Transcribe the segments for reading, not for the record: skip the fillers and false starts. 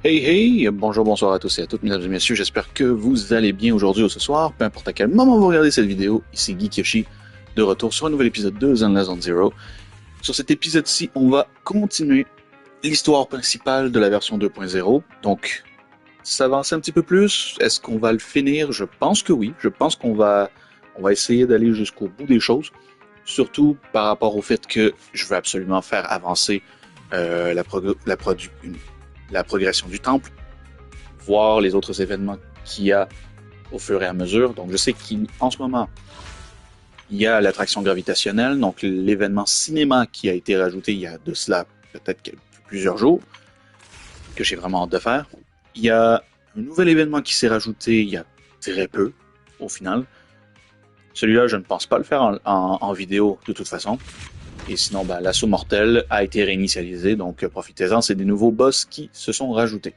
Hey hey, bonjour, bonsoir à tous et à toutes, mesdames et messieurs, j'espère que vous allez bien aujourd'hui ou ce soir, peu importe à quel moment vous regardez cette vidéo, ici GeekYoshii, de retour sur un nouvel épisode de Zenless on Zero. Sur cet épisode-ci, on va continuer l'histoire principale de la version 2.0, donc s'avancer un petit peu plus, est-ce qu'on va le finir? Je pense que oui, je pense qu'on va essayer d'aller jusqu'au bout des choses, surtout par rapport au fait que je veux absolument faire avancer la progression du temple, voir les autres événements qu'il y a au fur et à mesure. Donc je sais qu'en ce moment, il y a l'attraction gravitationnelle, donc l'événement cinéma qui a été rajouté il y a de cela peut-être plusieurs jours, que j'ai vraiment hâte de faire. Il y a un nouvel événement qui s'est rajouté il y a très peu, au final. Celui-là, je ne pense pas le faire en vidéo de toute façon. Et sinon, l'assaut mortel a été réinitialisé, donc profitez-en, c'est des nouveaux boss qui se sont rajoutés.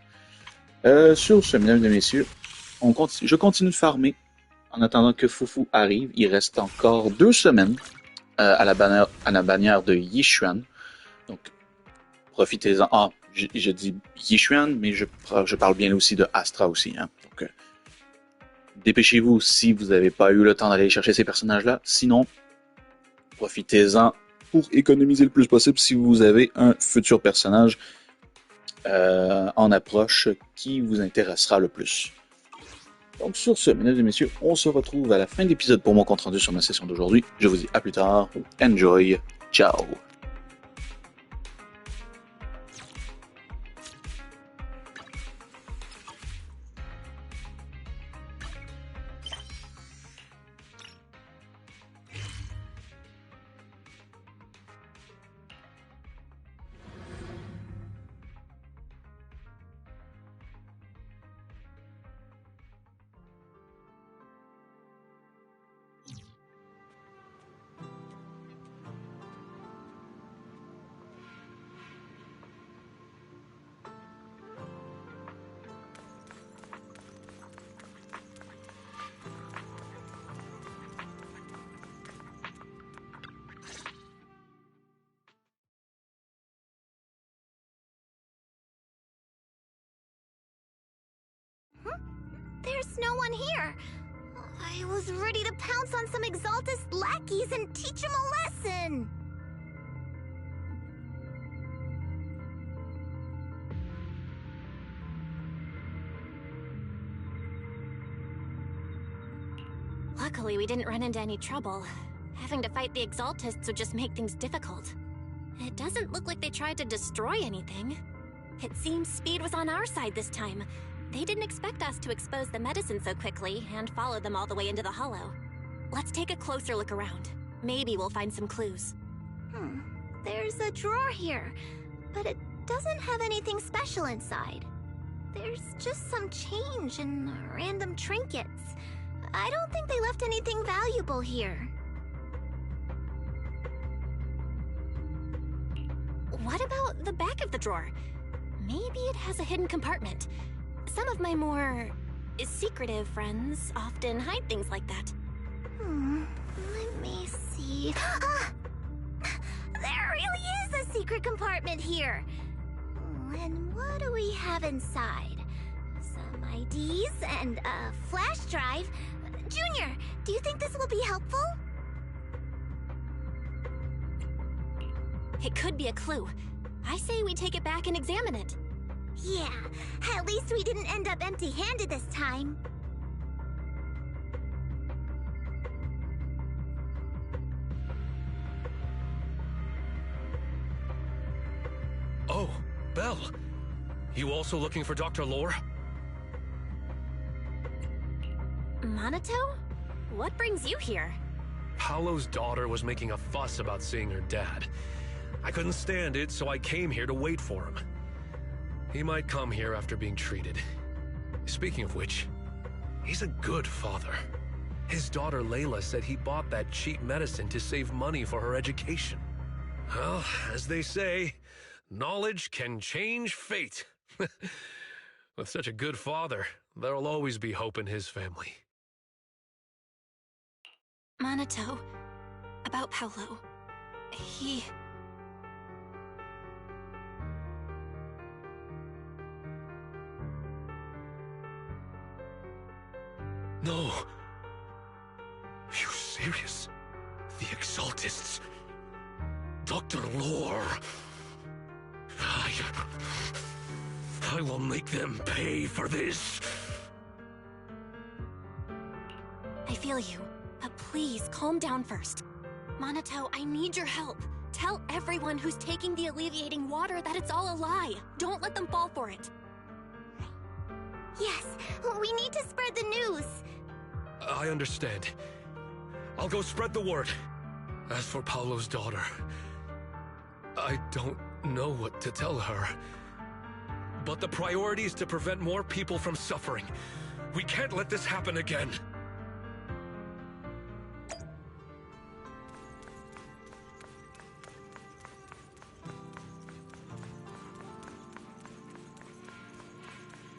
Sur ce, mesdames et messieurs, je continue de farmer en attendant que Foufou arrive. Il reste encore 2 semaines à la bannière de Yishuan. Donc, profitez-en. Ah, je dis Yishuan, mais je parle bien aussi de Astra aussi. Hein. Donc, dépêchez-vous si vous n'avez pas eu le temps d'aller chercher ces personnages-là. Sinon, profitez-en pour économiser le plus possible si vous avez un futur personnage en approche qui vous intéressera le plus. Donc sur ce, mesdames et messieurs, on se retrouve à la fin de l'épisode pour mon compte rendu sur ma session d'aujourd'hui. Je vous dis à plus tard. Enjoy. Ciao. There's no one here. I was ready to pounce on some Exaltus lackeys and teach them a lesson. Luckily, we didn't run into any trouble. Having to fight the Exaltists would just make things difficult. It doesn't look like they tried to destroy anything. It seems speed was on our side this time. They didn't expect us to expose the medicine so quickly and follow them all the way into the hollow. Let's take a closer look around. Maybe we'll find some clues. There's a drawer here, but it doesn't have anything special inside. There's just some change and random trinkets. I don't think they left anything valuable here. What about the back of the drawer? Maybe it has a hidden compartment. Some of my more secretive friends often hide things like that. Let me see. There really is a secret compartment here. And what do we have inside? Some IDs and a flash drive. Junior, do you think this will be helpful? It could be a clue. I say we take it back and examine it. Yeah, at least we didn't end up empty-handed this time. Oh, Belle. You also looking for Dr. Lore? Monato? What brings you here? Paolo's daughter was making a fuss about seeing her dad. I couldn't stand it, so I came here to wait for him. He might come here after being treated. Speaking of which, he's a good father. His daughter Layla said he bought that cheap medicine to save money for her education. Well, as they say, knowledge can change fate. With such a good father, there'll always be hope in his family. Monato, about Paolo. He... No. Are you serious? The Exaltists. Dr. Lore. I will make them pay for this. I feel you, but please calm down first. Minato, I need your help. Tell everyone who's taking the alleviating water that it's all a lie. Don't let them fall for it. Yes, we need to spread the news. I understand. I'll go spread the word. As for Paulo's daughter, I don't know what to tell her. But the priority is to prevent more people from suffering. We can't let this happen again.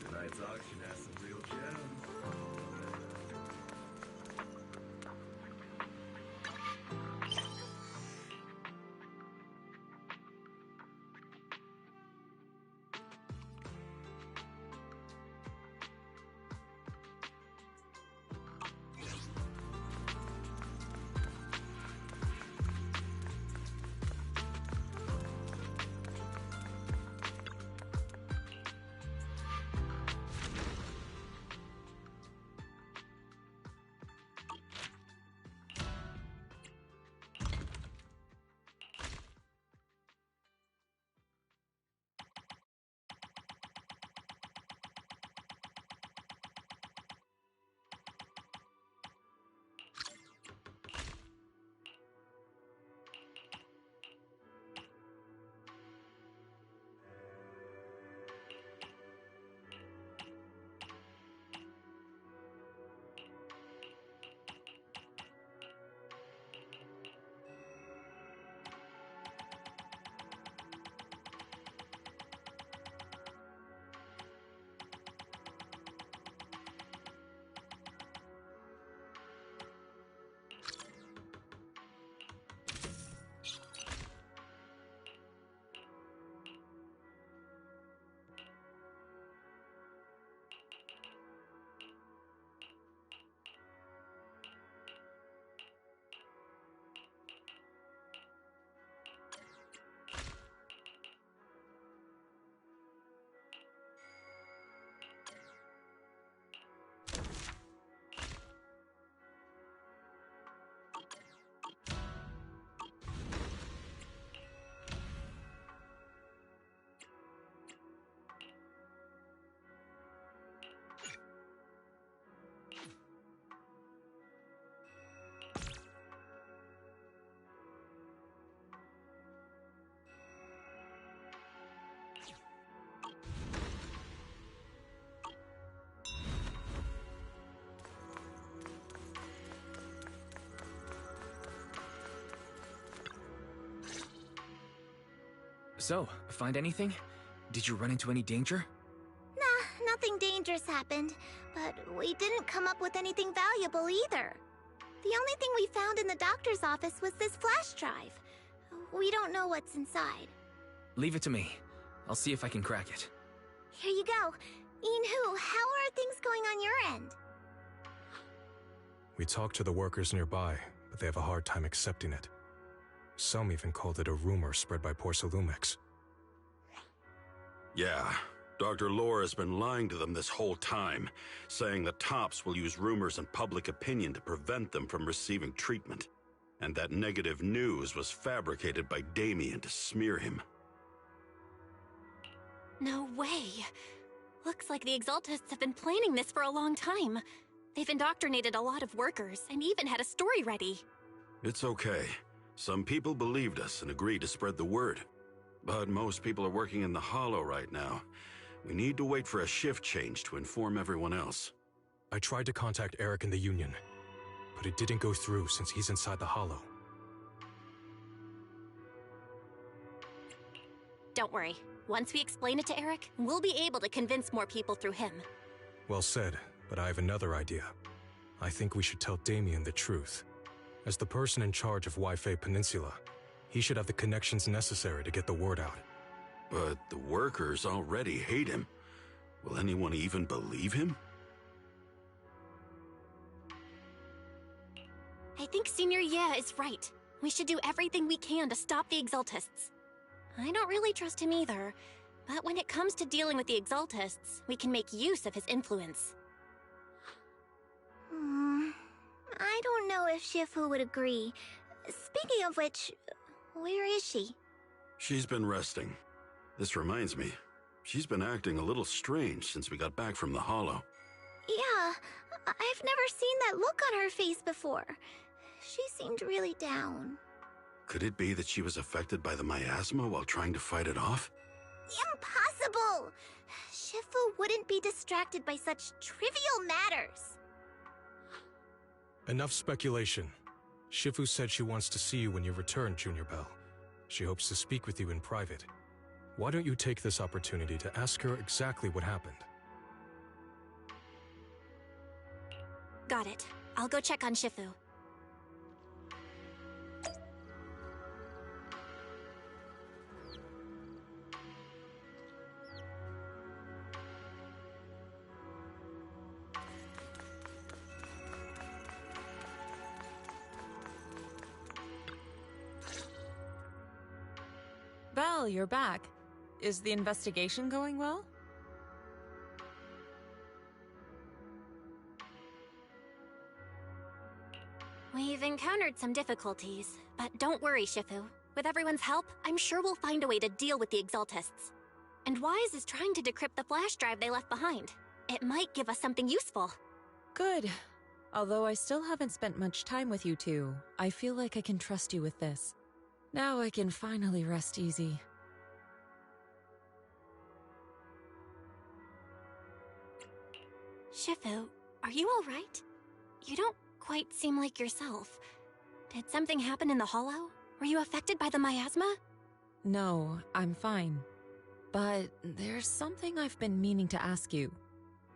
Tonight's auction has some real gems. So, find anything? Did you run into any danger? Nah, nothing dangerous happened, but we didn't come up with anything valuable either. The only thing we found in the doctor's office was this flash drive. We don't know what's inside. Leave it to me. I'll see if I can crack it. Here you go. Inhu, how are things going on your end? We talked to the workers nearby, but they have a hard time accepting it. Some even called it a rumor spread by Porcelumex. Yeah, Dr. Lore has been lying to them this whole time, saying the Tops will use rumors and public opinion to prevent them from receiving treatment, and that negative news was fabricated by Damien to smear him. No way. Looks like the Exaltists have been planning this for a long time. They've indoctrinated a lot of workers and even had a story ready. It's okay. Some people believed us and agreed to spread the word. But most people are working in the Hollow right now. We need to wait for a shift change to inform everyone else. I tried to contact Eric in the Union, but it didn't go through since he's inside the Hollow. Don't worry. Once we explain it to Eric, we'll be able to convince more people through him. Well said, but I have another idea. I think we should tell Damien the truth. As the person in charge of Waifei Peninsula, he should have the connections necessary to get the word out. But the workers already hate him. Will anyone even believe him? I think Senior Ye is right. We should do everything we can to stop the Exaltists. I don't really trust him either, but when it comes to dealing with the Exaltists, we can make use of his influence. I don't know if Shifu would agree. Speaking of which, where is she? She's been resting. This reminds me, she's been acting a little strange since we got back from the Hollow. Yeah, I've never seen that look on her face before. She seemed really down. Could it be that she was affected by the miasma while trying to fight it off? Impossible! Shifu wouldn't be distracted by such trivial matters. Enough speculation. Shifu said she wants to see you when you return, Junior Bell. She hopes to speak with you in private. Why don't you take this opportunity to ask her exactly what happened? Got it. I'll go check on Shifu. Belle, you're back. Is the investigation going well? We've encountered some difficulties, but don't worry, Shifu. With everyone's help, I'm sure we'll find a way to deal with the Exaltists. And Wise is trying to decrypt the flash drive they left behind. It might give us something useful. Good. Although I still haven't spent much time with you two, I feel like I can trust you with this. Now I can finally rest easy. Shifu, are you alright? You don't quite seem like yourself. Did something happen in the Hollow? Were you affected by the miasma? No, I'm fine. But there's something I've been meaning to ask you.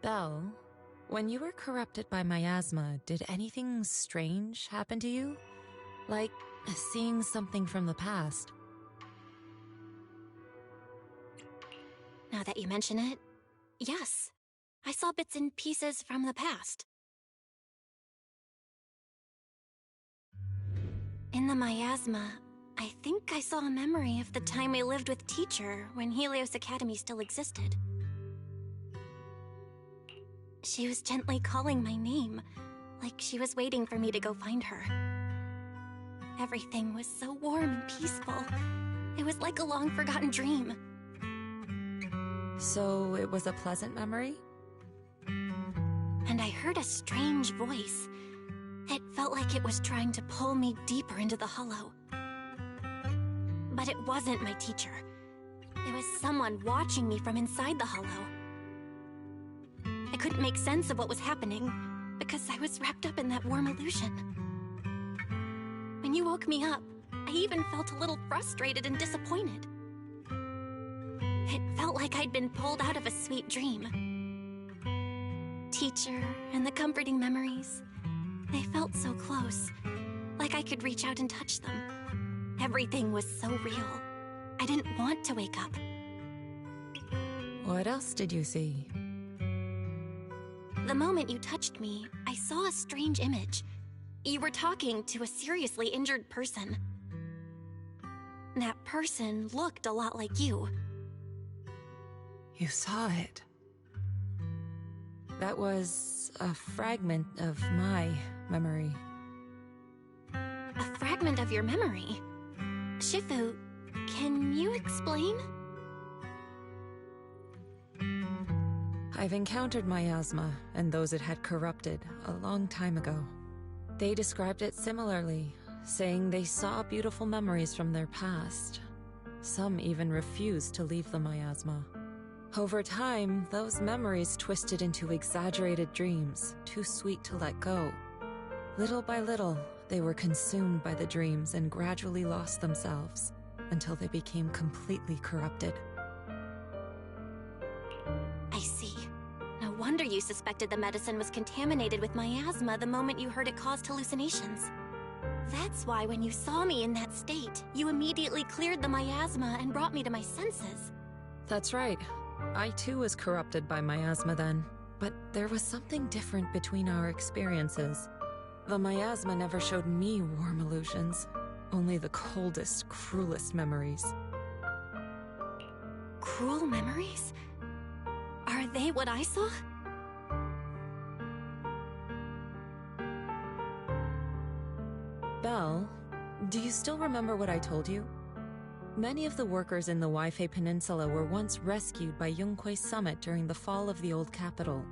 Belle, when you were corrupted by miasma, did anything strange happen to you? Like seeing something from the past? Now that you mention it, yes. I saw bits and pieces from the past. In the miasma, I think I saw a memory of the time we lived with Teacher when Helios Academy still existed. She was gently calling my name, like she was waiting for me to go find her. Everything was so warm and peaceful. It was like a long-forgotten dream. So it was a pleasant memory? And I heard a strange voice. It felt like it was trying to pull me deeper into the Hollow. But it wasn't my teacher. It was someone watching me from inside the Hollow. I couldn't make sense of what was happening, because I was wrapped up in that warm illusion. When you woke me up, I even felt a little frustrated and disappointed. It felt like I'd been pulled out of a sweet dream. Teacher and the comforting memories, they felt so close, like I could reach out and touch them. Everything was so real. I didn't want to wake up. What else did you see? The moment you touched me, I saw a strange image. You were talking to a seriously injured person. That person looked a lot like you. You saw it. That was a fragment of my memory. A fragment of your memory? Shifu, can you explain? I've encountered miasma and those it had corrupted a long time ago. They described it similarly, saying they saw beautiful memories from their past. Some even refused to leave the miasma. Over time, those memories twisted into exaggerated dreams, too sweet to let go. Little by little, they were consumed by the dreams and gradually lost themselves, until they became completely corrupted. I see. No wonder you suspected the medicine was contaminated with miasma the moment you heard it caused hallucinations. That's why when you saw me in that state, you immediately cleared the miasma and brought me to my senses. That's right. I too was corrupted by miasma then, but there was something different between our experiences. The miasma never showed me warm illusions, only the coldest, cruelest memories. Cruel memories? Are they what I saw? Belle, do you still remember what I told you? Many of the workers in the Weifei Peninsula were once rescued by Yonghui Summit during the fall of the old capital.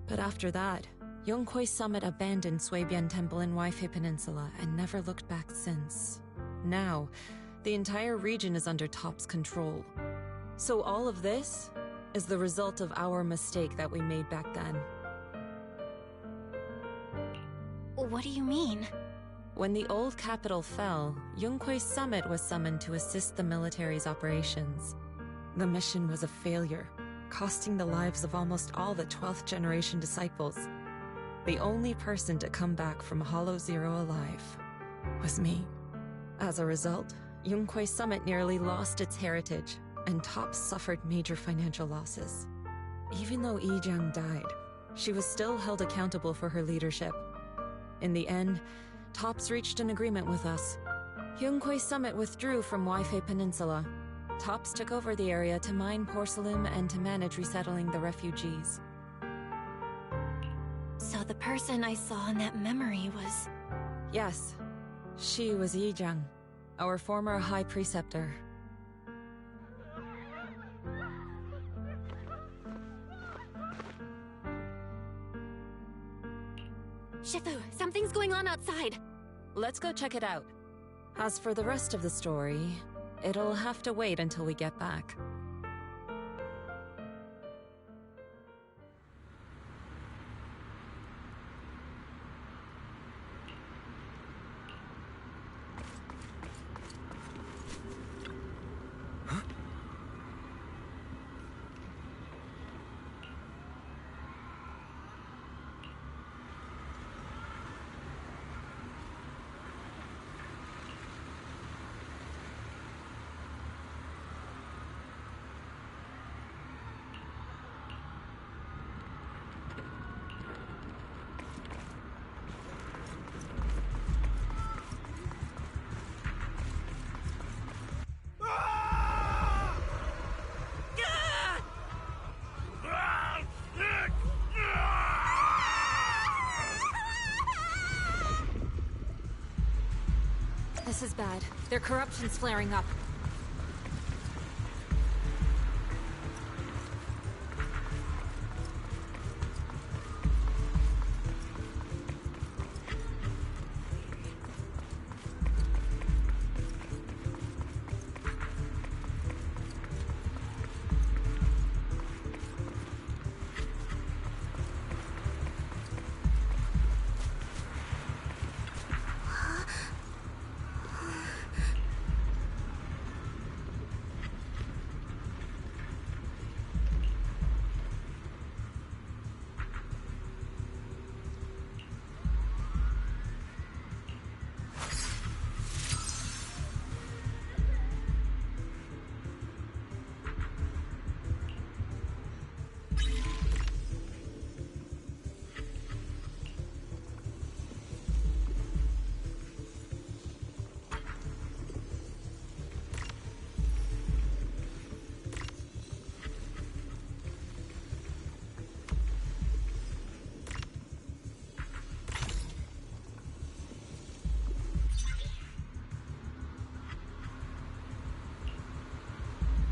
But after that, Yonghui Summit abandoned Suibian Temple in Weifei Peninsula and never looked back since. Now, the entire region is under TOP's control. So all of this is the result of our mistake that we made back then. What do you mean? When the old capital fell, Yonghui Summit was summoned to assist the military's operations. The mission was a failure, costing the lives of almost all the 12th generation disciples. The only person to come back from Hollow Zero alive was me. As a result, Yonghui Summit nearly lost its heritage, and TOP suffered major financial losses. Even though Yi Jiang died, she was still held accountable for her leadership. In the end, TOPS reached an agreement with us. Yonghui Summit withdrew from Weifei Peninsula. TOPS took over the area to mine porcelain and to manage resettling the refugees. So the person I saw in that memory was... Yes, she was Yi Jiang, our former High Preceptor. Shifu, something's going on outside. Let's go check it out. As for the rest of the story, it'll have to wait until we get back. This is bad. Their corruption's flaring up.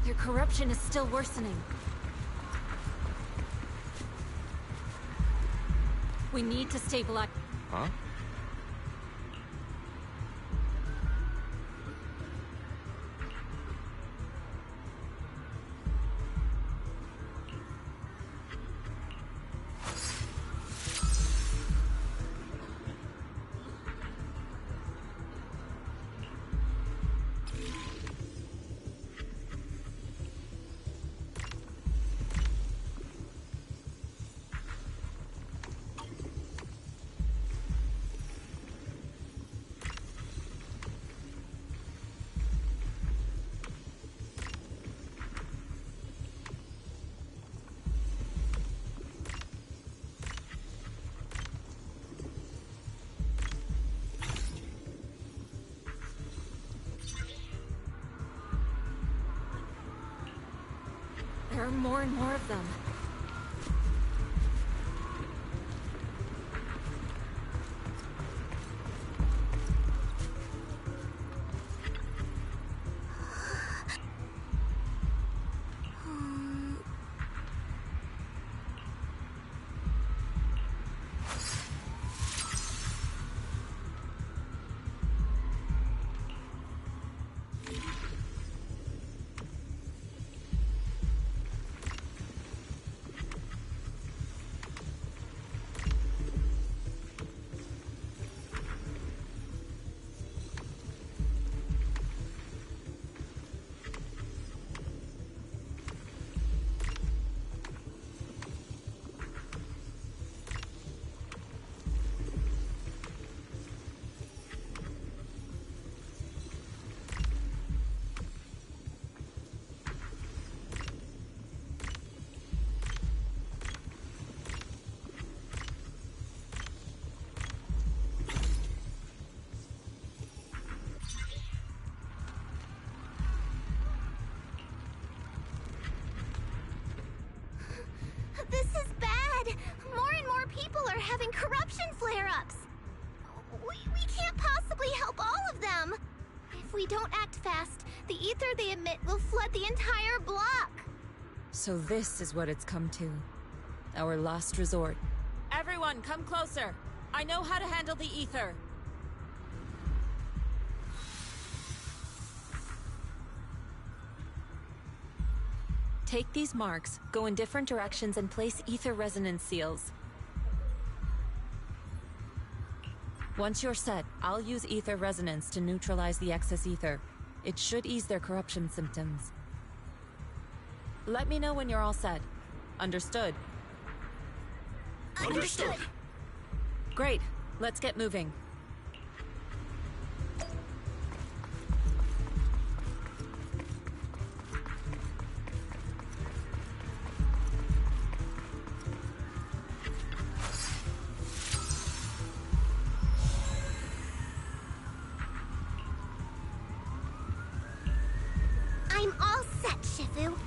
Their corruption is still worsening. We need to stabilize. Huh? There are more and more of them. This is bad! More and more people are having corruption flare-ups! We can't possibly help all of them! If we don't act fast, the ether they emit will flood the entire block! So this is what it's come to. Our last resort. Everyone, come closer! I know how to handle the ether! Take these marks, go in different directions, and place ether resonance seals. Once you're set, I'll use ether resonance to neutralize the excess ether. It should ease their corruption symptoms. Let me know when you're all set. Understood? Understood! Great. Let's get moving. I'm all set, Shifu.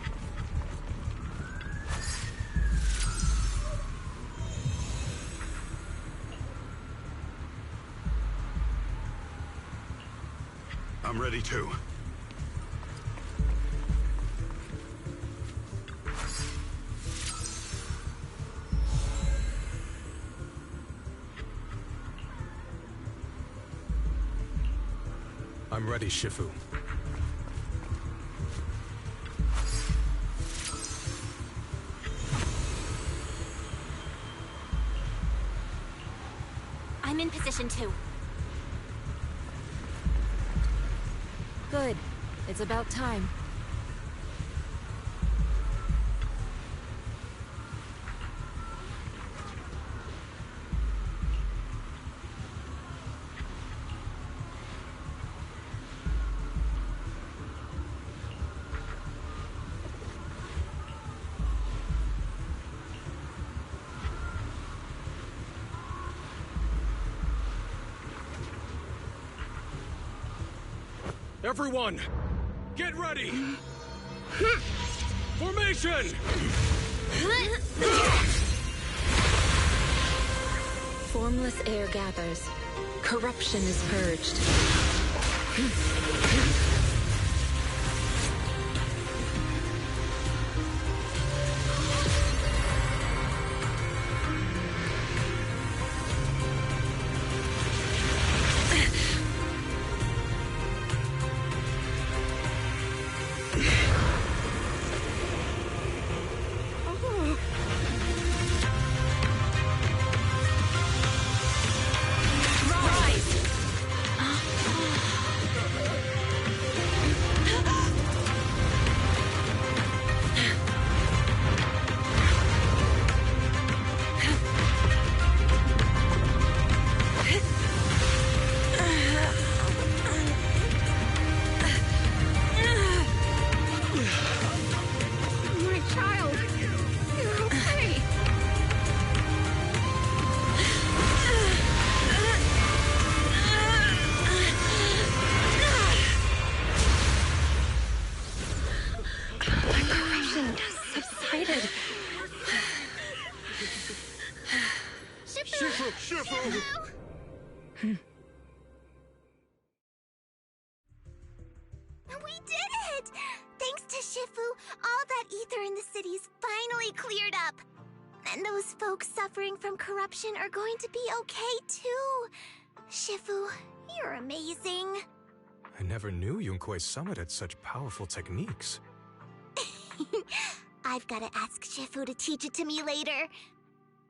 I'm ready too. I'm ready, Shifu. I'm in position 2. Good. It's about time. Everyone, get ready! Formation! Formless air gathers. Corruption is purged. We did it! Thanks to Shifu, all that ether in the city's finally cleared up. And those folks suffering from corruption are going to be okay too. Shifu, you're amazing. I never knew Yunque's summit had such powerful techniques. I've got to ask Shifu to teach it to me later.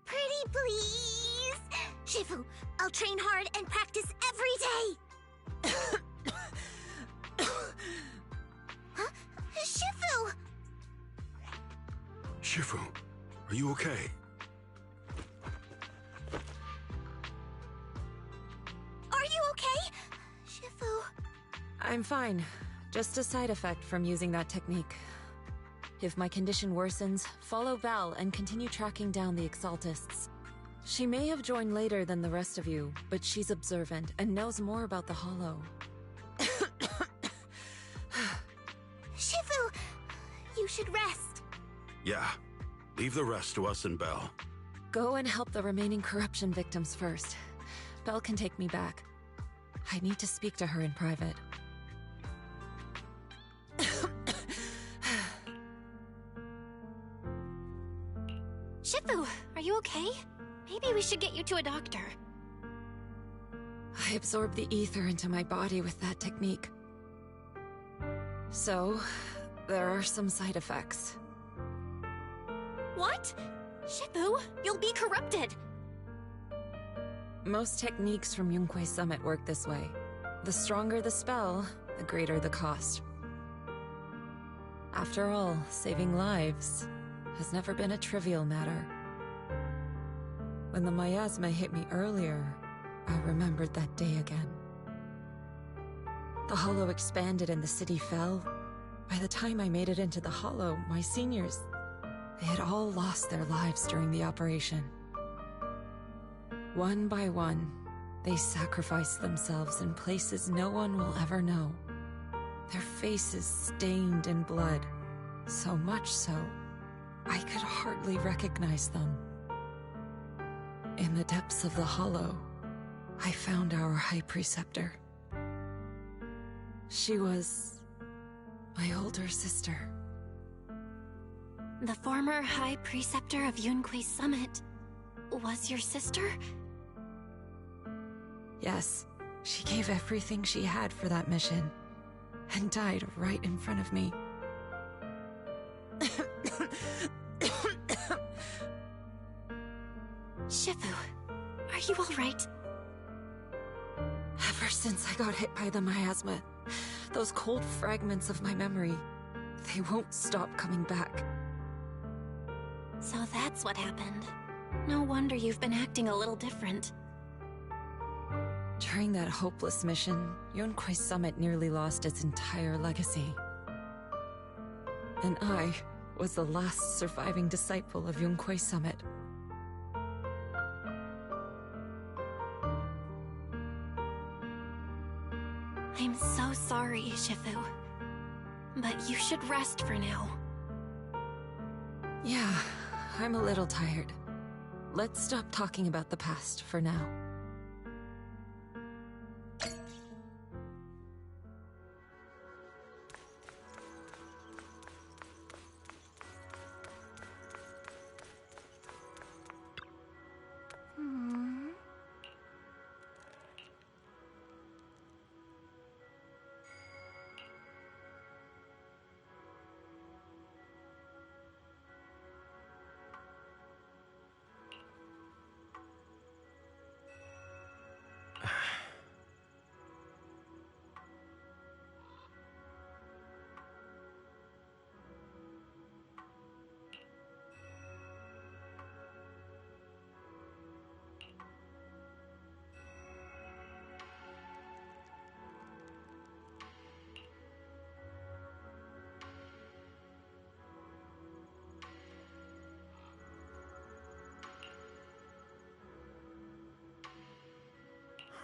Pretty please? Shifu, I'll train hard and practice every day. Huh? Shifu! Shifu, are you okay? Are you okay? Shifu... I'm fine. Just a side effect from using that technique. If my condition worsens, follow Val and continue tracking down the Exaltists. She may have joined later than the rest of you, but she's observant and knows more about the Hollow. Shifu! You should rest. Yeah. Leave the rest to us and Belle. Go and help the remaining corruption victims first. Belle can take me back. I need to speak to her in private. Shifu, are you okay? Maybe we should get you to a doctor. I absorbed the ether into my body with that technique. So, there are some side effects. What? Shifu, you'll be corrupted! Most techniques from Yunque's summit work this way. The stronger the spell, the greater the cost. After all, saving lives has never been a trivial matter. When the miasma hit me earlier, I remembered that day again. The Hollow expanded and the city fell. By the time I made it into the Hollow, my seniors, they had all lost their lives during the operation. One by one, they sacrificed themselves in places no one will ever know. Their faces stained in blood, so much so, I could hardly recognize them. In the depths of the Hollow, I found our High Preceptor. She was my older sister. The former High Preceptor of Yunque's summit was your sister? Yes, she gave everything she had for that mission, and died right in front of me. Shifu, are you alright? Ever since I got hit by the miasma, those cold fragments of my memory, they won't stop coming back. So that's what happened. No wonder you've been acting a little different. During that hopeless mission, Yunque's summit nearly lost its entire legacy. And I was the last surviving disciple of Yunque's summit. I'm so sorry, Shifu. But you should rest for now. Yeah, I'm a little tired. Let's stop talking about the past for now.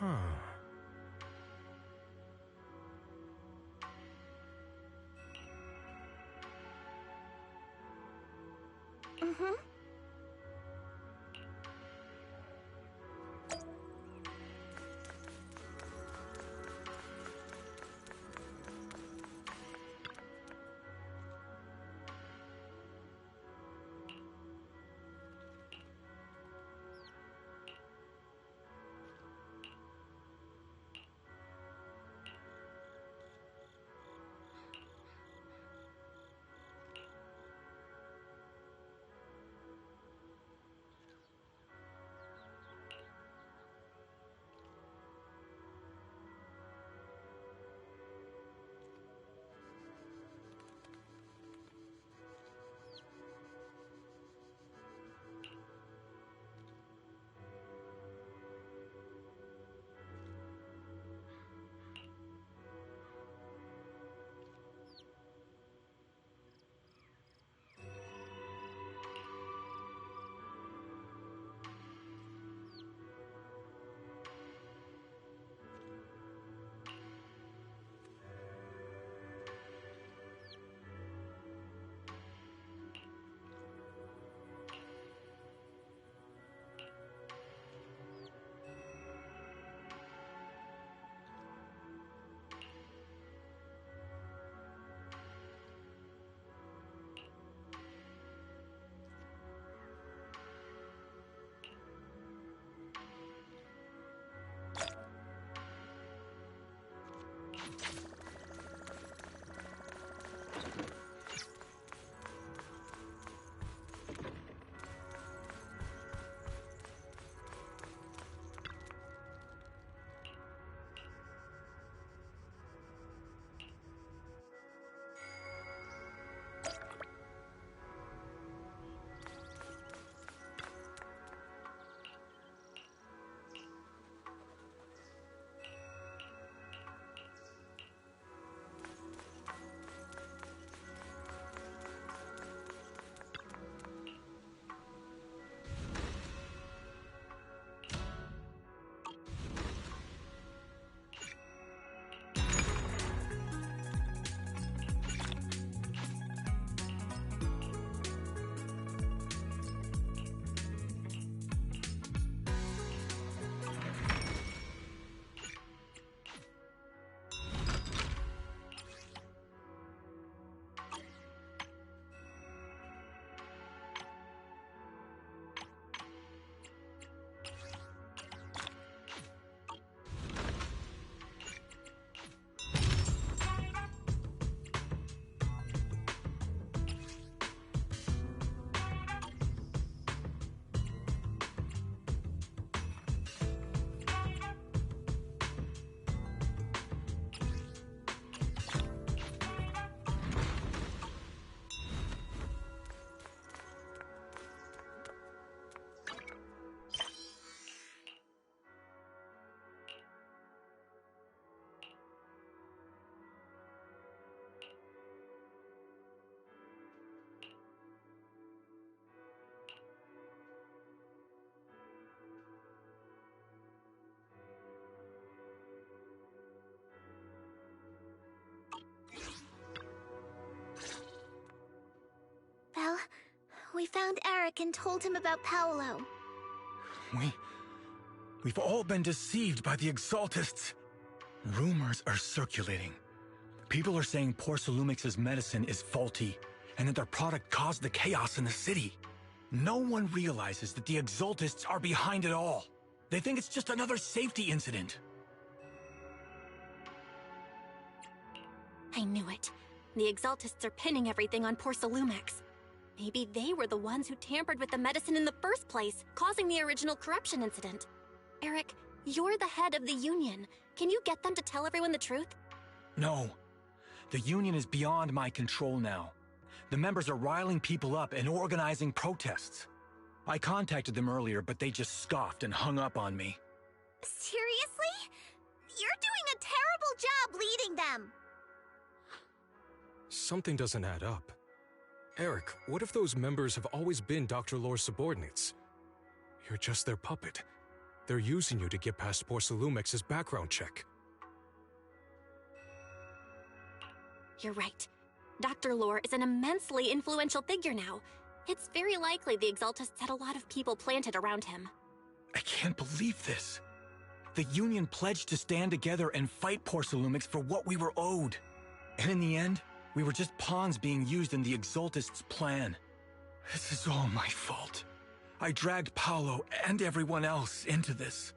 Huh. We found Eric and told him about Paolo. We've all been deceived by the Exaltists. Rumors are circulating. People are saying Porcelumix's medicine is faulty, and that their product caused the chaos in the city. No one realizes that the Exaltists are behind it all. They think it's just another safety incident. I knew it. The Exaltists are pinning everything on Porcelumix. Maybe they were the ones who tampered with the medicine in the first place, causing the original corruption incident. Eric, you're the head of the Union. Can you get them to tell everyone the truth? No. The Union is beyond my control now. The members are riling people up and organizing protests. I contacted them earlier, but they just scoffed and hung up on me. Seriously? You're doing a terrible job leading them. Something doesn't add up. Eric, what if those members have always been Dr. Lore's subordinates? You're just their puppet. They're using you to get past Porcelumix's background check. You're right. Dr. Lore is an immensely influential figure now. It's very likely the Exaltists had a lot of people planted around him. I can't believe this. The Union pledged to stand together and fight Porcelumix for what we were owed. And in the end, we were just pawns being used in the Exaltists' plan. This is all my fault. I dragged Paolo and everyone else into this.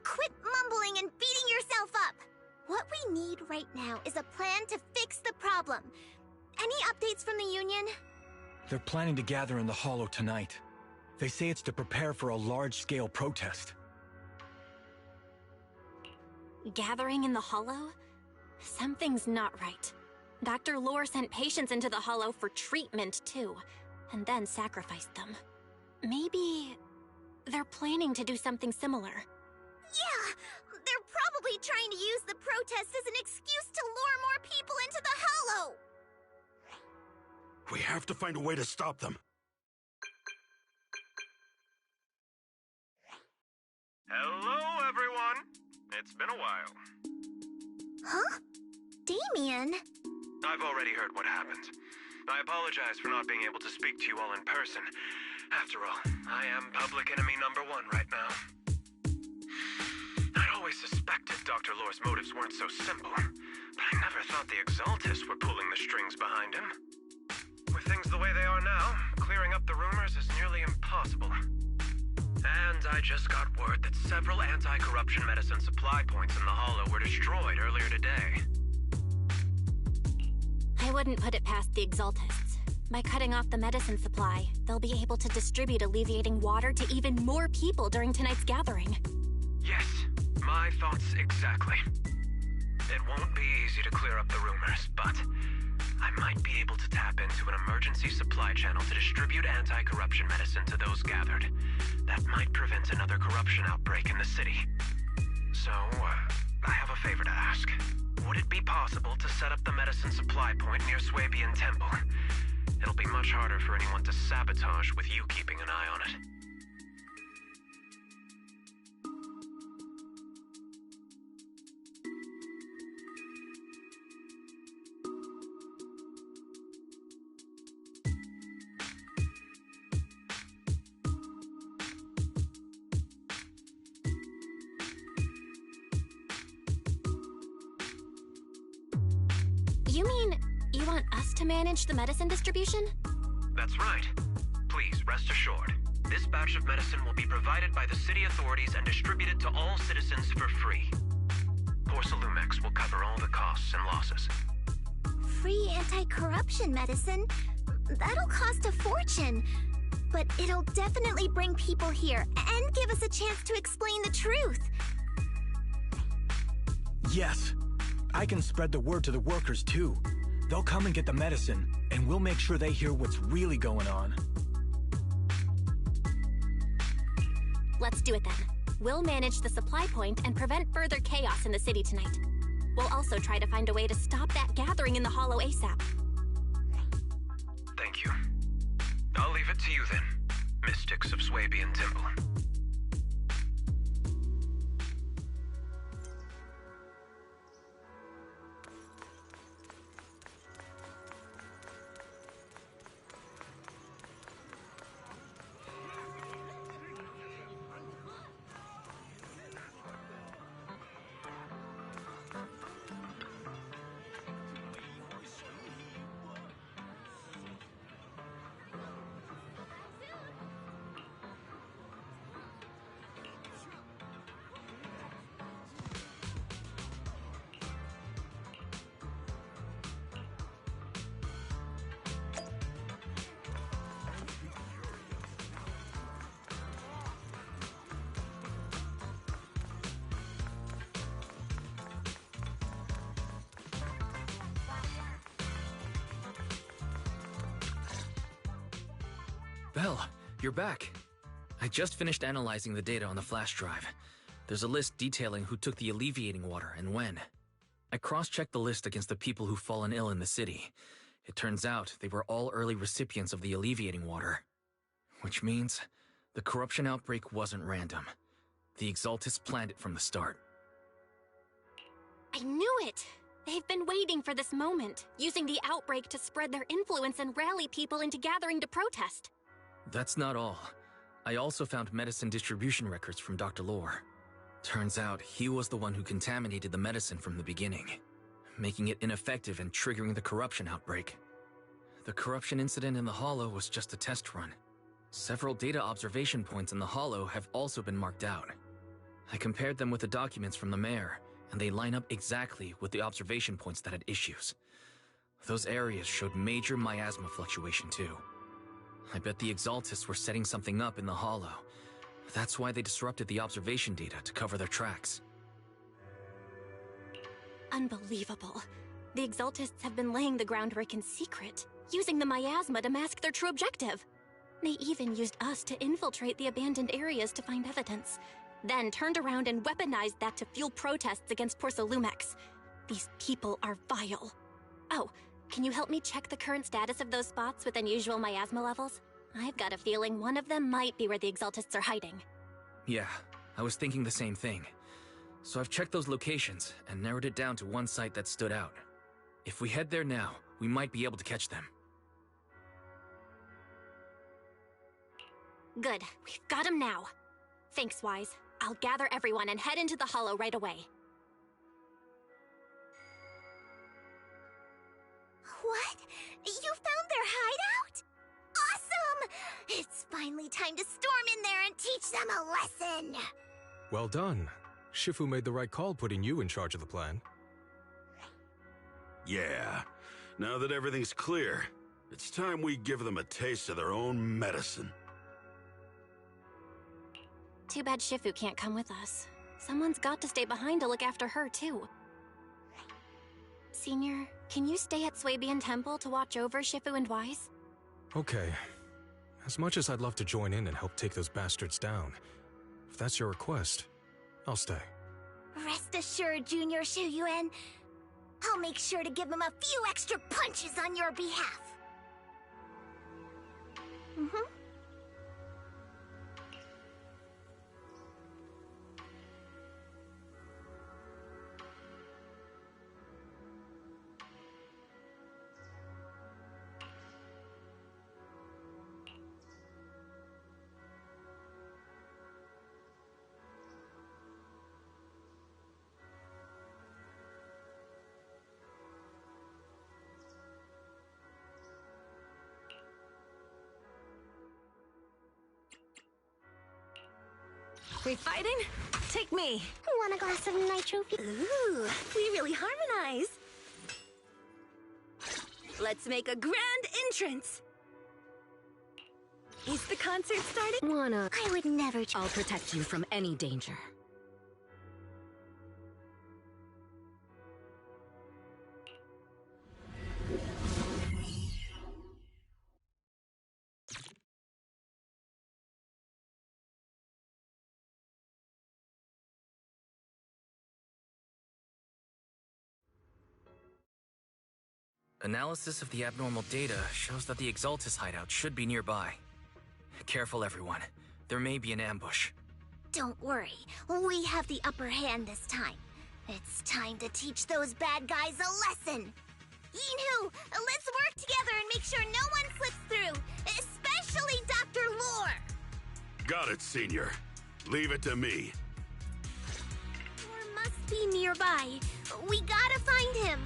Quit mumbling and beating yourself up! What we need right now is a plan to fix the problem. Any updates from the Union? They're planning to gather in the Hollow tonight. They say it's to prepare for a large-scale protest. Gathering in the Hollow? Something's not right. Dr. Lore sent patients into the Hollow for treatment, too, and then sacrificed them. Maybe they're planning to do something similar. Yeah! They're probably trying to use the protest as an excuse to lure more people into the Hollow! We have to find a way to stop them. Hello, everyone! It's been a while. Huh? Damien? I've already heard what happened. I apologize for not being able to speak to you all in person. After all, I am public enemy #1 right now. I'd always suspected Dr. Lore's motives weren't so simple, but I never thought the Exaltists were pulling the strings behind him. With things the way they are now, clearing up the rumors is nearly impossible. And I just got word that several anti-corruption medicine supply points in the Hollow were destroyed earlier today. I wouldn't put it past the Exaltists. By cutting off the medicine supply, they'll be able to distribute alleviating water to even more people during tonight's gathering. Yes, my thoughts exactly. It won't be easy to clear up the rumors, but I might be able to tap into an emergency supply channel to distribute anti-corruption medicine to those gathered. That might prevent another corruption outbreak in the city. So, I have a favor to ask. Would it be possible to set up the medicine supply point near Swabian Temple? It'll be much harder for anyone to sabotage with you keeping an eye on it. You mean you want us to manage the medicine distribution? That's right. Please, rest assured. This batch of medicine will be provided by the city authorities and distributed to all citizens for free. Porcelumix will cover all the costs and losses. Free anti-corruption medicine? That'll cost a fortune. But it'll definitely bring people here and give us a chance to explain the truth. Yes. I can spread the word to the workers, too. They'll come and get the medicine, and we'll make sure they hear what's really going on. Let's do it then. We'll manage the supply point and prevent further chaos in the city tonight. We'll also try to find a way to stop that gathering in the Hollow ASAP. Thank you. I'll leave it to you then, Mystics of Swabian Temple. Belle, you're back. I just finished analyzing the data on the flash drive. There's a list detailing who took the alleviating water and when. I cross-checked the list against the people who've fallen ill in the city. It turns out they were all early recipients of the alleviating water. Which means the corruption outbreak wasn't random. The Exaltists planned it from the start. I knew it! They've been waiting for this moment, using the outbreak to spread their influence and rally people into gathering to protest. That's not all. I also found medicine distribution records from Dr. Lore. Turns out he was the one who contaminated the medicine from the beginning, making it ineffective and triggering the corruption outbreak. The corruption incident in the Hollow was just a test run. Several data observation points in the Hollow have also been marked out. I compared them with the documents from the mayor, and they line up exactly with the observation points that had issues. Those areas showed major miasma fluctuation too. I bet the Exaltists were setting something up in the Hollow. That's why they disrupted the observation data to cover their tracks. Unbelievable. The Exaltists have been laying the groundwork in secret, using the miasma to mask their true objective. They even used us to infiltrate the abandoned areas to find evidence, then turned around and weaponized that to fuel protests against Porcelumex. These people are vile. Oh, can you help me check the current status of those spots with unusual miasma levels? I've got a feeling one of them might be where the Exaltists are hiding. Yeah, I was thinking the same thing. So I've checked those locations and narrowed it down to one site that stood out. If we head there now, we might be able to catch them. Good, we've got them now. Thanks, Wise. I'll gather everyone and head into the Hollow right away. What? You found their hideout? Awesome! It's finally time to storm in there and teach them a lesson! Well done. Shifu made the right call putting you in charge of the plan. Yeah. Now that everything's clear, it's time we give them a taste of their own medicine. Too bad Shifu can't come with us. Someone's got to stay behind to look after her, too. Senior, can you stay at Swabian Temple to watch over Shifu and Wise? Okay. As much as I'd love to join in and help take those bastards down, if that's your request, I'll stay. Rest assured, Junior Shuyuan, I'll make sure to give them a few extra punches on your behalf. We fighting? Take me. Want a glass of nitro? Ooh, we really harmonize. Let's make a grand entrance. Is the concert starting? I would never. I'll protect you from any danger. Analysis of the abnormal data shows that the Exaltis hideout should be nearby. Careful, everyone. There may be an ambush. Don't worry, we have the upper hand this time. It's time to teach those bad guys a lesson. Yinhu, let's work together and make sure no one slips through, especially Dr. Lore. Got it, Senior. Leave it to me. Lore must be nearby. We gotta find him.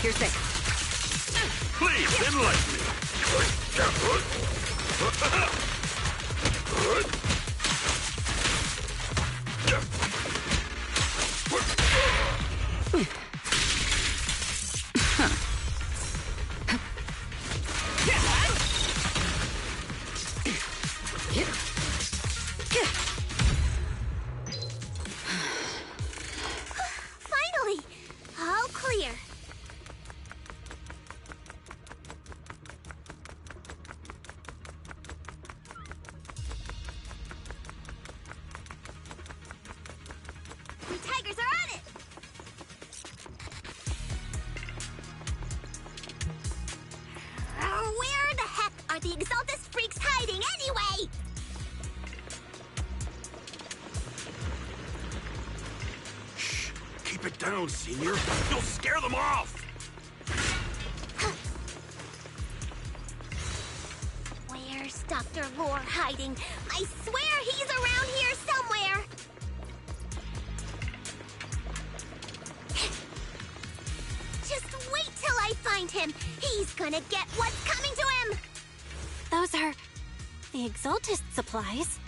Here's this. Please, enlighten me. Finally! All clear. The tigers are on it! Where the heck are the Exaltus freaks hiding anyway? Shh. Keep it down, Senior. You'll scare them off. Where's Dr. Lore hiding? I swear he's around here somewhere! Just wait till I find him! He's gonna get what's coming to him! Those are the Exaltist supplies.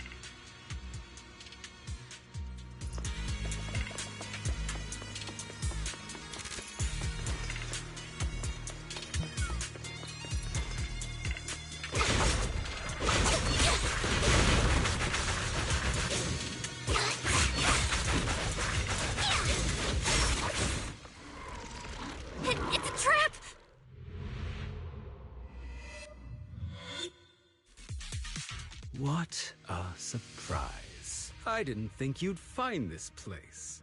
It's a trap! What a surprise. I didn't think you'd find this place.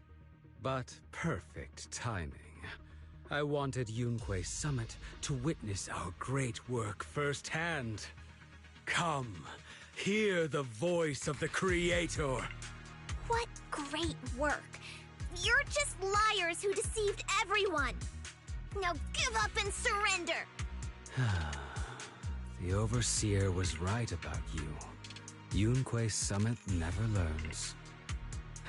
But perfect timing. I wanted Yunque Summit to witness our great work firsthand. Come, hear the voice of the Creator. What great work! You're just liars who deceived everyone! Now give up and surrender! The Overseer was right about you. Yunque Summit never learns.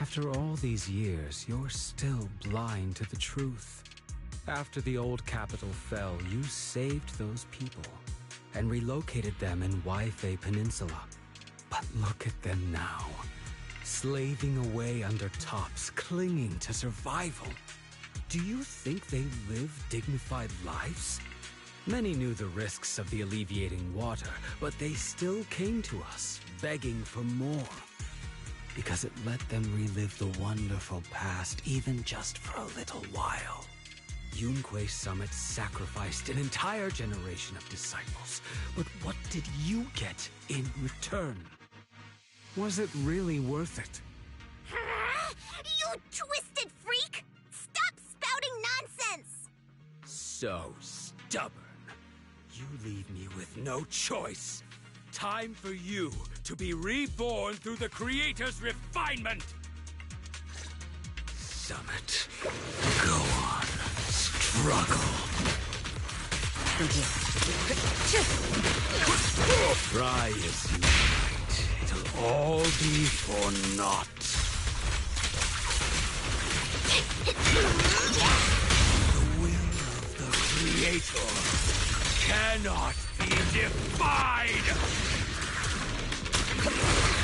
After all these years, you're still blind to the truth. After the old capital fell, you saved those people and relocated them in Weifei Peninsula. But look at them now, slaving away under tops, clinging to survival. Do you think they live dignified lives? Many knew the risks of the alleviating water, but they still came to us, begging for more. Because it let them relive the wonderful past, even just for a little while. Yunque Summit sacrificed an entire generation of disciples, but what did you get in return? Was it really worth it? You twisted freak! Stop spouting nonsense! So stubborn. You leave me with no choice. Time for you to be reborn through the Creator's refinement! Summit, go on, struggle. Try as you might, it'll all be for naught. The will of the Creator cannot be defied!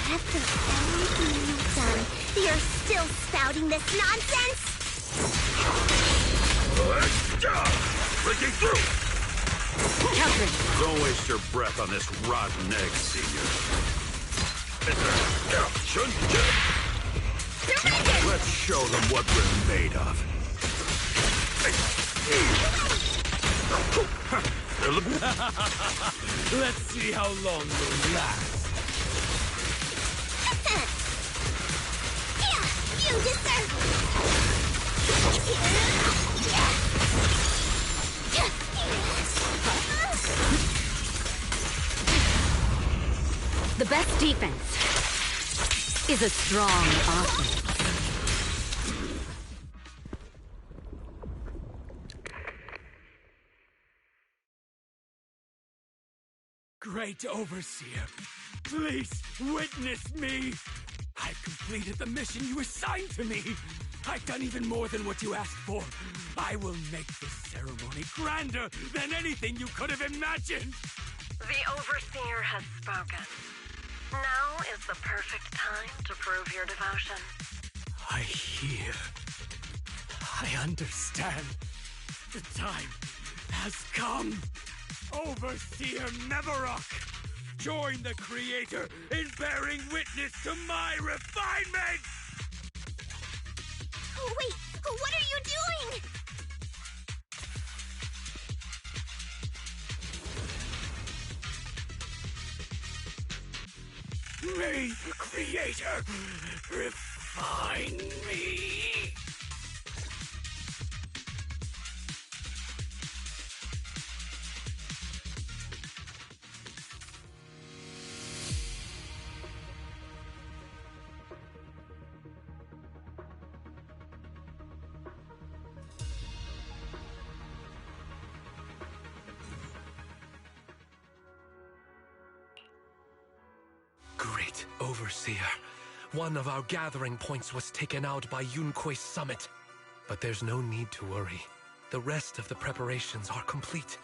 After everything you've done, you're still spouting this nonsense? Breaking through! Don't waste your breath on this rotten egg, Senior. Let's show them what we're made of. Let's see how long you'll last. You deserve The best defense is a strong offense. Great Overseer, please witness me! I've completed the mission you assigned to me! I've done even more than what you asked for. I will make this ceremony grander than anything you could have imagined. The Overseer has spoken. Now is the perfect time to prove your devotion. I hear. I understand. The time has come. Overseer Mevarok, join the Creator in bearing witness to my refinement! Wait, what are you doing? May the Creator refine me! Great Overseer. One of our gathering points was taken out by Yunque's summit. But there's no need to worry. The rest of the preparations are complete.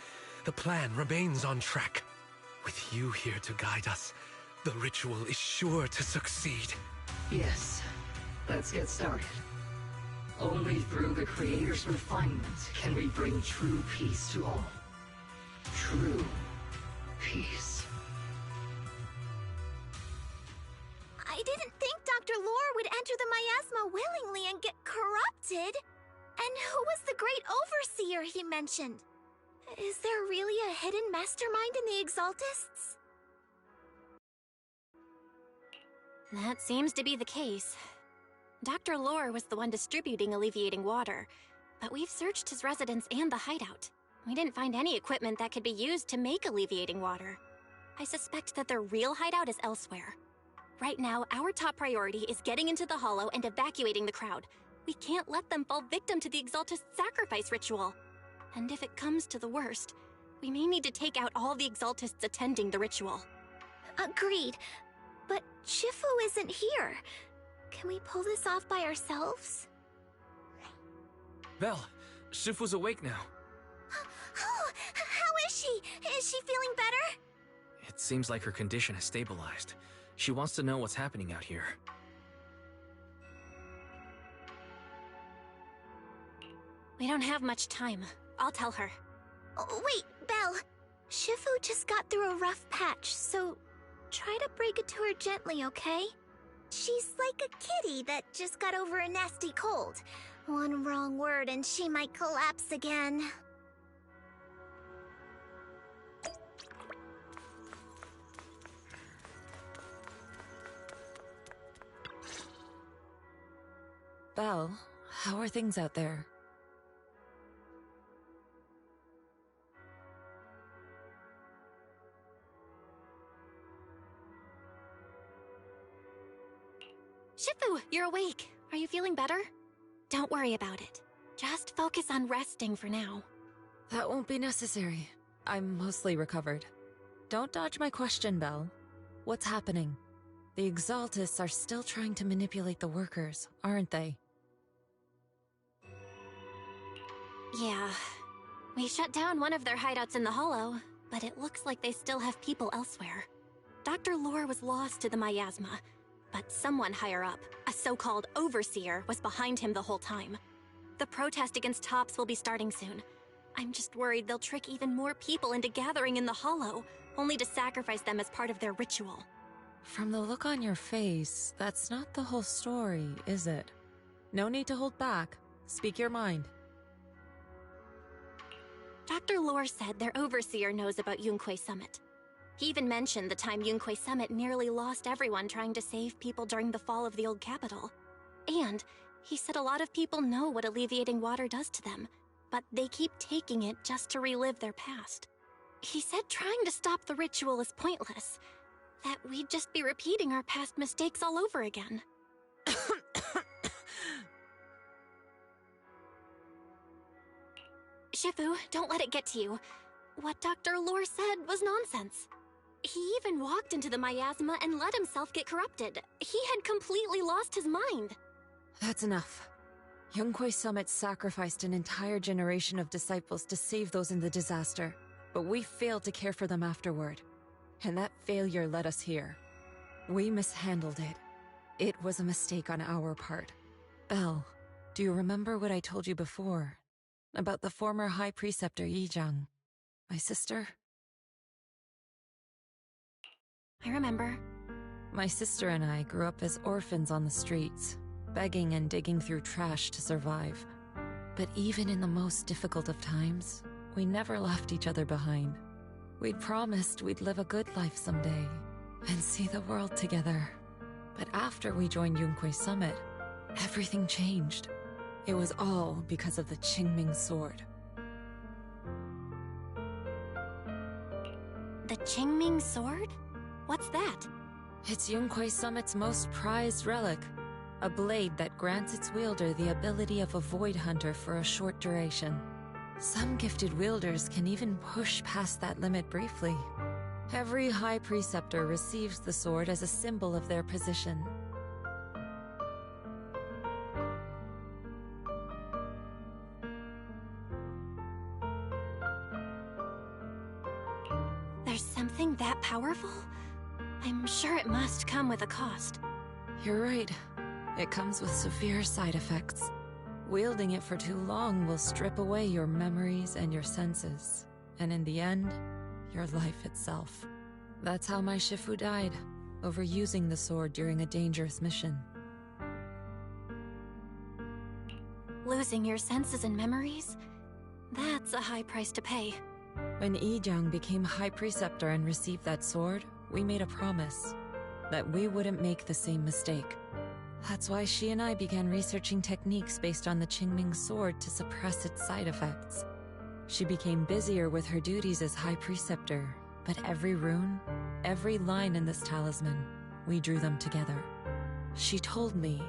The plan remains on track. With you here to guide us, the ritual is sure to succeed. Yes. Let's get started. Only through the Creator's refinement can we bring true peace to all. True peace. I didn't think Dr. Lore would enter the miasma willingly and get corrupted. And who was the great Overseer he mentioned? Is there really a hidden mastermind in the Exaltists? That seems to be the case. Dr. Lore was the one distributing alleviating water, but we've searched his residence and the hideout. We didn't find any equipment that could be used to make alleviating water. I suspect that their real hideout is elsewhere. Right now, our top priority is getting into the Hollow and evacuating the crowd. We can't let them fall victim to the Exaltist sacrifice ritual. And if it comes to the worst, we may need to take out all the Exaltists attending the ritual. Agreed. But Shifu isn't here. Can we pull this off by ourselves? Belle, Shifu's awake now. Oh, how is she? Is she feeling better? It seems like her condition has stabilized. She wants to know what's happening out here. We don't have much time. I'll tell her. Oh, wait, Belle. Shifu just got through a rough patch, so try to break it to her gently, okay? She's like a kitty that just got over a nasty cold. One wrong word and she might collapse again. Belle, how are things out there? Shifu, you're awake. Are you feeling better? Don't worry about it. Just focus on resting for now. That won't be necessary. I'm mostly recovered. Don't dodge my question, Belle. What's happening? The Exaltists are still trying to manipulate the workers, aren't they? Yeah. We shut down one of their hideouts in the Hollow, but it looks like they still have people elsewhere. Dr. Lore was lost to the miasma, but someone higher up, a so-called Overseer, was behind him the whole time. The protest against Tops will be starting soon. I'm just worried they'll trick even more people into gathering in the Hollow, only to sacrifice them as part of their ritual. From the look on your face, that's not the whole story, is it? No need to hold back. Speak your mind. Dr. Lore said their Overseer knows about Yunque Summit. He even mentioned the time Yunque Summit nearly lost everyone trying to save people during the fall of the old capital. And he said a lot of people know what alleviating water does to them, but they keep taking it just to relive their past. He said trying to stop the ritual is pointless, that we'd just be repeating our past mistakes all over again. Shifu, don't let it get to you. What Dr. Lore said was nonsense. He even walked into the miasma and let himself get corrupted. He had completely lost his mind. That's enough. Yunkwei Summit sacrificed an entire generation of disciples to save those in the disaster, but we failed to care for them afterward. And that failure led us here. We mishandled it. It was a mistake on our part. Belle, do you remember what I told you before? About the former High Preceptor Yijang, my sister? I remember. My sister and I grew up as orphans on the streets, begging and digging through trash to survive. But even in the most difficult of times, we never left each other behind. We'd promised we'd live a good life someday, and see the world together. But after we joined Yunkwei Summit, everything changed. It was all because of the Qingming Sword. The Qingming Sword? What's that? It's Yunkwei Summit's most prized relic. A blade that grants its wielder the ability of a void hunter for a short duration. Some gifted wielders can even push past that limit briefly. Every High Preceptor receives the sword as a symbol of their position. There's something that powerful? I'm sure it must come with a cost. You're right. It comes with severe side effects. Wielding it for too long will strip away your memories and your senses. And in the end, your life itself. That's how my Shifu died, overusing the sword during a dangerous mission. Losing your senses and memories? That's a high price to pay. When Yijang became High Preceptor and received that sword, we made a promise that we wouldn't make the same mistake. That's why she and I began researching techniques based on the Qingming Sword to suppress its side effects. She became busier with her duties as High Preceptor, but every rune, every line in this talisman, we drew them together. She told me,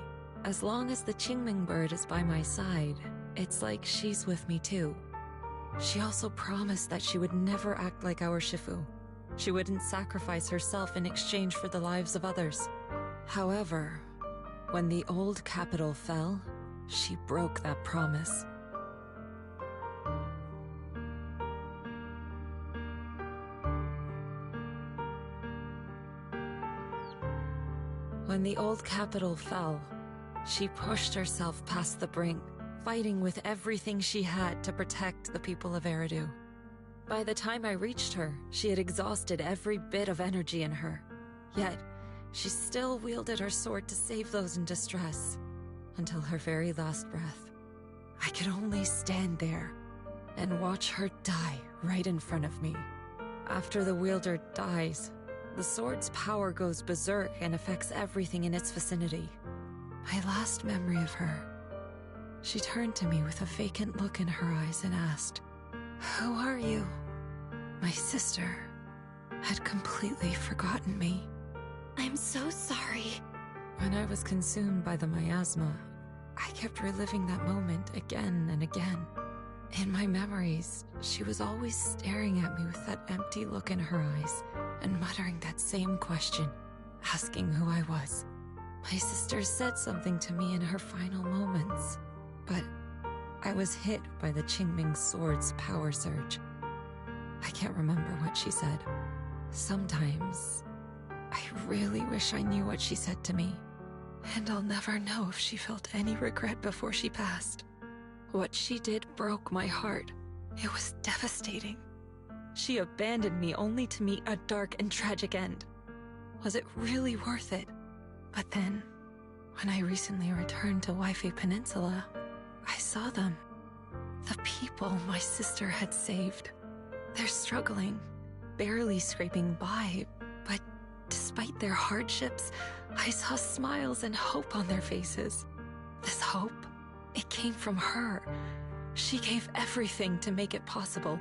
as long as the Qingming bird is by my side, it's like she's with me too. She also promised that she would never act like our Shifu. She wouldn't sacrifice herself in exchange for the lives of others. However, when the old capital fell, she broke that promise. When the old capital fell, she pushed herself past the brink, fighting with everything she had to protect the people of Eridu. By the time I reached her, she had exhausted every bit of energy in her. Yet, she still wielded her sword to save those in distress, until her very last breath. I could only stand there and watch her die right in front of me. After the wielder dies, the sword's power goes berserk and affects everything in its vicinity. My last memory of her, she turned to me with a vacant look in her eyes and asked, "Who are you?" My sister had completely forgotten me. I'm so sorry. When I was consumed by the miasma, I kept reliving that moment again and again. In my memories, she was always staring at me with that empty look in her eyes and muttering that same question, asking who I was. My sister said something to me in her final moments, but I was hit by the Qingming Sword's power surge. I can't remember what she said. Sometimes, I really wish I knew what she said to me, and I'll never know if she felt any regret before she passed. What she did broke my heart. It was devastating. She abandoned me only to meet a dark and tragic end. Was it really worth it? But then, when I recently returned to Weifei Peninsula, I saw them. The people my sister had saved. They're struggling, barely scraping by, but despite their hardships, I saw smiles and hope on their faces. This hope, it came from her. She gave everything to make it possible.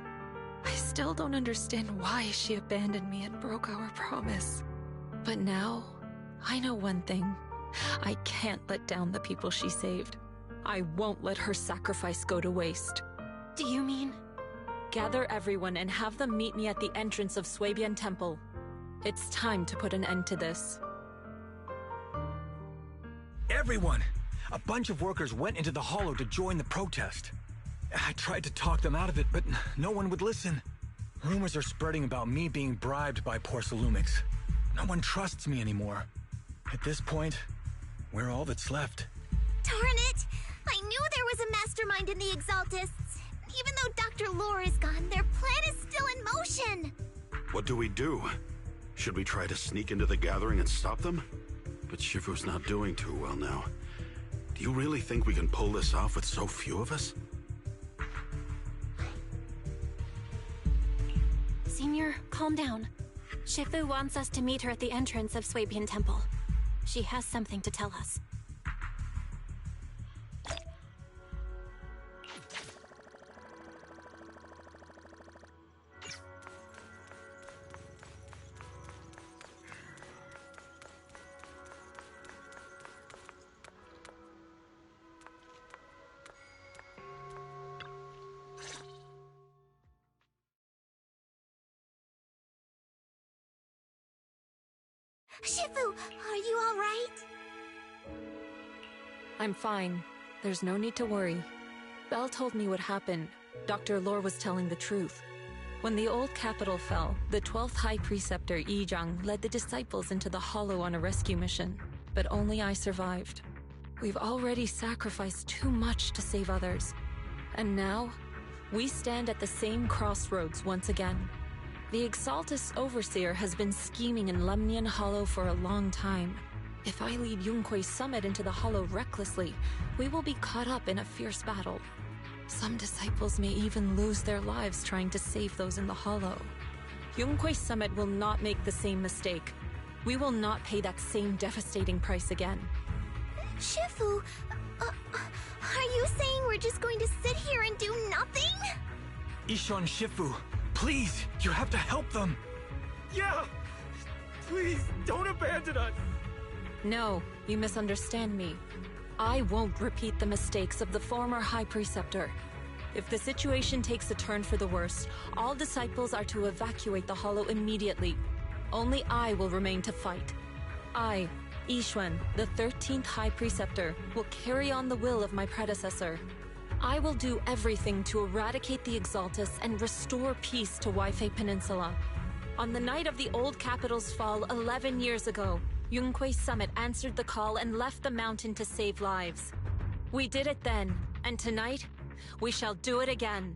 I still don't understand why she abandoned me and broke our promise. But now, I know one thing. I can't let down the people she saved. I won't let her sacrifice go to waste. Do you mean? Gather everyone and have them meet me at the entrance of Suibian Temple. It's time to put an end to this. Everyone! A bunch of workers went into the hollow to join the protest. I tried to talk them out of it, but no one would listen. Rumors are spreading about me being bribed by Porcelumix. No one trusts me anymore. At this point, we're all that's left. Darn it! I knew there was a mastermind in the Exaltists. Even though Dr. Lore is gone, their plan is still in motion. What do we do? Should we try to sneak into the gathering and stop them? But Shifu's not doing too well now. Do you really think we can pull this off with so few of us? Senior, calm down. Shifu wants us to meet her at the entrance of Swabian Temple. She has something to tell us. Shifu, are you all right? I'm fine. There's no need to worry. Belle told me what happened. Dr. Lore was telling the truth. When the old capital fell, the 12th High Preceptor Yi Zhang led the disciples into the hollow on a rescue mission, but only I survived. We've already sacrificed too much to save others. And now, we stand at the same crossroads once again. The Exaltus Overseer has been scheming in Lemnian Hollow for a long time. If I lead Yunkui's summit into the Hollow recklessly, we will be caught up in a fierce battle. Some disciples may even lose their lives trying to save those in the Hollow. Yunkui's summit will not make the same mistake. We will not pay that same devastating price again. Shifu, are you saying we're just going to sit here and do nothing? Ishan Shifu, please, you have to help them. Yeah! Please, don't abandon us! No, you misunderstand me. I won't repeat the mistakes of the former High Preceptor. If the situation takes a turn for the worse, all disciples are to evacuate the Hollow immediately. Only I will remain to fight. I, Yixuan, the 13th High Preceptor, will carry on the will of my predecessor. I will do everything to eradicate the Exaltus and restore peace to Weifei Peninsula. On the night of the old capital's fall 11 years ago, Yunkui's summit answered the call and left the mountain to save lives. We did it then, and tonight, we shall do it again.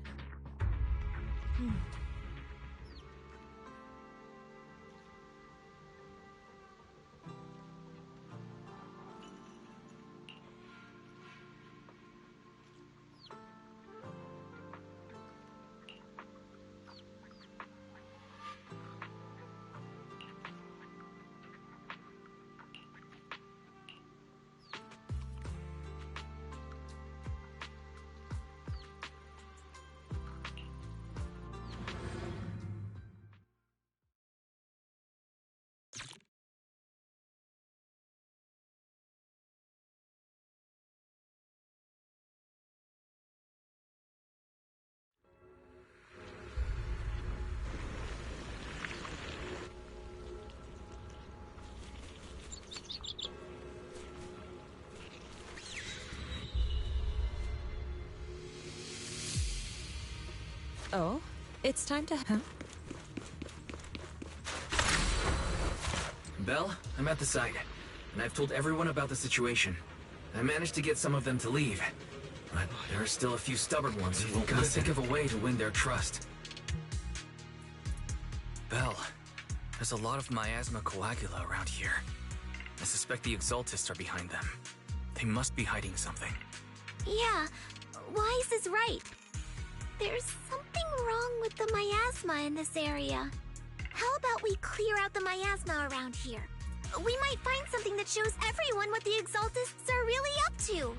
Oh, it's time to... Belle, I'm at the site, and I've told everyone about the situation. I managed to get some of them to leave, but there are still a few stubborn ones who won't think of a way to win their trust. Belle, there's a lot of miasma coagula around here. I suspect the Exaltists are behind them. They must be hiding something. Yeah, Wise is right. There's something wrong with the miasma in this area. How about we clear out the miasma around here? We might find something that shows everyone what the Exaltists are really up to.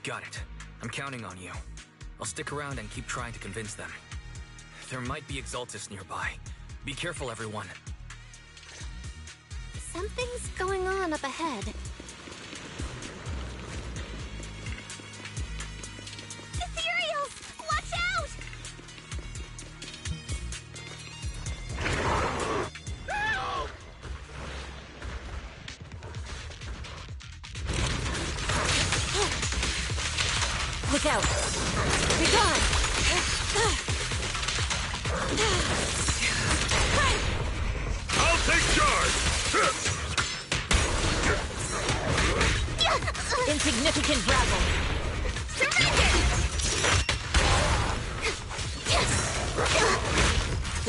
Got it. I'm counting on you. I'll stick around and keep trying to convince them. There might be Exaltists nearby. Be careful, everyone. Something's going on up ahead. Ethereals! Watch out! Look out! Be gone! I'll take charge! Insignificant rabble!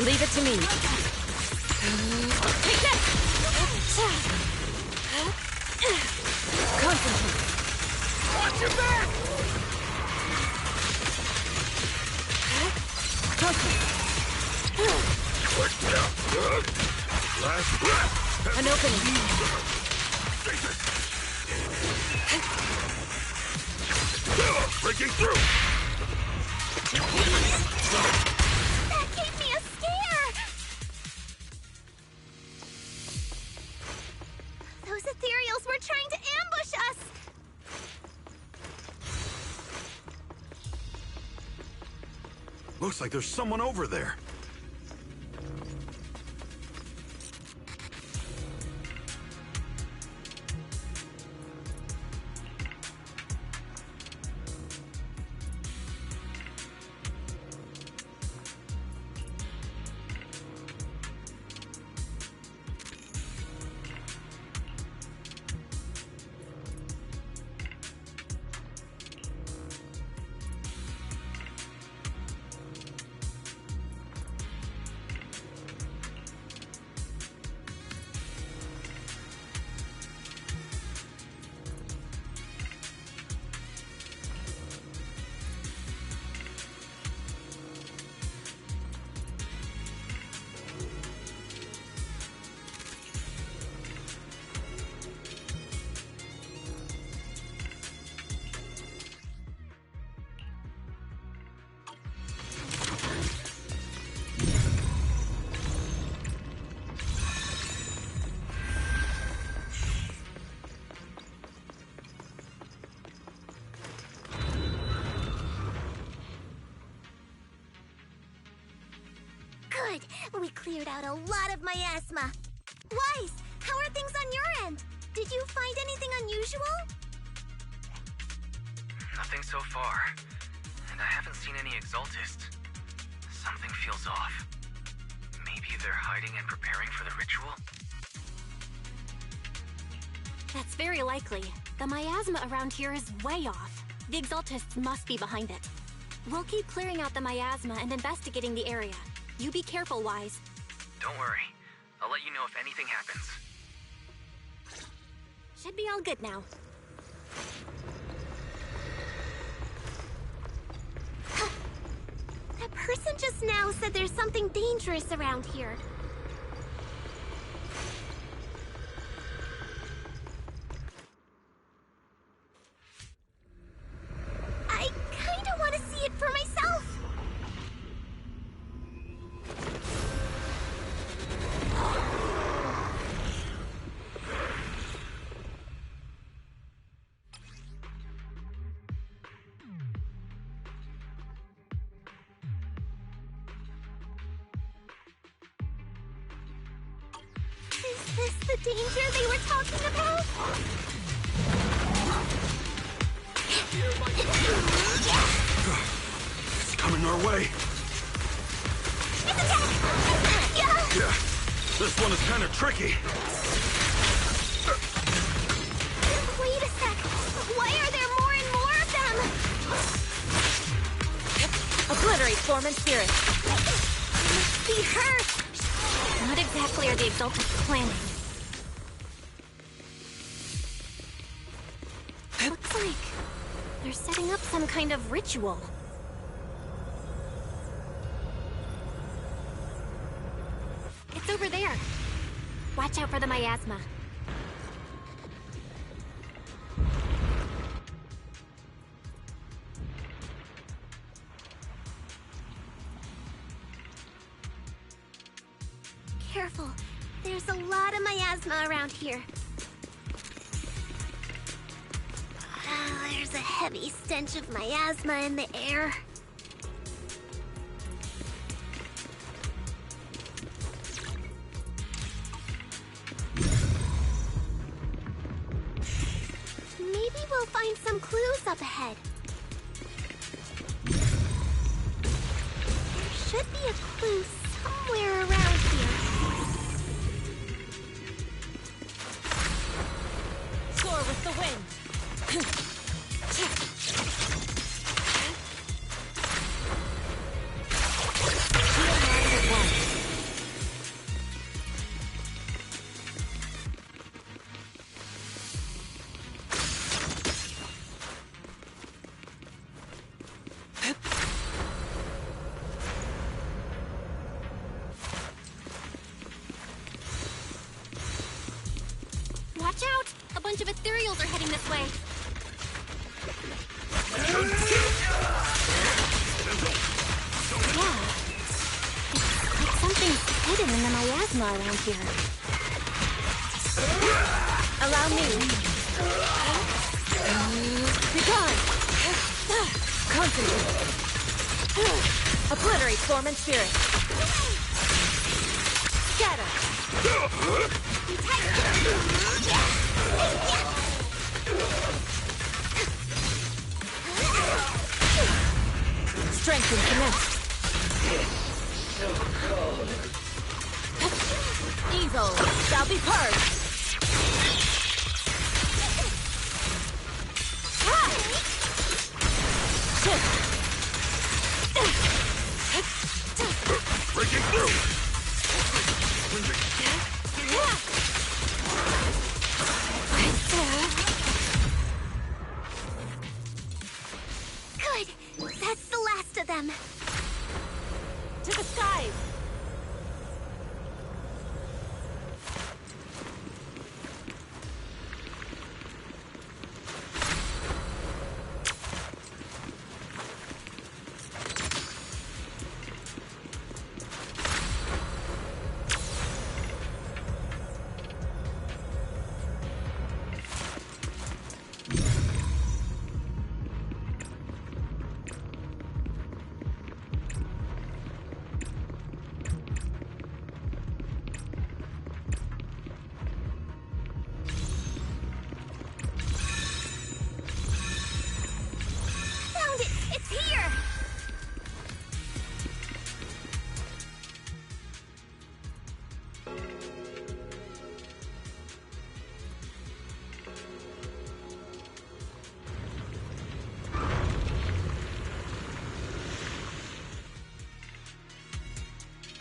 Leave it to me. Take that! Concentrate. Watch your back! Last breath! An opening. Breaking through! That gave me a scare! Those ethereals were trying to ambush us! Looks like there's someone over there. Good! We cleared out a lot of miasma. Wise, how are things on your end? Did you find anything unusual? Nothing so far. And I haven't seen any exaltists. Something feels off. Maybe they're hiding and preparing for the ritual? That's very likely. The miasma around here is way off. The exaltists must be behind it. We'll keep clearing out the miasma and investigating the area. You be careful, Wise. Don't worry. I'll let you know if anything happens. Should be all good now. That person just now said there's something dangerous around here. I kinda want to see it for myself. Is this the danger they were talking about? It's coming our way. Yeah, this one is kind of tricky. Wait a sec. Why are there more and more of them? Obliterate form and spirit. Must be hurt. What exactly are the exaltists planning? Looks like they're setting up some kind of ritual. It's over there. Watch out for the miasma. Careful. There's a lot of miasma around here. Oh, there's a heavy stench of miasma in the air. Maybe we'll find some clues up ahead. ethereals are heading this way. Yeah. It's like something's hidden in the miasma around here. Allow me. Be gone. Concentrate. Obliterate form and spirit. Scatter. Strength and connect. Evil shall be purged. Breaking through! Good! That's the last of them! To the skies!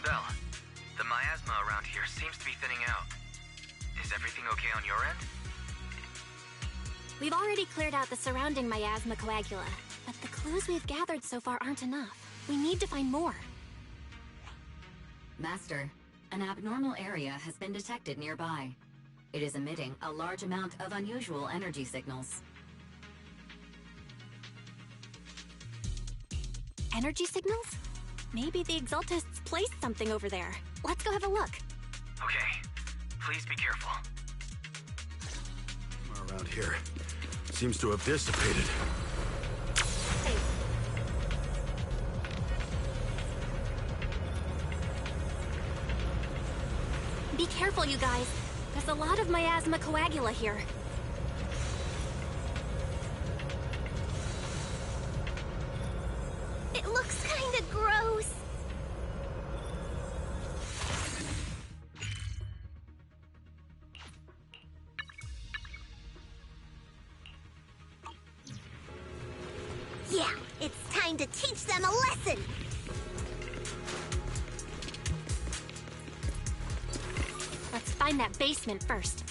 Belle, the miasma around here seems to be thinning out. Is everything okay on your end? We've already cleared out the surrounding miasma coagula, but the clues we've gathered so far aren't enough. We need to find more. Master, an abnormal area has been detected nearby. It is emitting a large amount of unusual energy signals. Energy signals? Maybe the Exaltists placed something over there. Let's go have a look. Okay. Please be careful. Around here seems to have dissipated. Be careful, you guys. There's a lot of miasma coagula here. It looks kinda gross. Yeah, it's time to teach them a lesson. Let's find that basement first.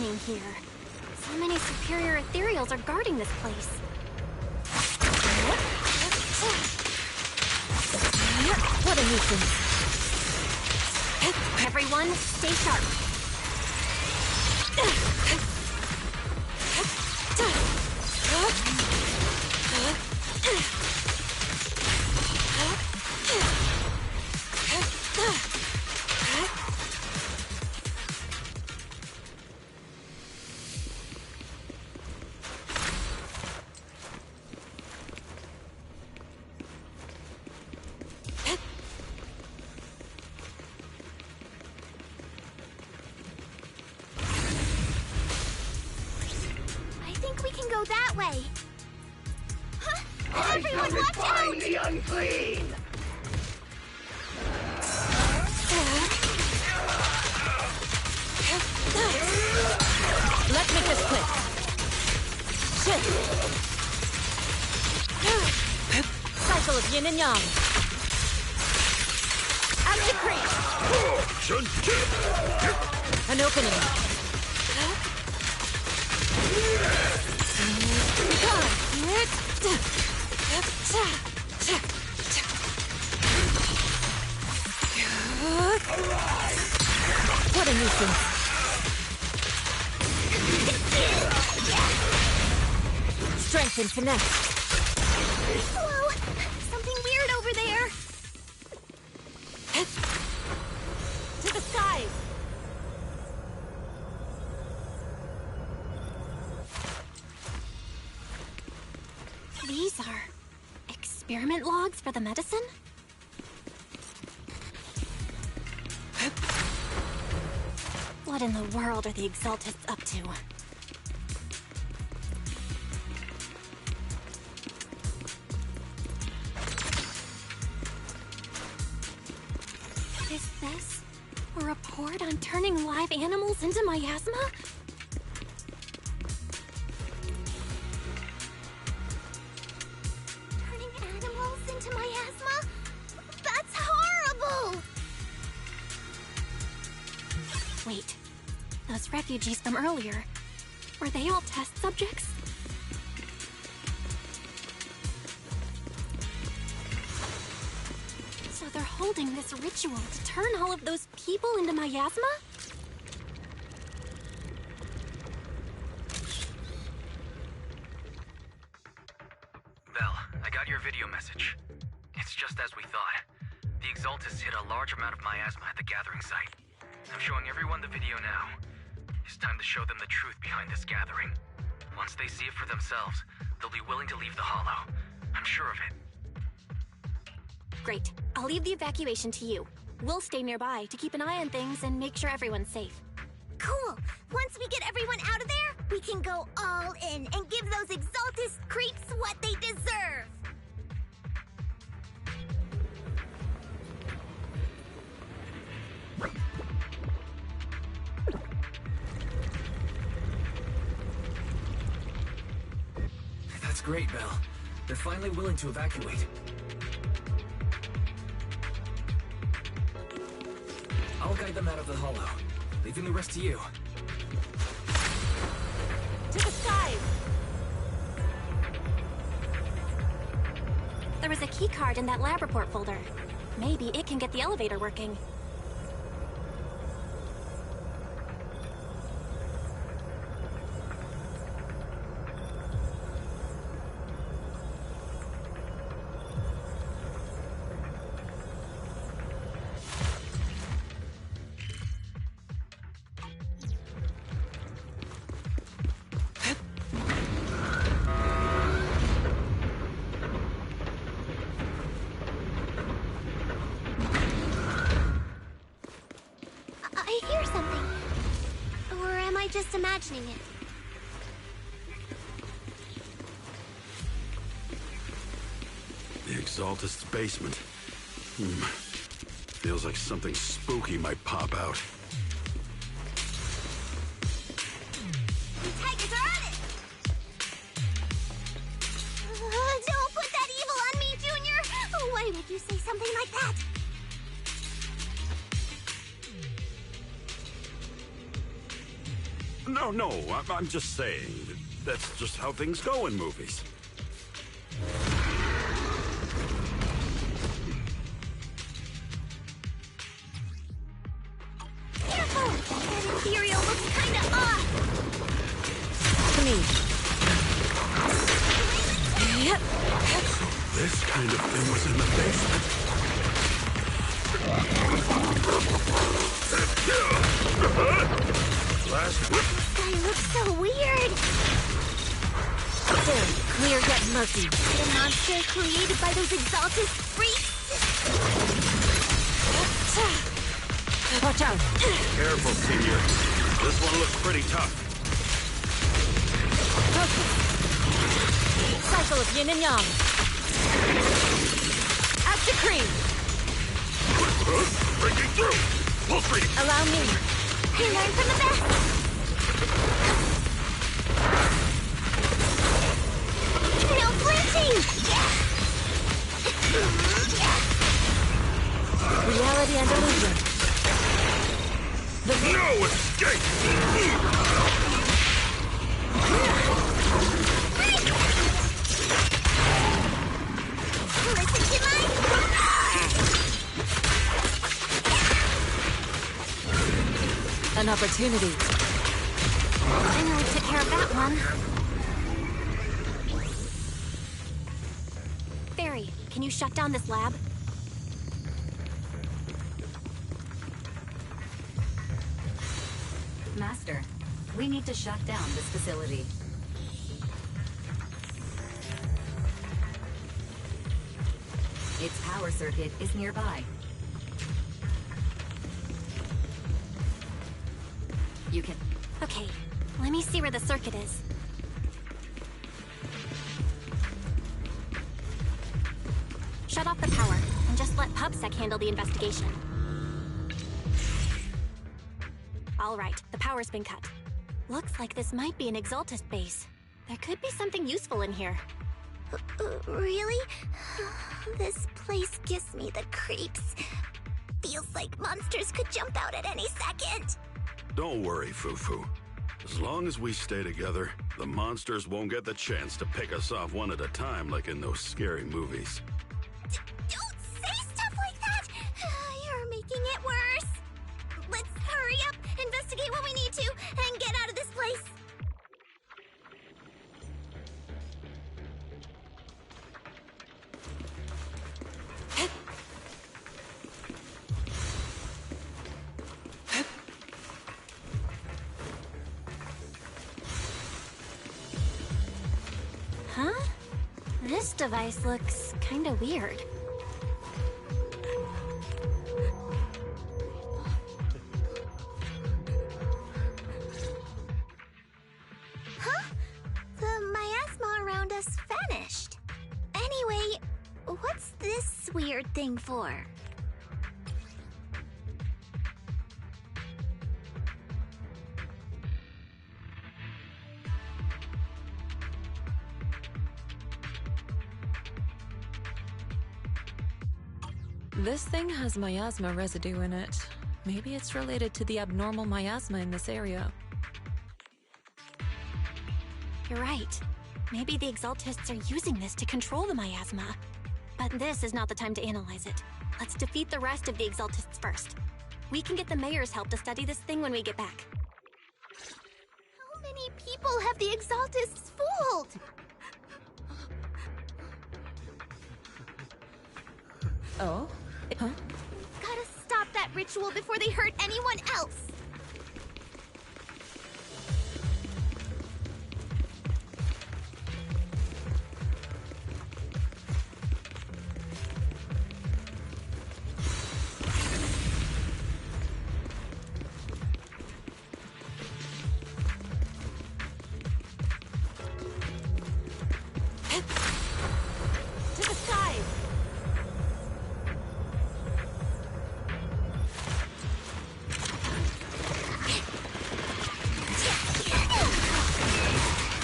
happening here? So many superior ethereals are guarding this place. What a nuisance. Everyone, stay sharp. Go that way. Huh? Everyone, watch out! The unclean. Let me just click. Cycle of yin and yang. Active creep. An opening. What a nuisance. Strength and finesse. Whoa! Something weird over there. To the skies. These are experiment logs for the medicine? What in the world are the Exaltists up to? Is this a report on turning live animals into miasma? Turning animals into miasma? That's horrible! Wait, those refugees from earlier, were they all test subjects? So they're holding this ritual to turn all of those people into miasma? Belle, I got your video message. It's just as we thought. The Exaltists hit a large amount of miasma at the gathering site. I'm showing everyone the video now. It's time to show them the truth behind this gathering. Once they see it for themselves, they'll be willing to leave the Hollow. I'm sure of it. Great. I'll leave the evacuation to you. We'll stay nearby to keep an eye on things and make sure everyone's safe. Cool! Once we get everyone out of there, we can go all in and give those Exaltist creeps what they deserve! That's great, Belle. They're finally willing to evacuate. I'll guide them out of the Hollow, leaving the rest to you. To the skies! There was a key card in that lab report folder. Maybe it can get the elevator working. I hear something. Or am I just imagining it? The Exaltist's basement. Feels like something spooky might pop out. The Tigers are on it! Don't put that evil on me, Junior! Why would you say something like that? No! No, I'm just saying. That's just how things go in movies. Careful! That Imperial looks kinda off! To me. Yep. This kind of thing was in the basement. Last This guy looks so weird! There, clear get murky. The monster created by those exalted freaks! Watch out. Careful, Senior. This one looks pretty tough. Focus. Cycle of yin and yang. Out to cream. Breaking through! Pulse reading! Allow me. You learn from the best! No flinching! Reality and illusion. No escape! Listen to my... An opportunity. Finally took care of that one. Barry, can you shut down this lab? Master, we need to shut down this facility. Its power circuit is nearby. You can... Okay, let me see where the circuit is. Shut off the power, and just let PubSec handle the investigation. Alright, the power's been cut. Looks like this might be an Exaltist base. There could be something useful in here. Really? This place gives me the creeps. Feels like monsters could jump out at any second. Don't worry, Fufu. As long as we stay together, the monsters won't get the chance to pick us off one at a time like in those scary movies. Don't say stuff like that! You're making it worse. Let's hurry up, investigate what we need to, and get out of this place. Huh? This device looks kinda weird. Huh? The miasma around us vanished. Anyway, what's this weird thing for? This thing has miasma residue in it. Maybe it's related to the abnormal miasma in this area. You're right. Maybe the Exaltists are using this to control the miasma. But this is not the time to analyze it. Let's defeat the rest of the Exaltists first. We can get the mayor's help to study this thing when we get back. How many people have the Exaltists fooled? Oh? Huh? Gotta stop that ritual before they hurt anyone else! To the skies!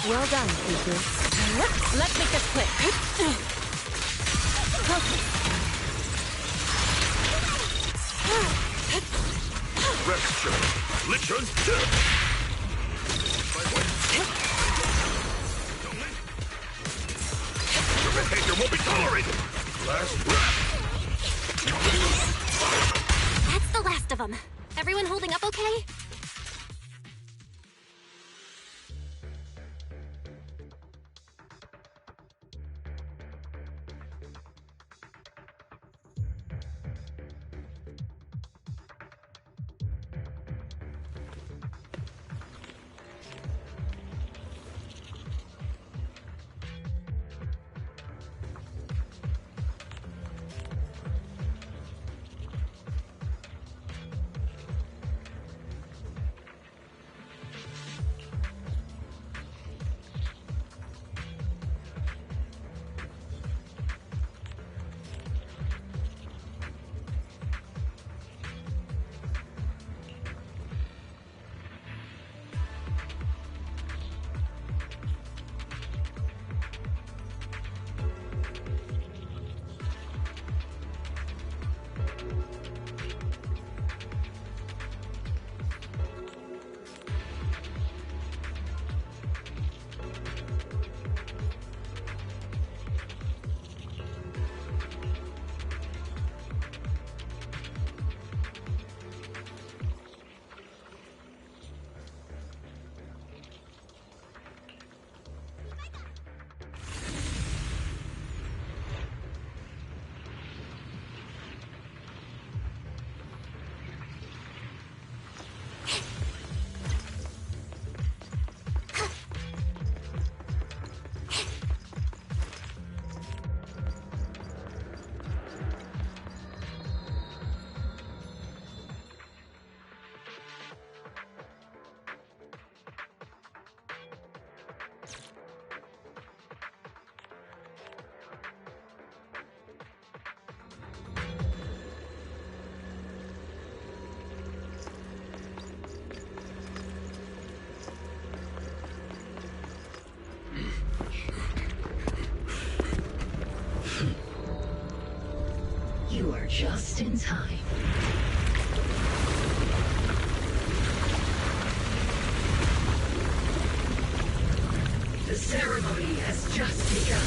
Well done, Fufu. Let's make this quick. Rapture! Lichens! worried. Last breath. That's the last of them. Everyone holding up okay? You are just in time. The ceremony has just begun.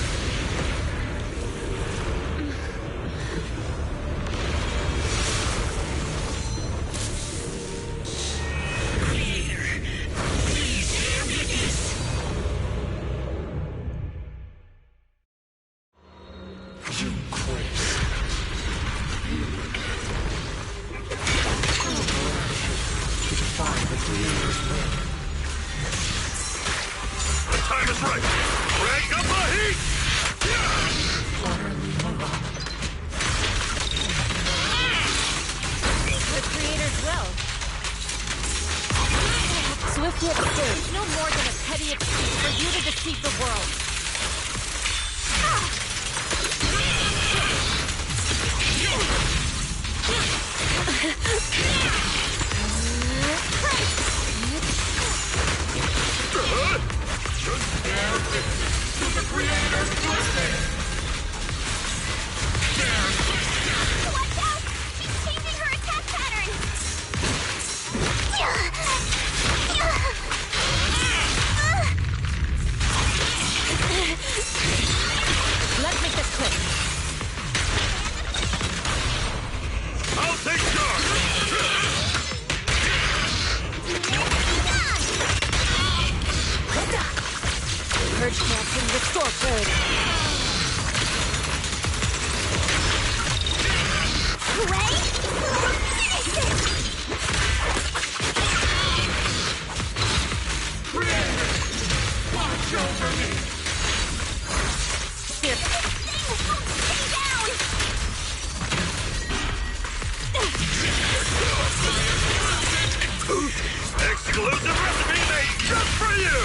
Exclusive recipe made just for you!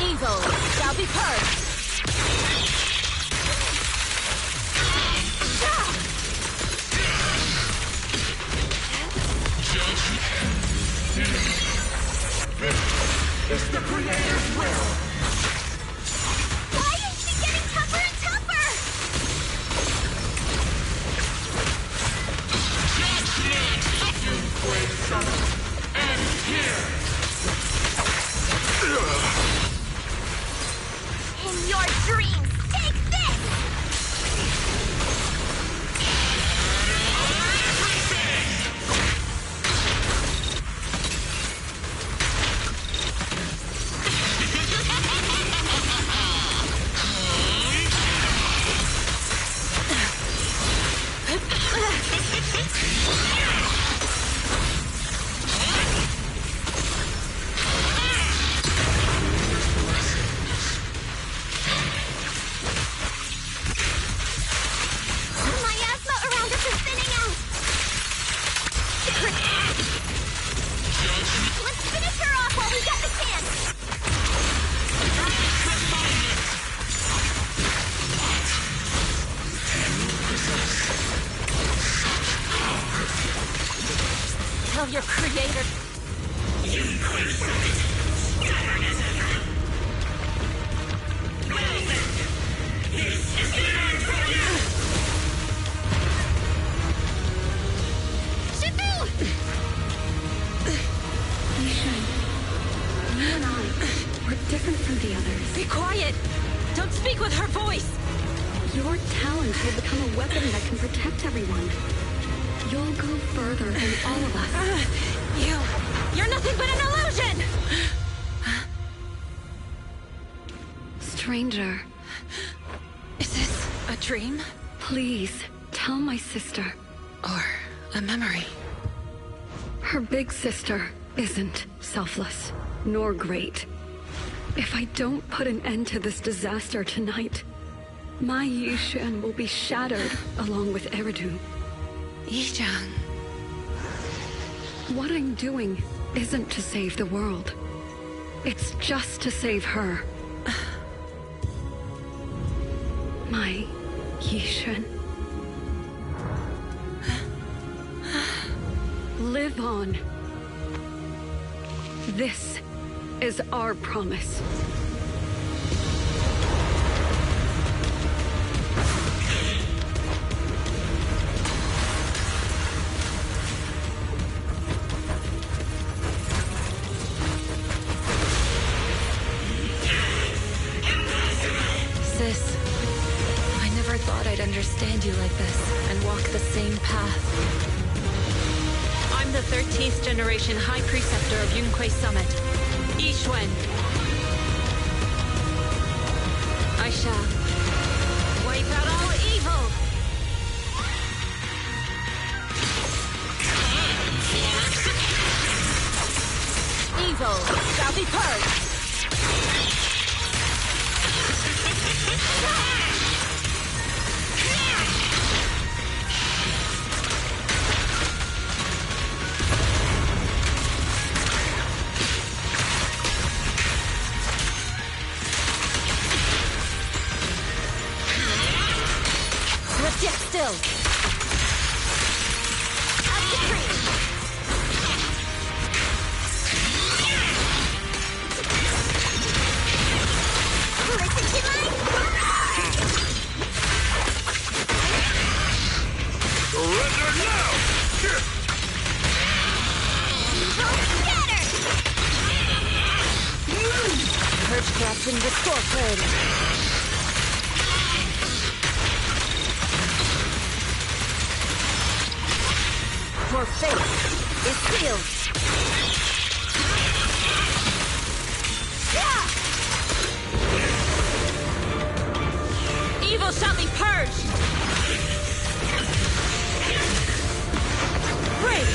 Evil shall be purged! It's the Creator's will! Why is she getting tougher and tougher? Judgment! You pray, son, and here! Different from the others. Be quiet! Don't speak with her voice! Your talent will become a weapon that can protect everyone. You'll go further than all of us. You're nothing but an illusion! Stranger. Is this a dream? Please, tell my sister. Or a memory? Her big sister isn't selfless, nor great. If I don't put an end to this disaster tonight, my Yishan will be shattered along with Eridu. Yizhang. What I'm doing isn't to save the world. It's just to save her. My Yishan. Live on. This is our promise. Sis, I never thought I'd understand you like this and walk the same path. I'm the 13th generation High Preceptor of Yunquei Summit, Yixuan. I shall wipe out all evil! Evil shall be purged! Yet still. Surrender now! Purge traps in the scorpion. Your fate is sealed. Evil shall be purged. Break.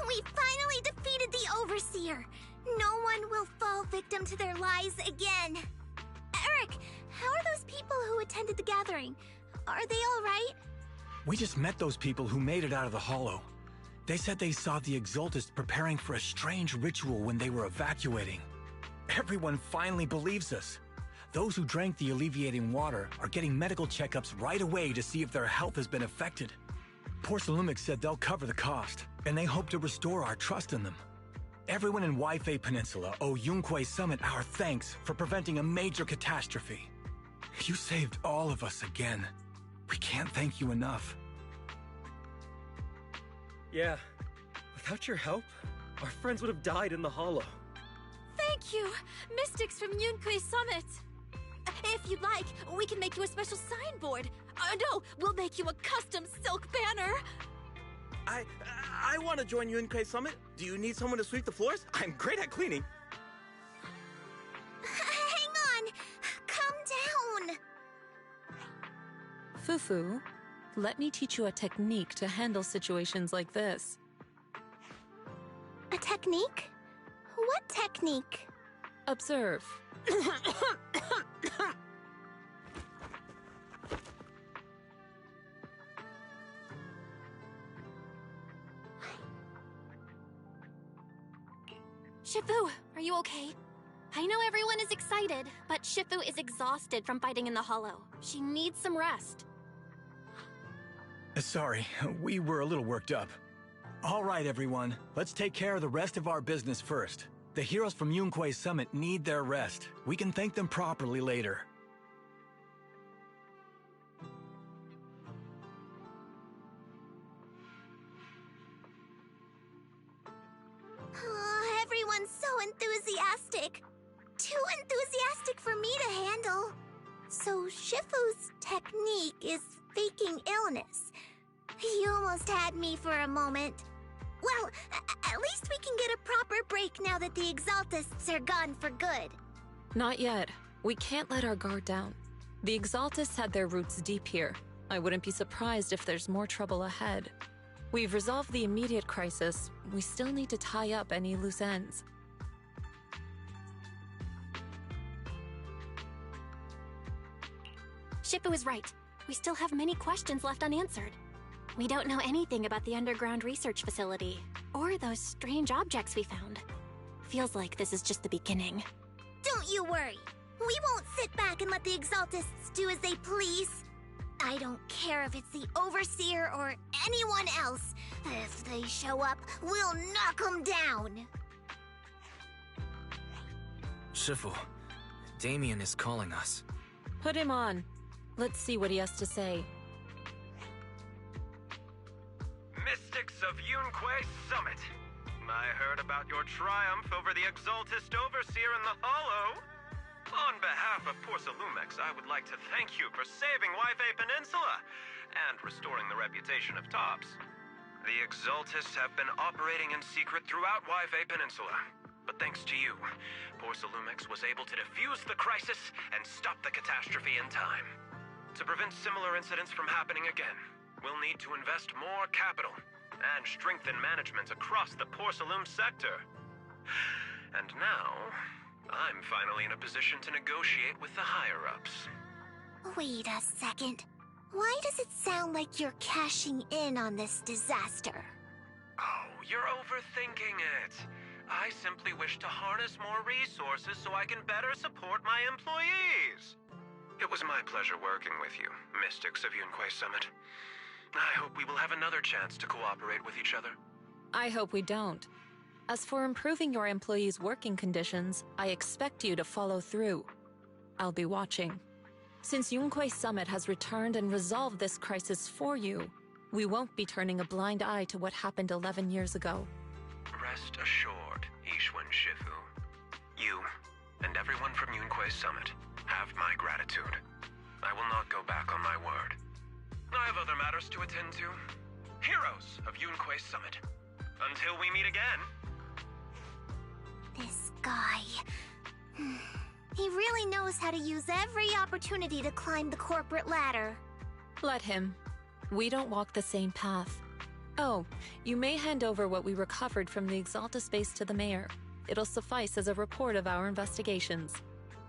We finally defeated the Overseer! No one will fall victim to their lies again! Eric, how are those people who attended the gathering? Are they alright? We just met those people who made it out of the Hollow. They said they saw the Exaltists preparing for a strange ritual when they were evacuating. Everyone finally believes us. Those who drank the alleviating water are getting medical checkups right away to see if their health has been affected. Porcelumic said they'll cover the cost, and they hope to restore our trust in them. Everyone in Weifei Peninsula owe Yunquei Summit our thanks for preventing a major catastrophe. You saved all of us again. We can't thank you enough. Yeah. Without your help, our friends would have died in the hollow. Thank you, Mystics from Yunkui Summit. If you'd like, we can make you a special signboard. No, we'll make you a custom silk banner. I want to join Yunkui Summit. Do you need someone to sweep the floors? I'm great at cleaning. Hang on! Calm down! Fufu, let me teach you a technique to handle situations like this. A technique? What technique? Observe. Shifu, are you okay? I know everyone is excited, but Shifu is exhausted from fighting in the hollow. She needs some rest. Sorry, we were a little worked up. All right, everyone. Let's take care of the rest of our business first. The heroes from Yunkui Summit need their rest. We can thank them properly later. Oh, everyone's so enthusiastic. Too enthusiastic for me to handle. So Shifu's technique is faking illness. You almost had me for a moment. Well, at least we can get a proper break now that the Exaltists are gone for good. Not yet. We can't let our guard down. The Exaltists had their roots deep here. I wouldn't be surprised if there's more trouble ahead. We've resolved the immediate crisis. We still need to tie up any loose ends. Shifu is right. We still have many questions left unanswered. We don't know anything about the underground research facility, or those strange objects we found. Feels like this is just the beginning. Don't you worry. We won't sit back and let the Exaltists do as they please. I don't care if it's the Overseer or anyone else. If they show up, we'll knock them down. Shifu, Damien is calling us. Put him on. Let's see what he has to say. Mystics of Yunkui Summit. I heard about your triumph over the Exaltist Overseer in the Hollow. On behalf of Porcelumex, I would like to thank you for saving Wi-Fi Peninsula and restoring the reputation of Tops. The Exaltists have been operating in secret throughout Wi-Fi Peninsula, but thanks to you, Porcelumex was able to defuse the crisis and stop the catastrophe in time. To prevent similar incidents from happening again, we'll need to invest more capital and strengthen management across the Porcelume sector. And now, I'm finally in a position to negotiate with the higher-ups. Wait a second. Why does it sound like you're cashing in on this disaster? Oh, you're overthinking it. I simply wish to harness more resources so I can better support my employees. It was my pleasure working with you, Mystics of Yunkui Summit. I hope we will have another chance to cooperate with each other. I hope we don't. As for improving your employees' working conditions, I expect you to follow through. I'll be watching. Since Yunkui Summit has returned and resolved this crisis for you, we won't be turning a blind eye to what happened 11 years ago. Rest assured, Ishwan Shifu. You, and everyone from Yunkui Summit, have my gratitude. I will not go back on my word. I have other matters to attend to. Heroes of Yunkui Summit. Until we meet again. This guy... He really knows how to use every opportunity to climb the corporate ladder. Let him. We don't walk the same path. Oh, you may hand over what we recovered from the Exalta space to the mayor. It'll suffice as a report of our investigations.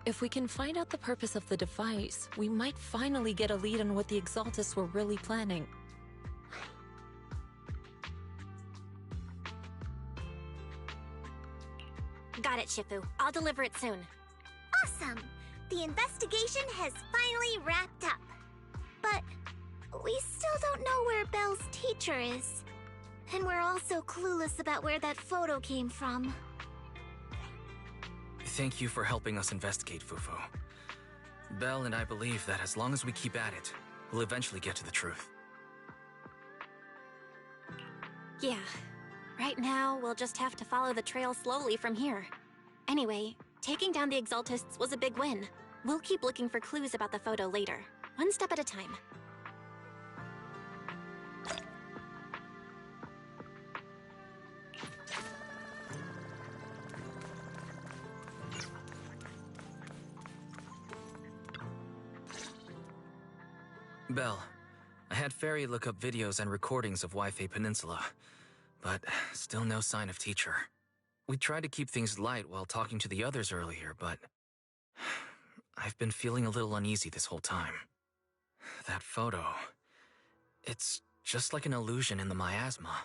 If we can find out the purpose of the device, we might finally get a lead on what the Exaltists were really planning. Got it, Shifu. I'll deliver it soon. Awesome! The investigation has finally wrapped up. But we still don't know where Belle's teacher is. And we're also clueless about where that photo came from. Thank you for helping us investigate, Fufu. Belle and I believe that as long as we keep at it, we'll eventually get to the truth. Yeah. Right now, we'll just have to follow the trail slowly from here. Anyway, taking down the Exaltists was a big win. We'll keep looking for clues about the photo later, one step at a time. Belle, I had Fairy look up videos and recordings of Wi-Fi Peninsula, but still no sign of Teacher. We tried to keep things light while talking to the others earlier, but I've been feeling a little uneasy this whole time. That photo, it's just like an illusion in the miasma.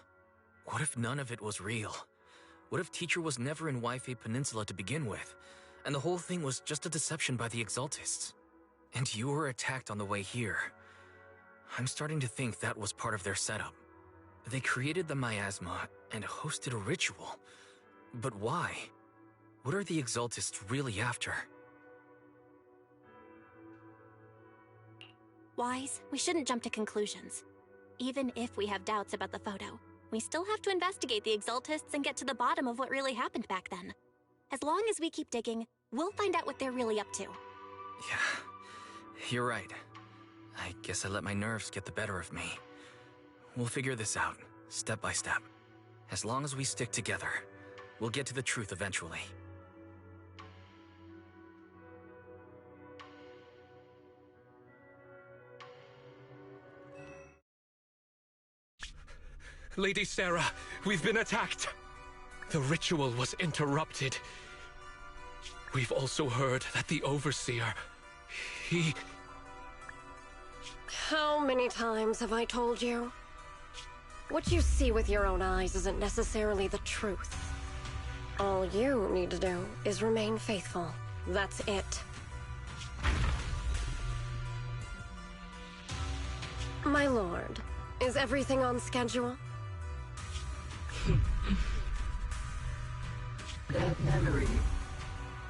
What if none of it was real? What if Teacher was never in Wi-Fi Peninsula to begin with, and the whole thing was just a deception by the Exaltists? And you were attacked on the way here. I'm starting to think that was part of their setup. They created the miasma and hosted a ritual. But why? What are the Exaltists really after? Wise, we shouldn't jump to conclusions. Even if we have doubts about the photo, we still have to investigate the Exaltists and get to the bottom of what really happened back then. As long as we keep digging, we'll find out what they're really up to. Yeah, you're right. I guess I let my nerves get the better of me. We'll figure this out, step by step. As long as we stick together, we'll get to the truth eventually. Lady Sarah, we've been attacked. The ritual was interrupted. We've also heard that the Overseer, he... How many times have I told you? What you see with your own eyes isn't necessarily the truth. All you need to do is remain faithful. That's it. My lord, is everything on schedule? That memory,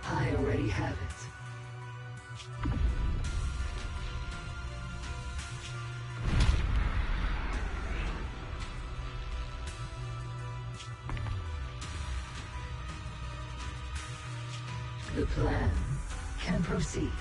I already have it. The plan can proceed.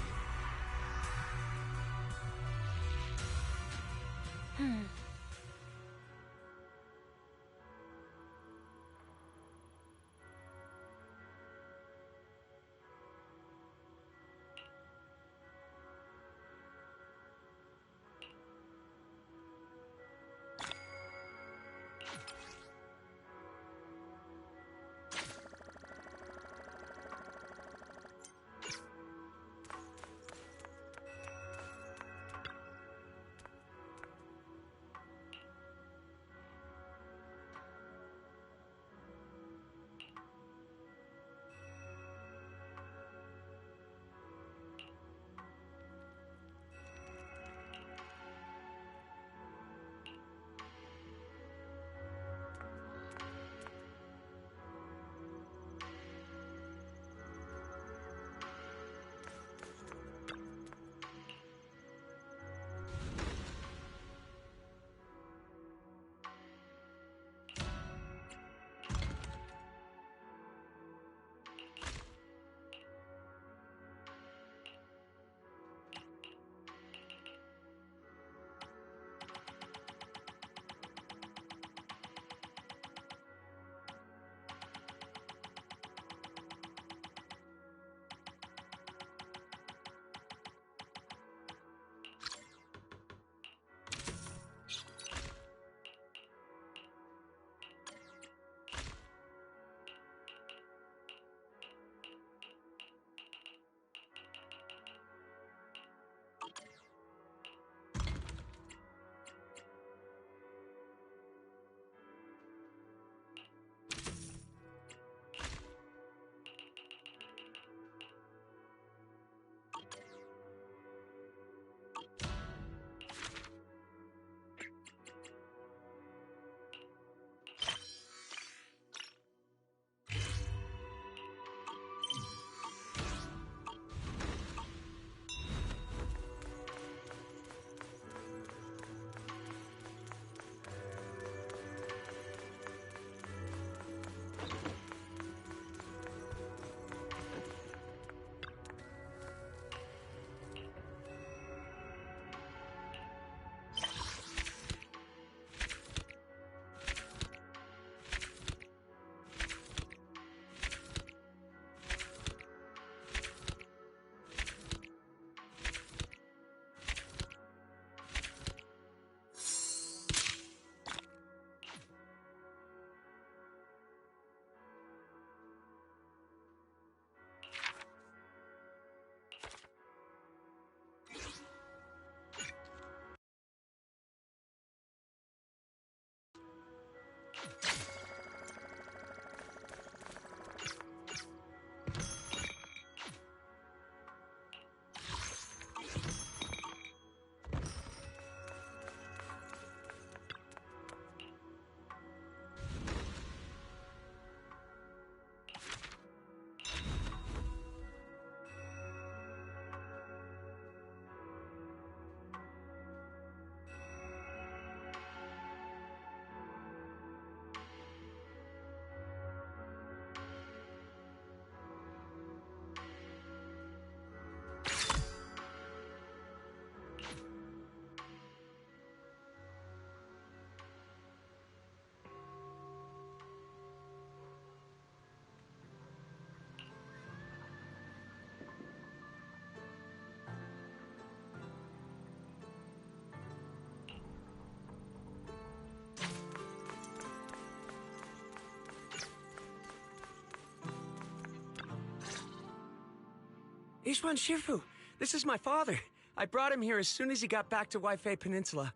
Ishwan Shifu, this is my father. I brought him here as soon as he got back to Waifei Peninsula.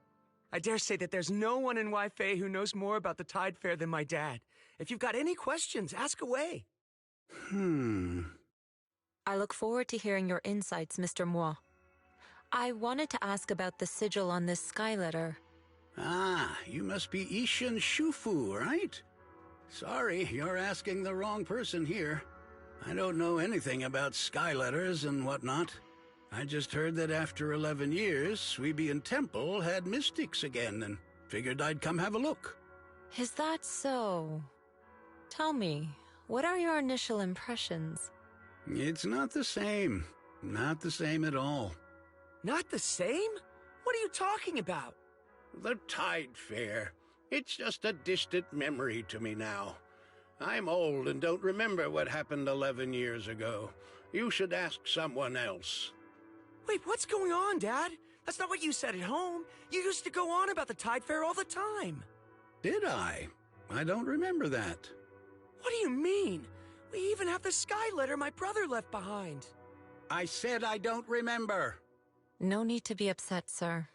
I dare say that there's no one in Waifei who knows more about the Tide Fair than my dad. If you've got any questions, ask away. I look forward to hearing your insights, Mr. Moi. I wanted to ask about the sigil on this sky letter. Ah, you must be Ishin Shufu, right? Sorry, you're asking the wrong person here. I don't know anything about sky letters and whatnot. I just heard that after 11 years, Suibian Temple had mystics again and figured I'd come have a look. Is that so? Tell me, what are your initial impressions? It's not the same. Not the same at all. Not the same? What are you talking about? The Tide Fair. It's just a distant memory to me now. I'm old and don't remember what happened 11 years ago. You should ask someone else. Wait, what's going on, Dad? That's not what you said at home. You used to go on about the Tide Fair all the time. Did I? I don't remember that. What do you mean? We even have the sky letter my brother left behind. I said I don't remember. No need to be upset, sir.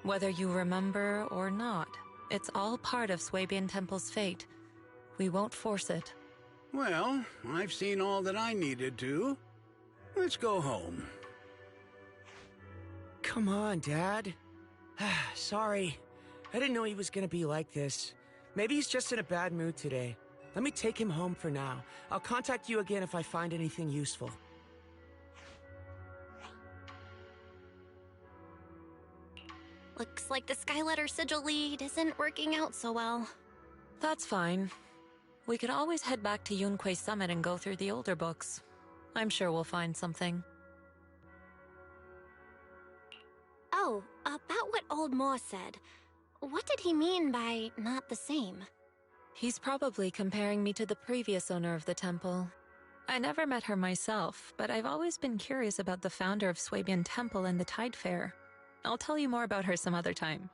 Whether you remember or not, it's all part of Suibian Temple's fate. We won't force it. Well, I've seen all that I needed to. Let's go home. Come on, Dad. Sorry. I didn't know he was gonna be like this. Maybe he's just in a bad mood today. Let me take him home for now. I'll contact you again if I find anything useful. Looks like the Skyletter sigil lead isn't working out so well. That's fine. We could always head back to Yunquei Summit and go through the older books. I'm sure we'll find something. Oh, about what old Mo said. What did he mean by not the same? He's probably comparing me to the previous owner of the temple. I never met her myself, but I've always been curious about the founder of Suibian Temple and the Tide Fair. I'll tell you more about her some other time.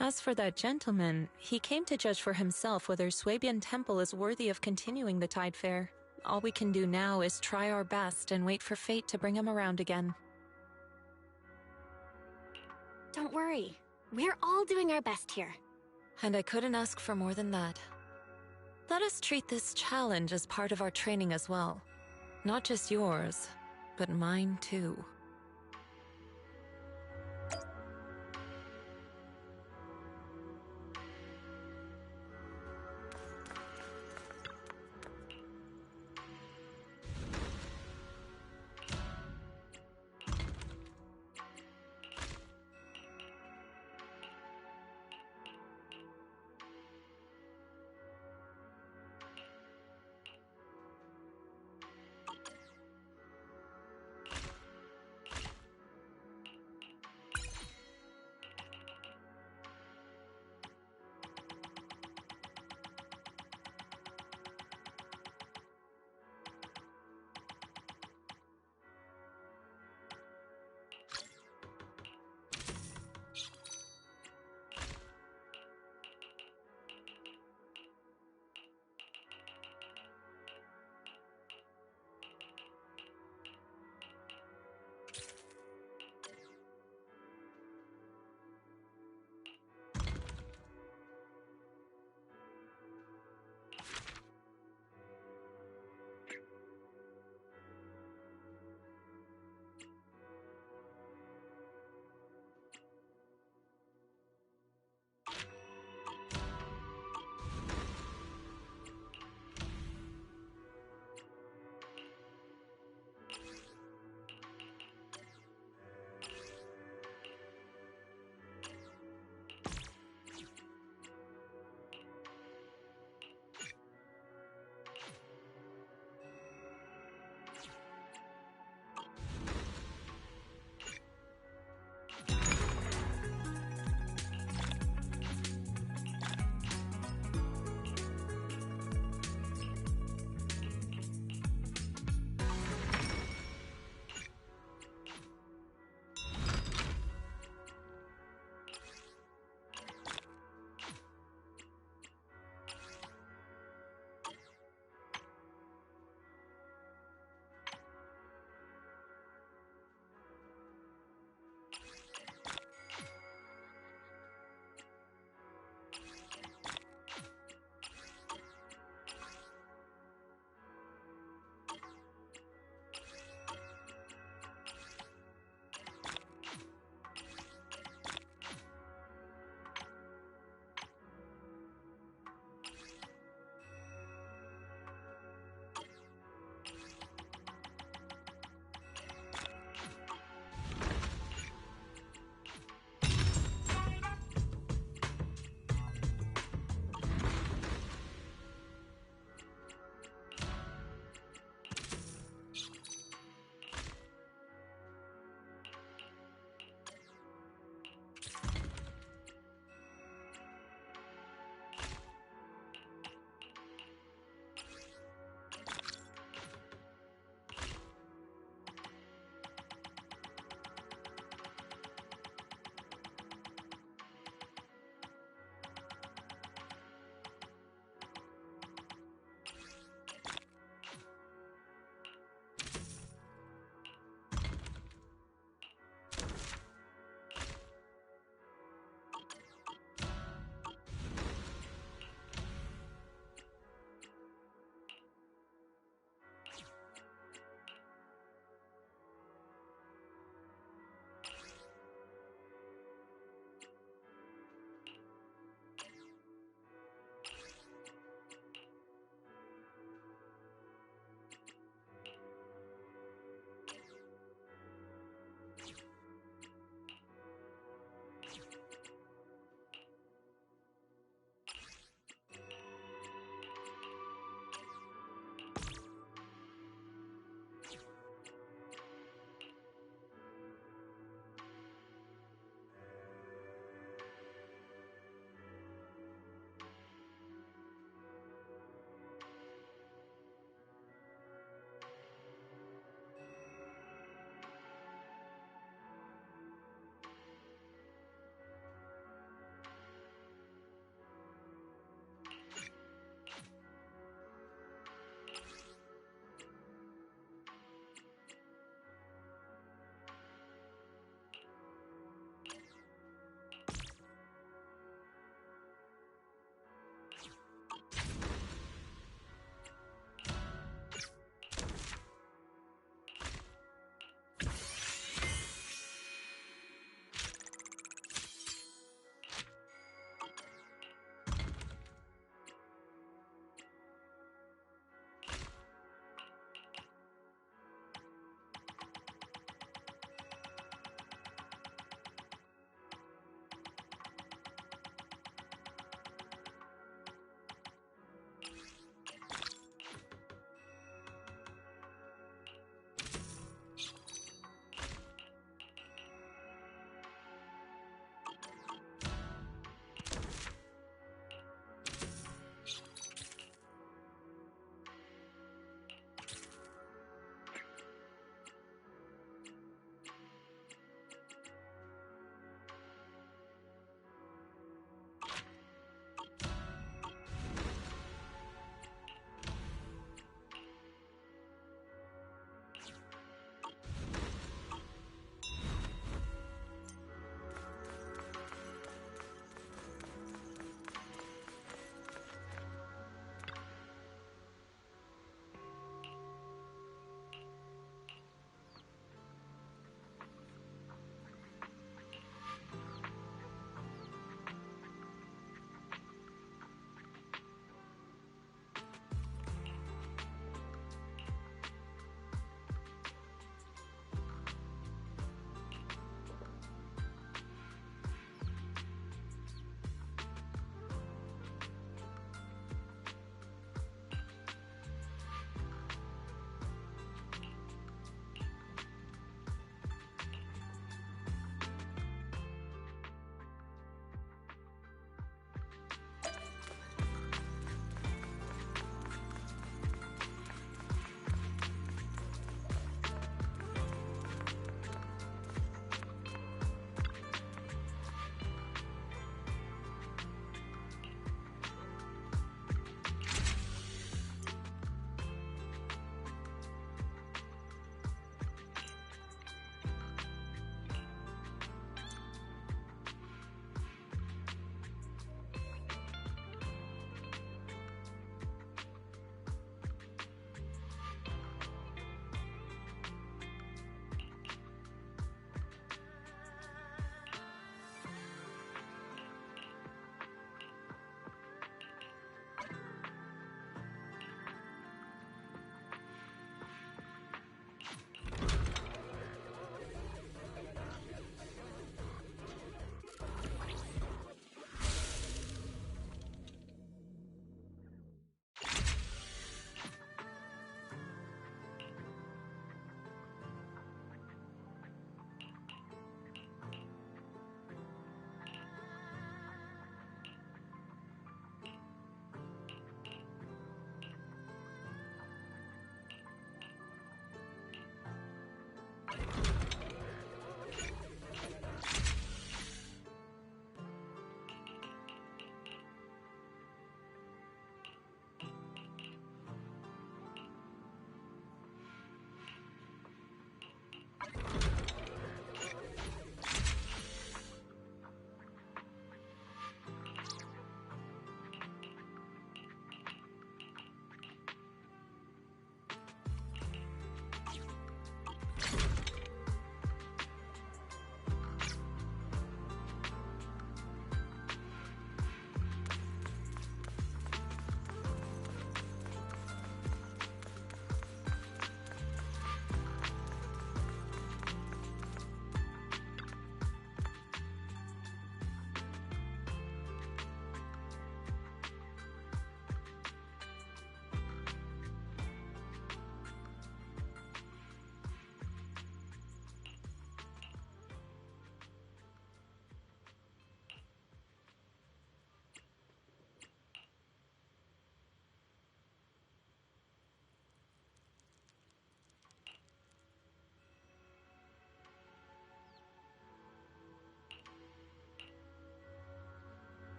As for that gentleman, he came to judge for himself whether Suibian Temple is worthy of continuing the Tide Fair. All we can do now is try our best and wait for fate to bring him around again. Don't worry. We're all doing our best here. And I couldn't ask for more than that. Let us treat this challenge as part of our training as well. Not just yours, but mine too.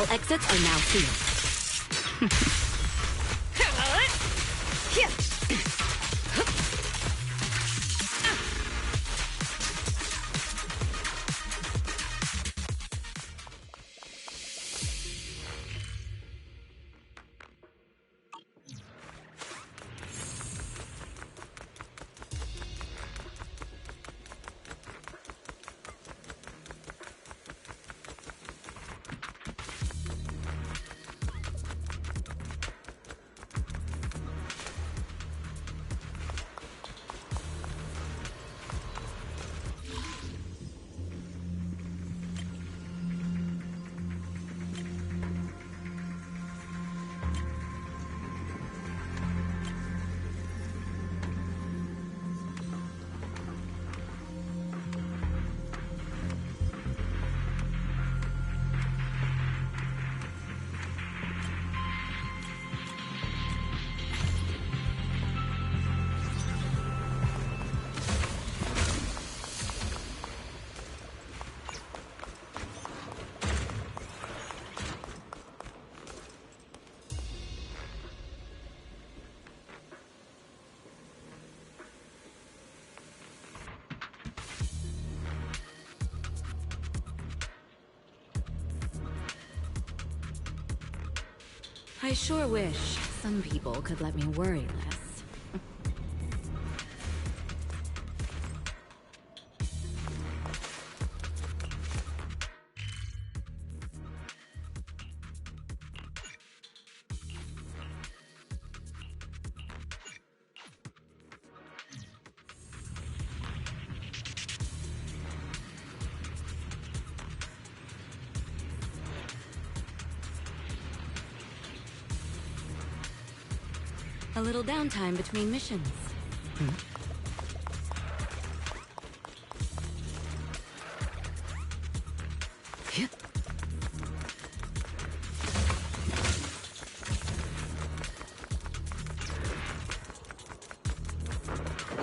exits are now sealed. I sure wish some people could let me worry less. A little downtime between missions.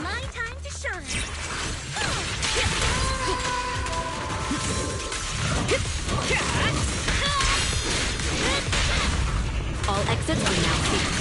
My time to shine. All exits are now sealed.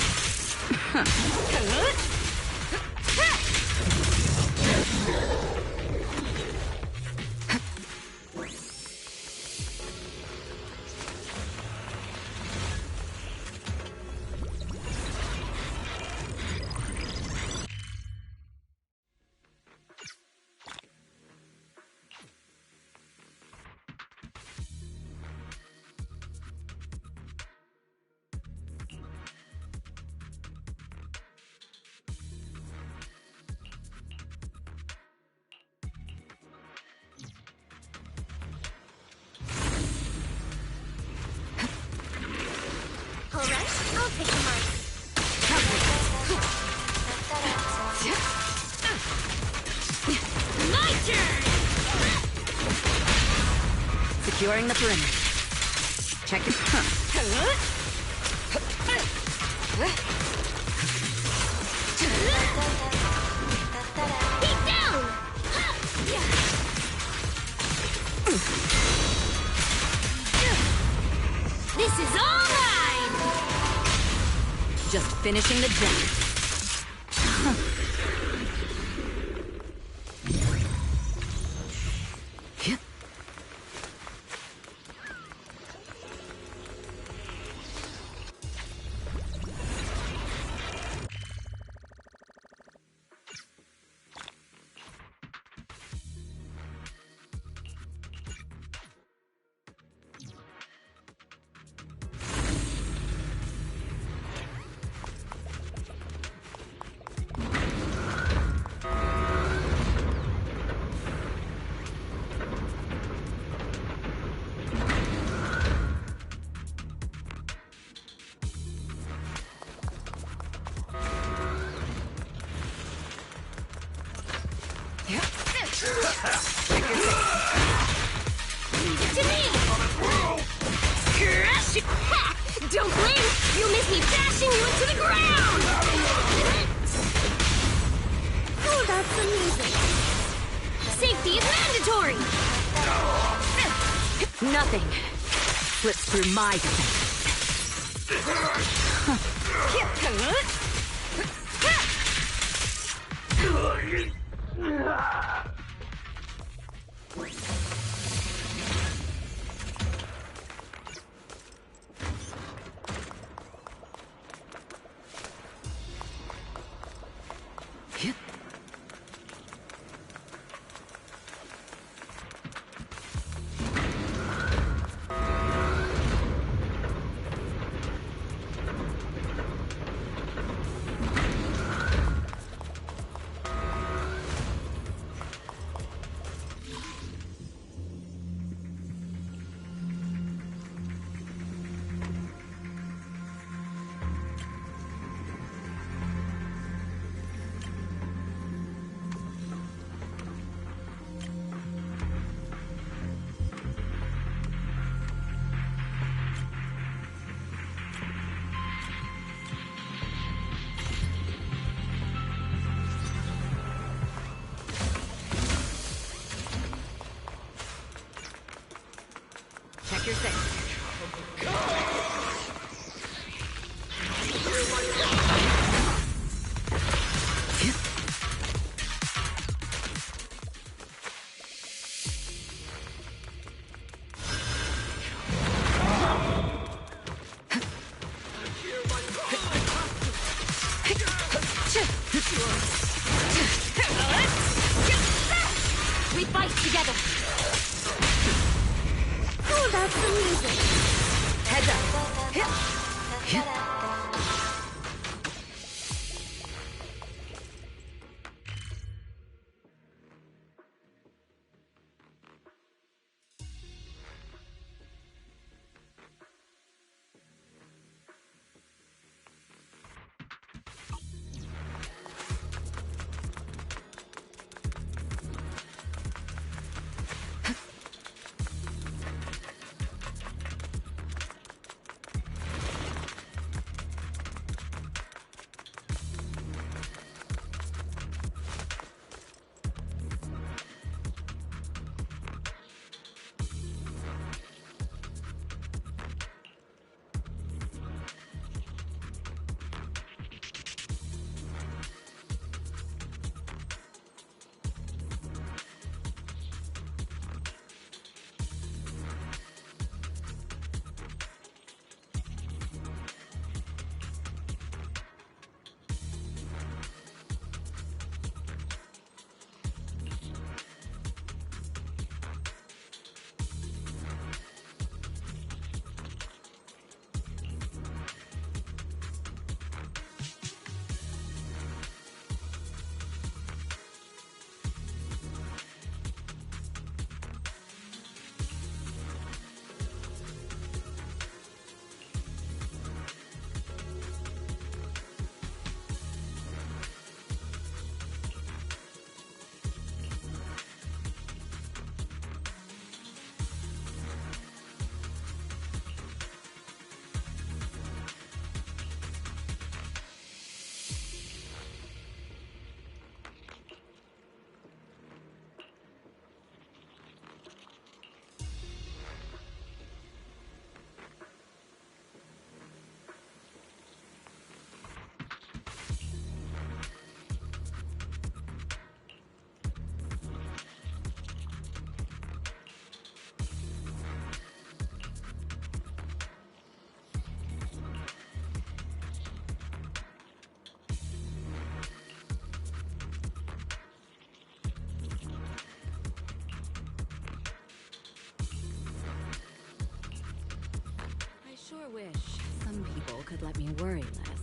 All right, I'll take the mark. My turn! Securing the perimeter. Check it. Keep down! This is all mine! Just finishing the job. Don't blink! You'll miss me bashing you into the ground! Oh, that's amusing. Safety is mandatory! Nothing. slips through my defense. Check your six. We fight together. Oh, that's the music. Heads up. Sure wish some people could let me worry less.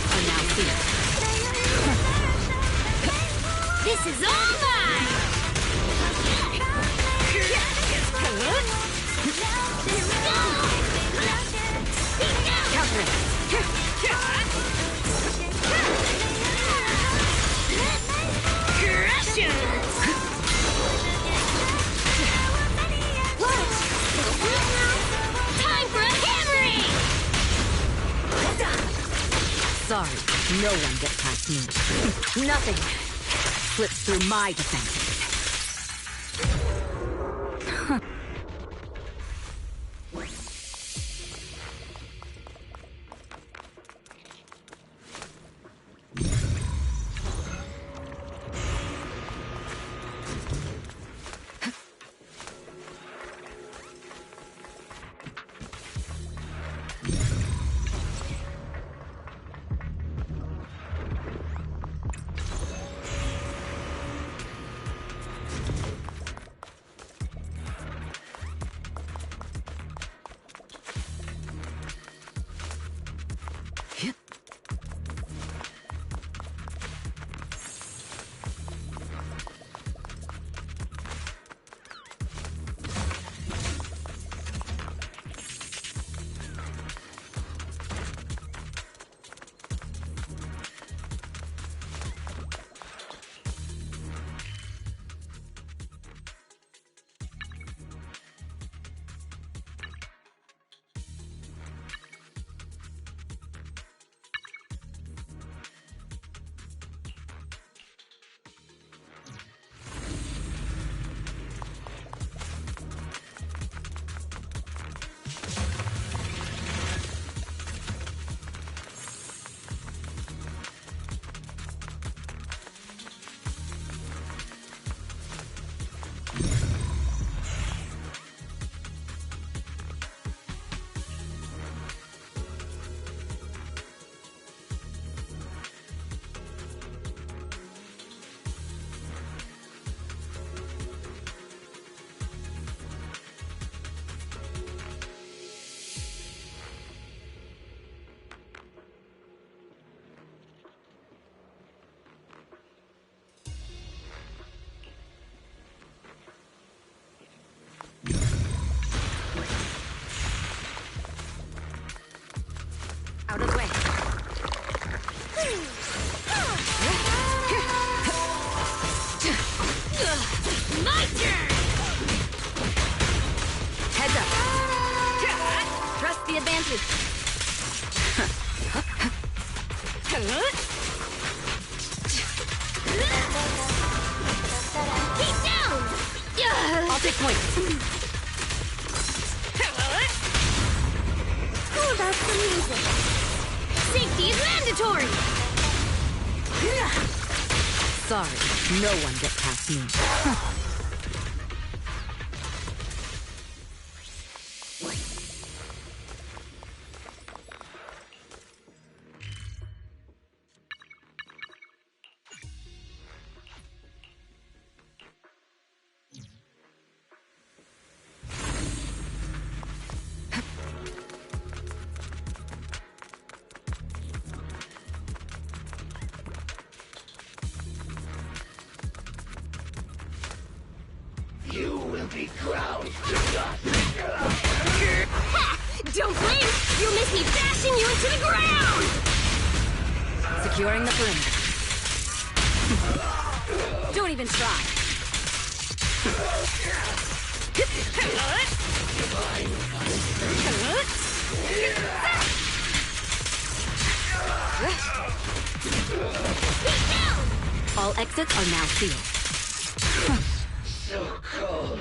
exits are now sealed. This is all mine! Counter it. Time for a hammering! Sorry, no one gets past me. Nothing slips through my defenses. Out of the way. My turn! Heads up. Press the advantage. Keep down! I'll take point. Oh, that's the music. Safety is mandatory! Sorry, no one gets past me. You will be ground to dust. Don't blink! You'll miss me bashing you into the ground! Securing the perimeter. Don't even try. All exits are now sealed. So cold.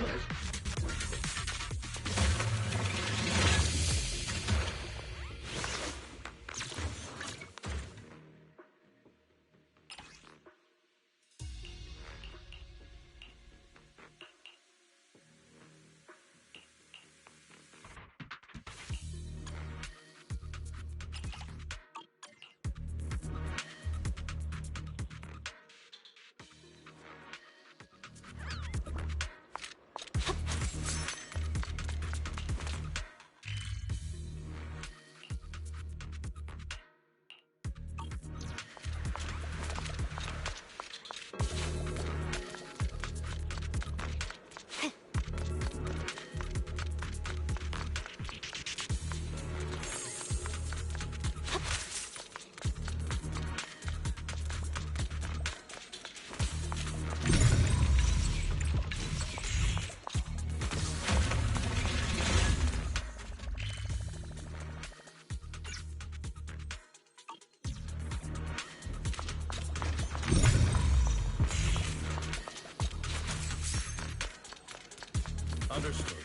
Understood.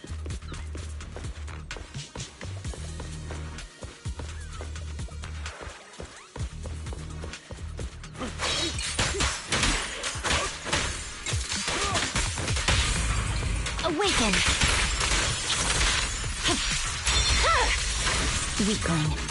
Awaken! Weakling.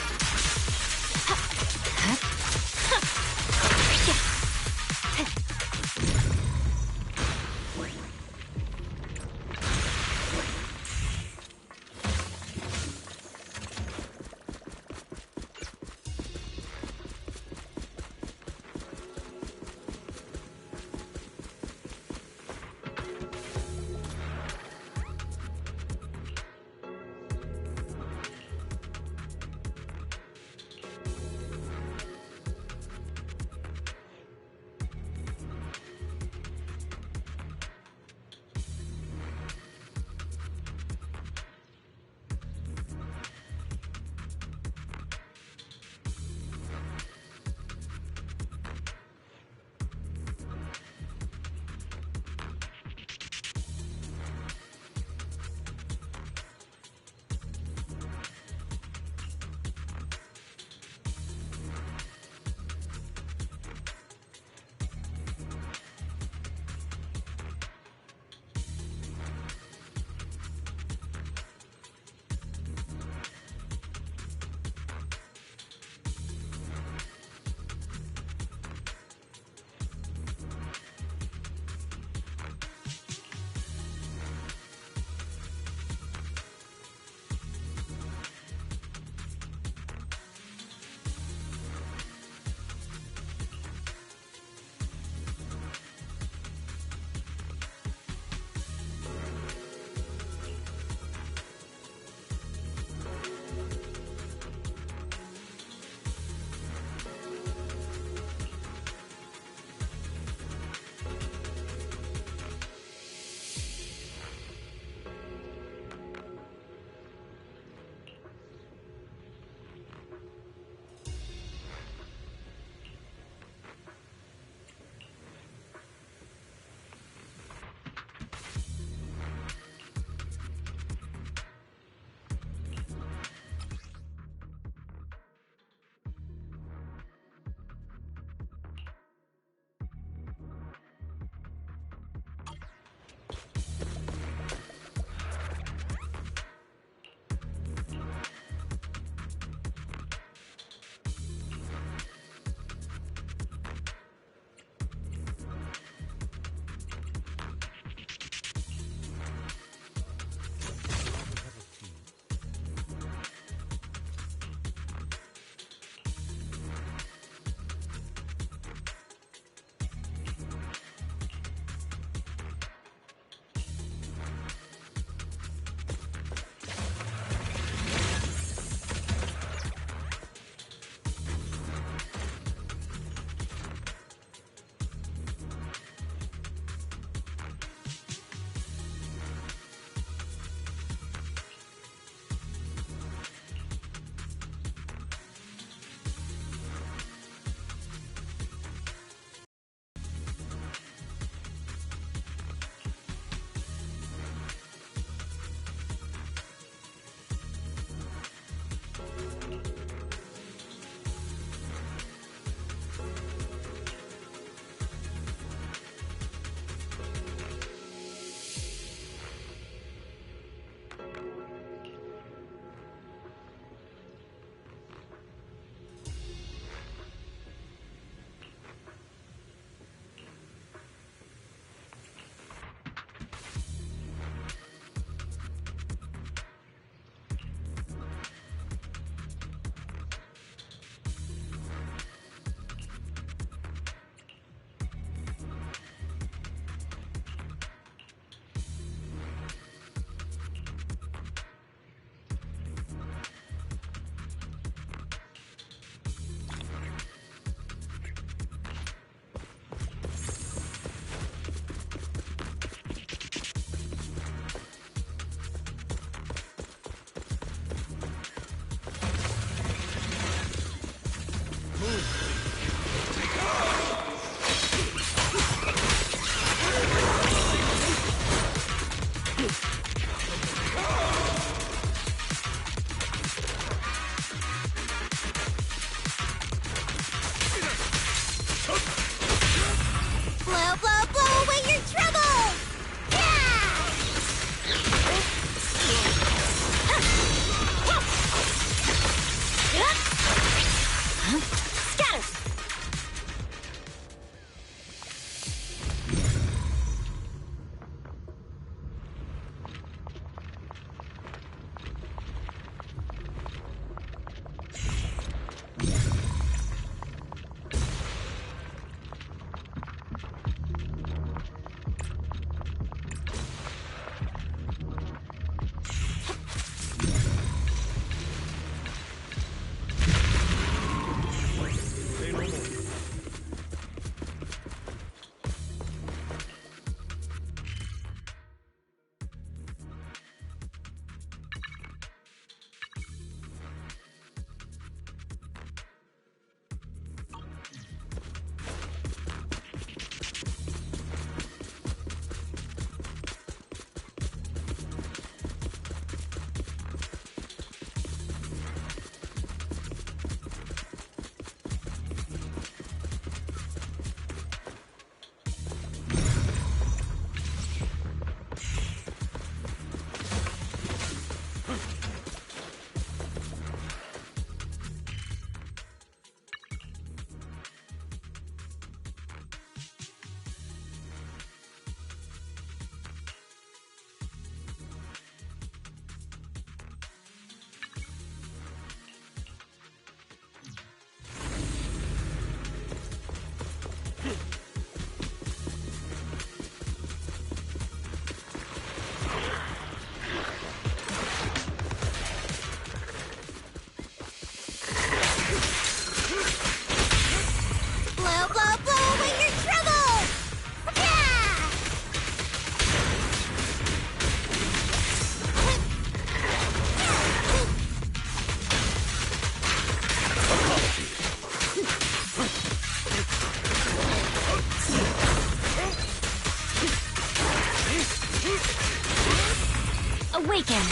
Awaken!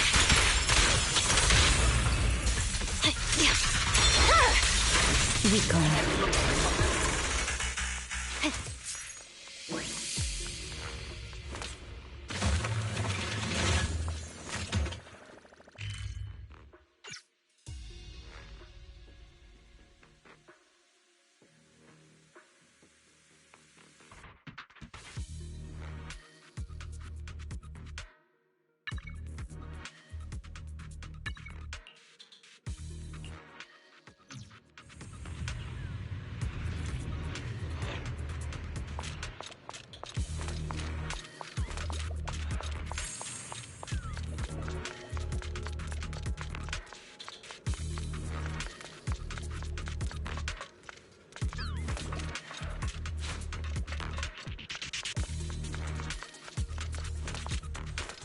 Weakling.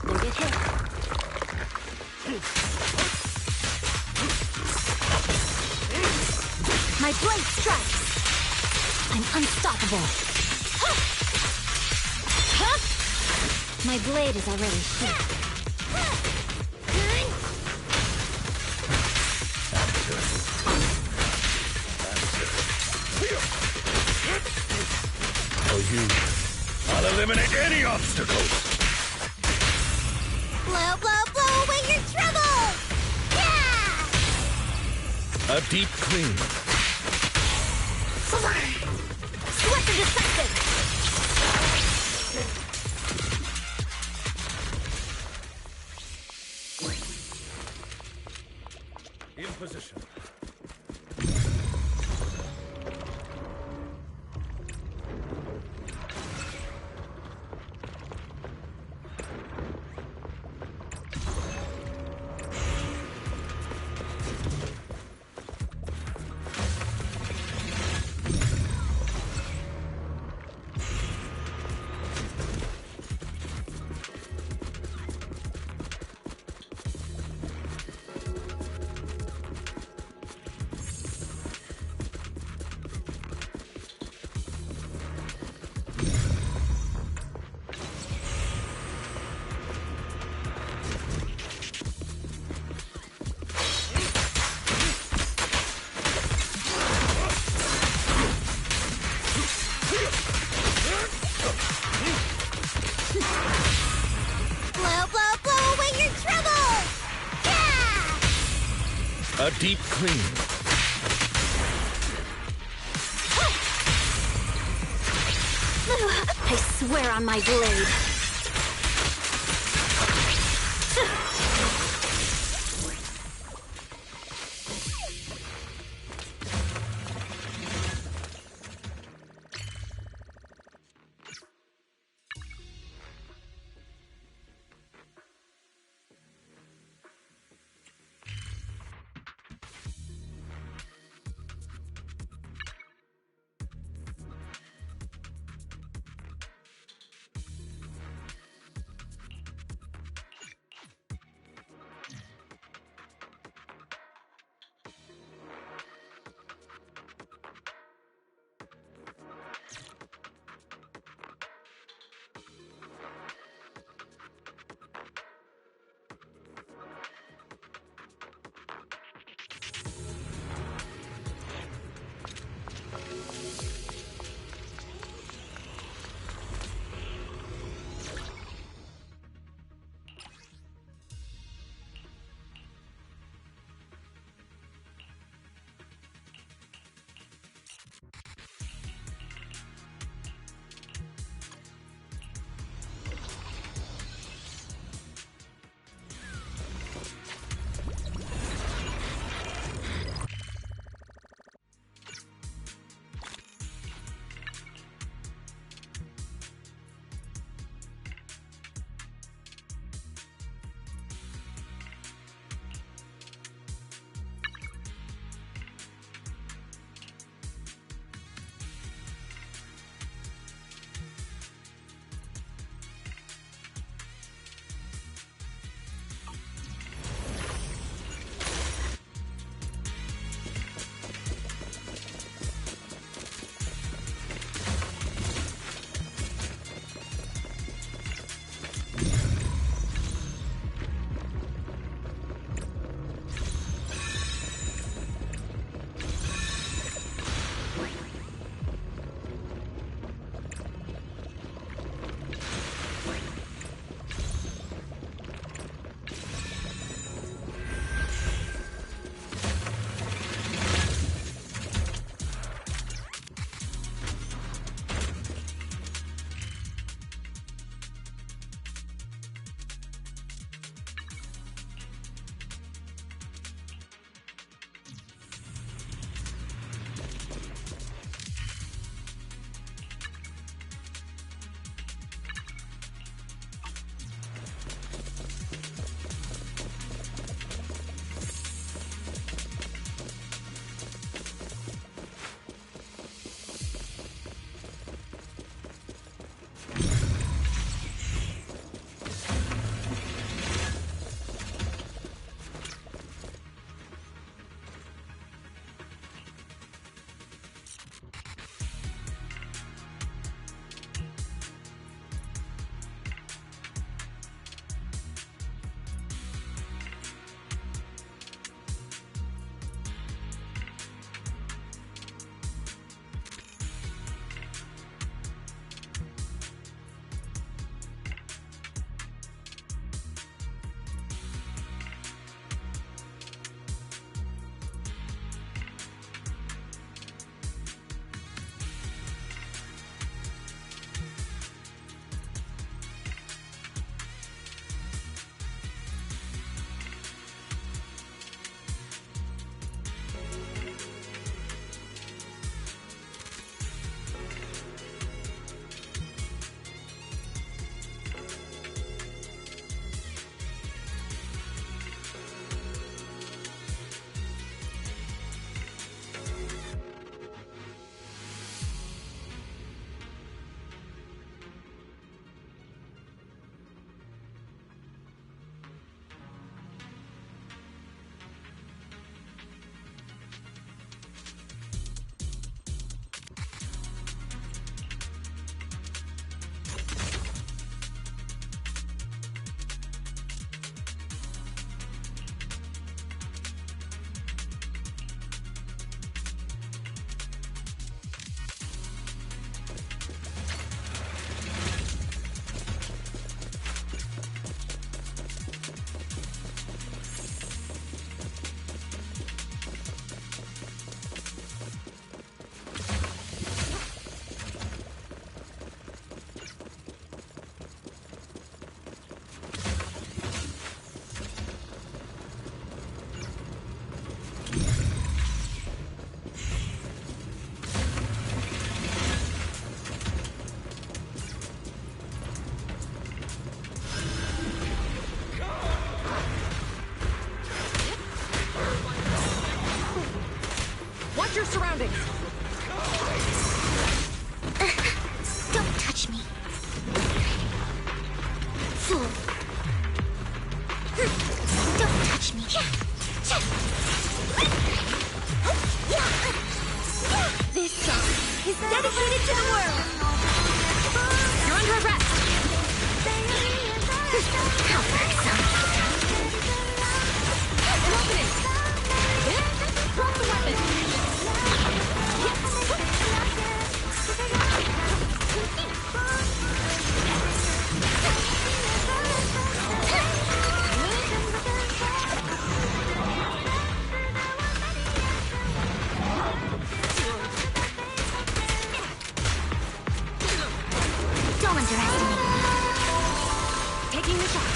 You'll get hit. My blade strikes! I'm unstoppable! My blade is already here. I'll eliminate any obstacles! Blow, blow, blow away your trouble! Yeah! A deep clean. Swift and decisive! In position. A deep clean. I swear on my blade. dedicated to the world! You're under arrest! How irksome. An opening! Drop the weapon! Don't underestimate me. Taking the shot.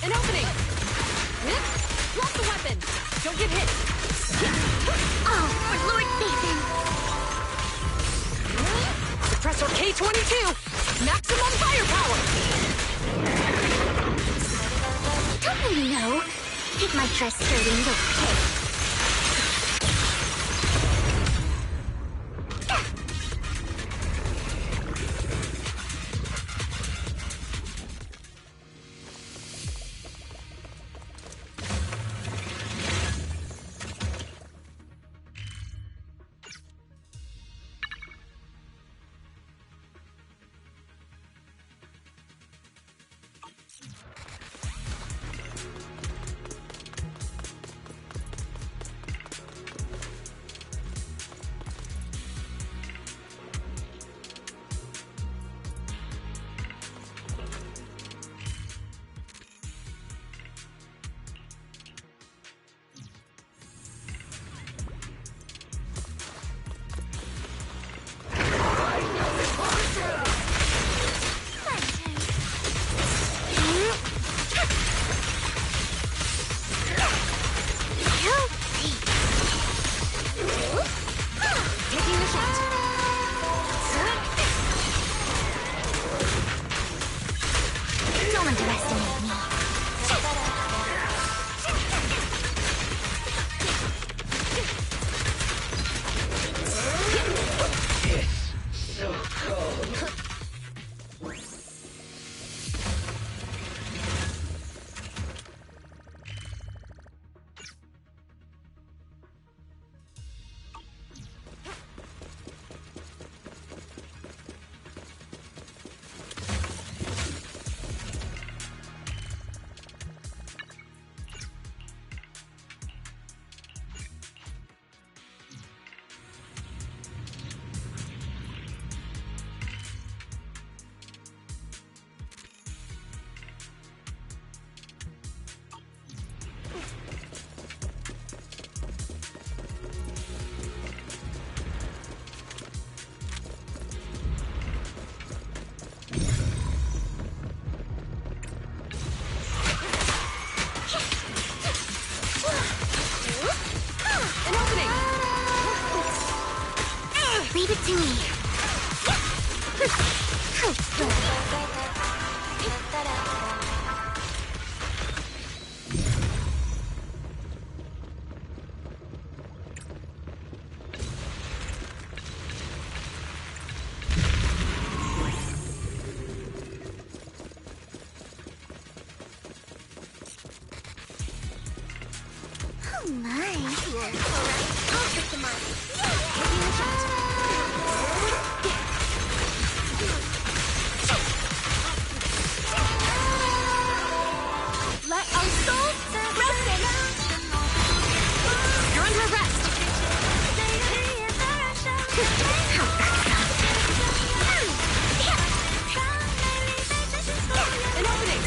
An opening! Drop the weapon! Don't get hit! Oh, for Lord Satan! Suppressor K-22! Maximum firepower! Don't you know? Take my dress skirt and look okay. Leave it to me. Oh my. I'll pick them up. Taking a shot. Let our souls rest. You're under arrest. An opening.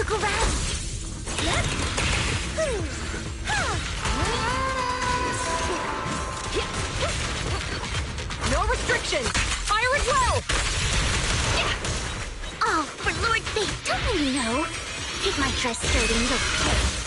Look around. No restrictions! Fire at will! Oh, for Lord's sake, don't you know? Take my dress skirt and look good.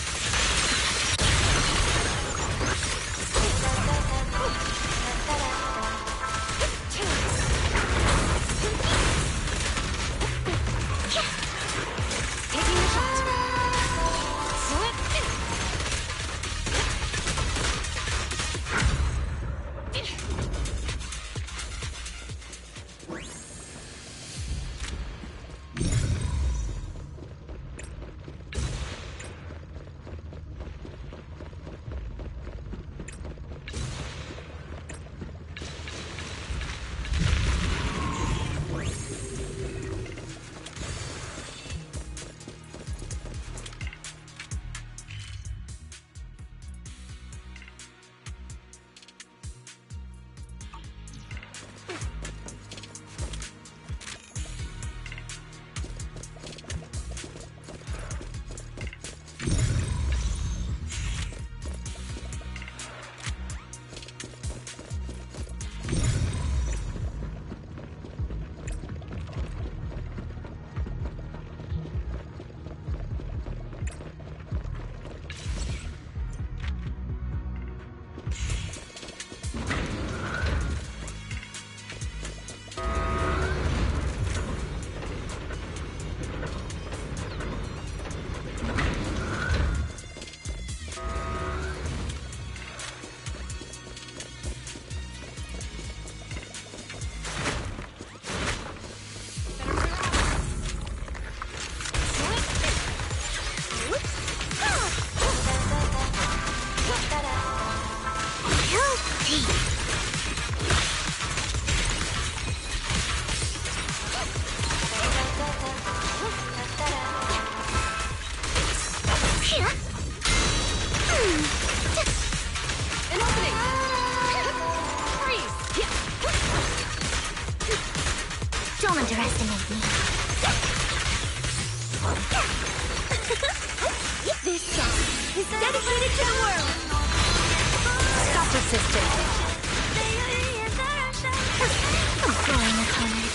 Don't underestimate me. This song is dedicated to the world. Stop resisting. I'm growing a corner.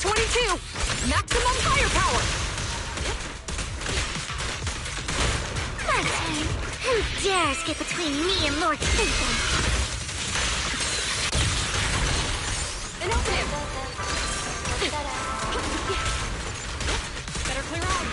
K-22! Maximum firepower! My turn. Who dares get between me and Lord Satan? An opening! Better clear out!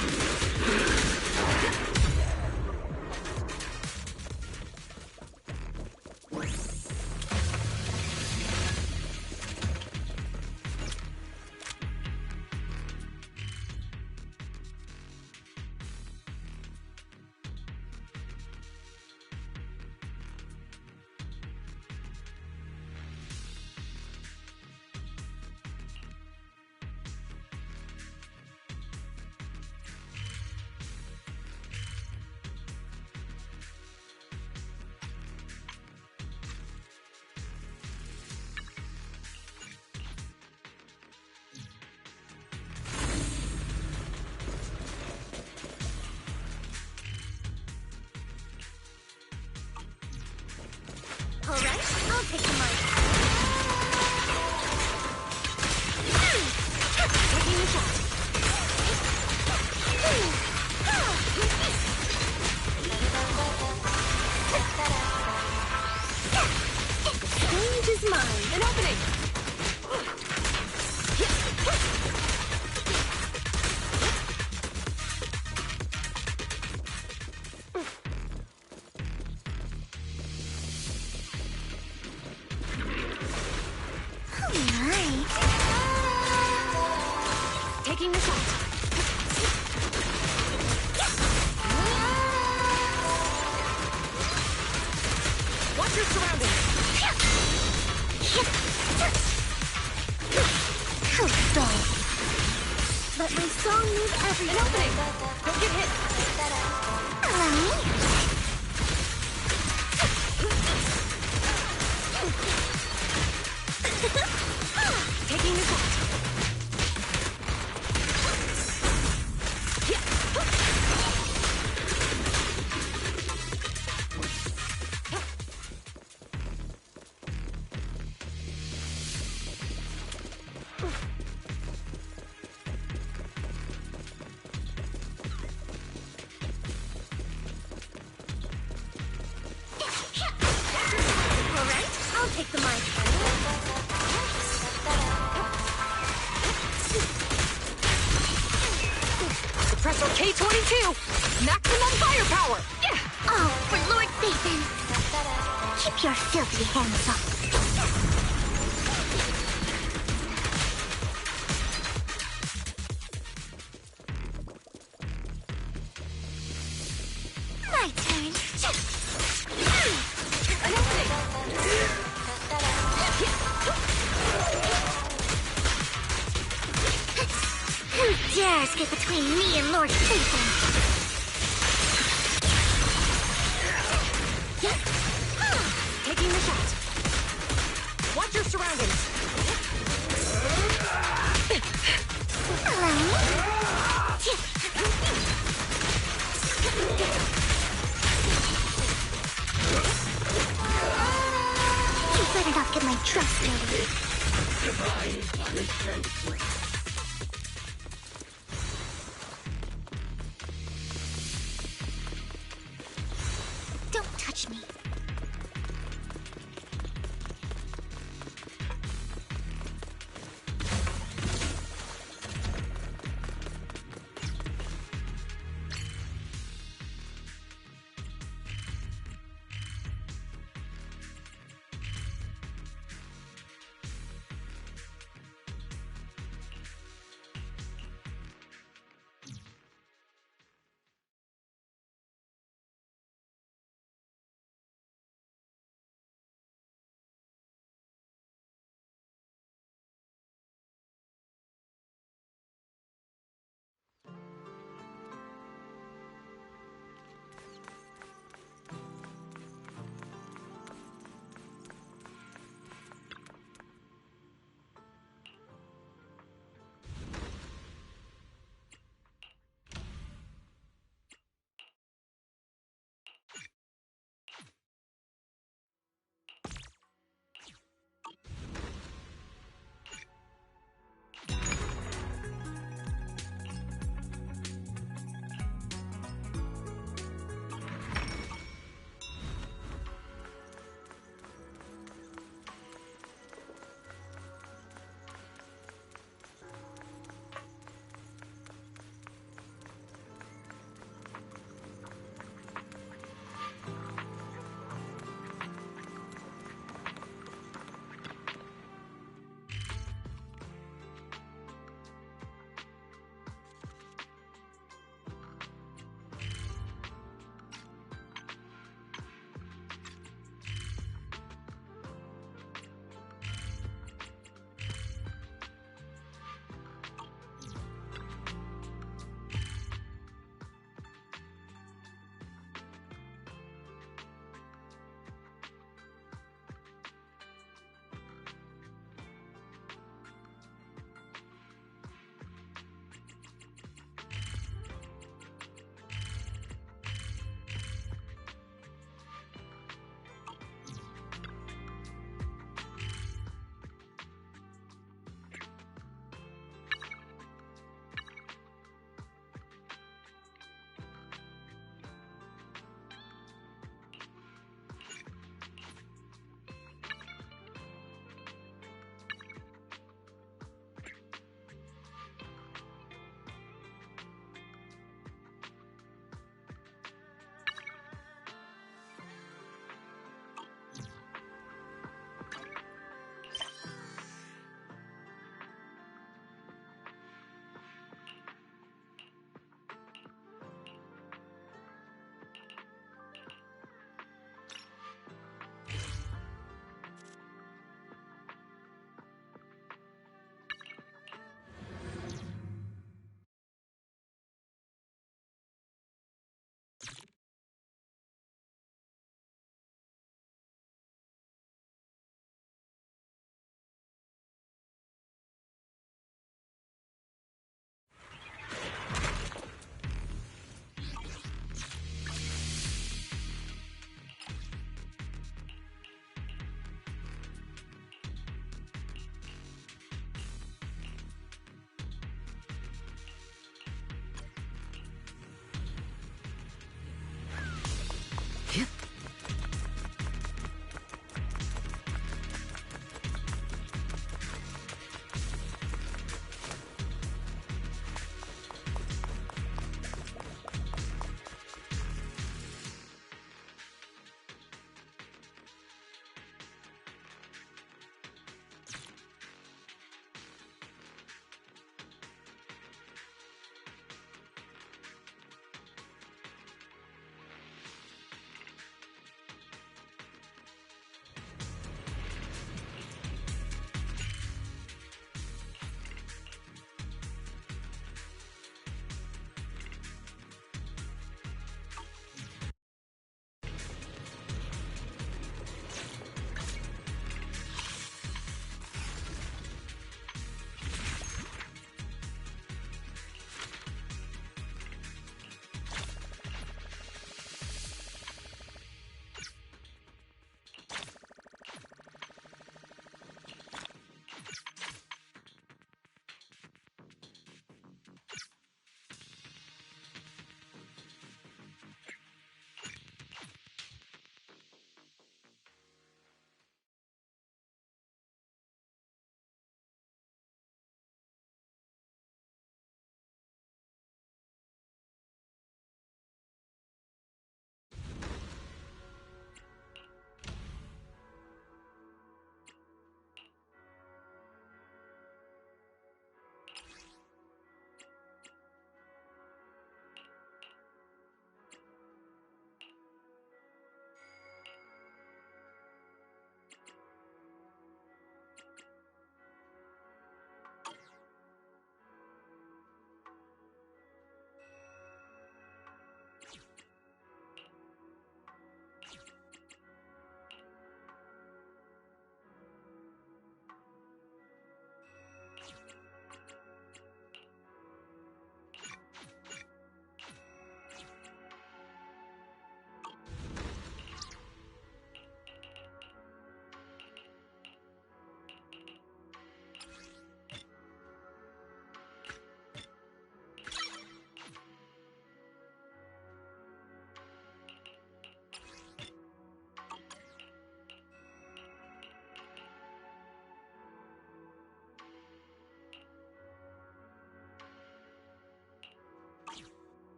Alright, I'll take the mic. Taking the shot. Stage is mine. An opening! Taking the shot. Watch your surroundings. How dull. Let my song move everything. An opening. Don't get hit. Allow me. Taking the shot. Alright, I'll take the mic. Suppressor K-22! Maximum firepower! All for Lord Satan. Keep your filthy hands up. My turn. An opening! Who dares get between me and Lord Satan? Taking the shot. Watch your surroundings. Allow me. You better not get my trust dirty. Divine punishment. Don't touch me.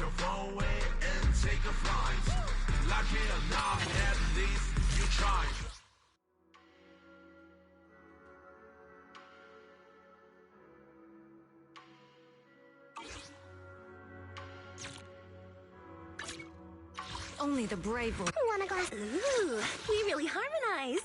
your phone away and take a flight. Like it or not, at least you tried. Only the brave will. Want a glass? Ooh, we really harmonize.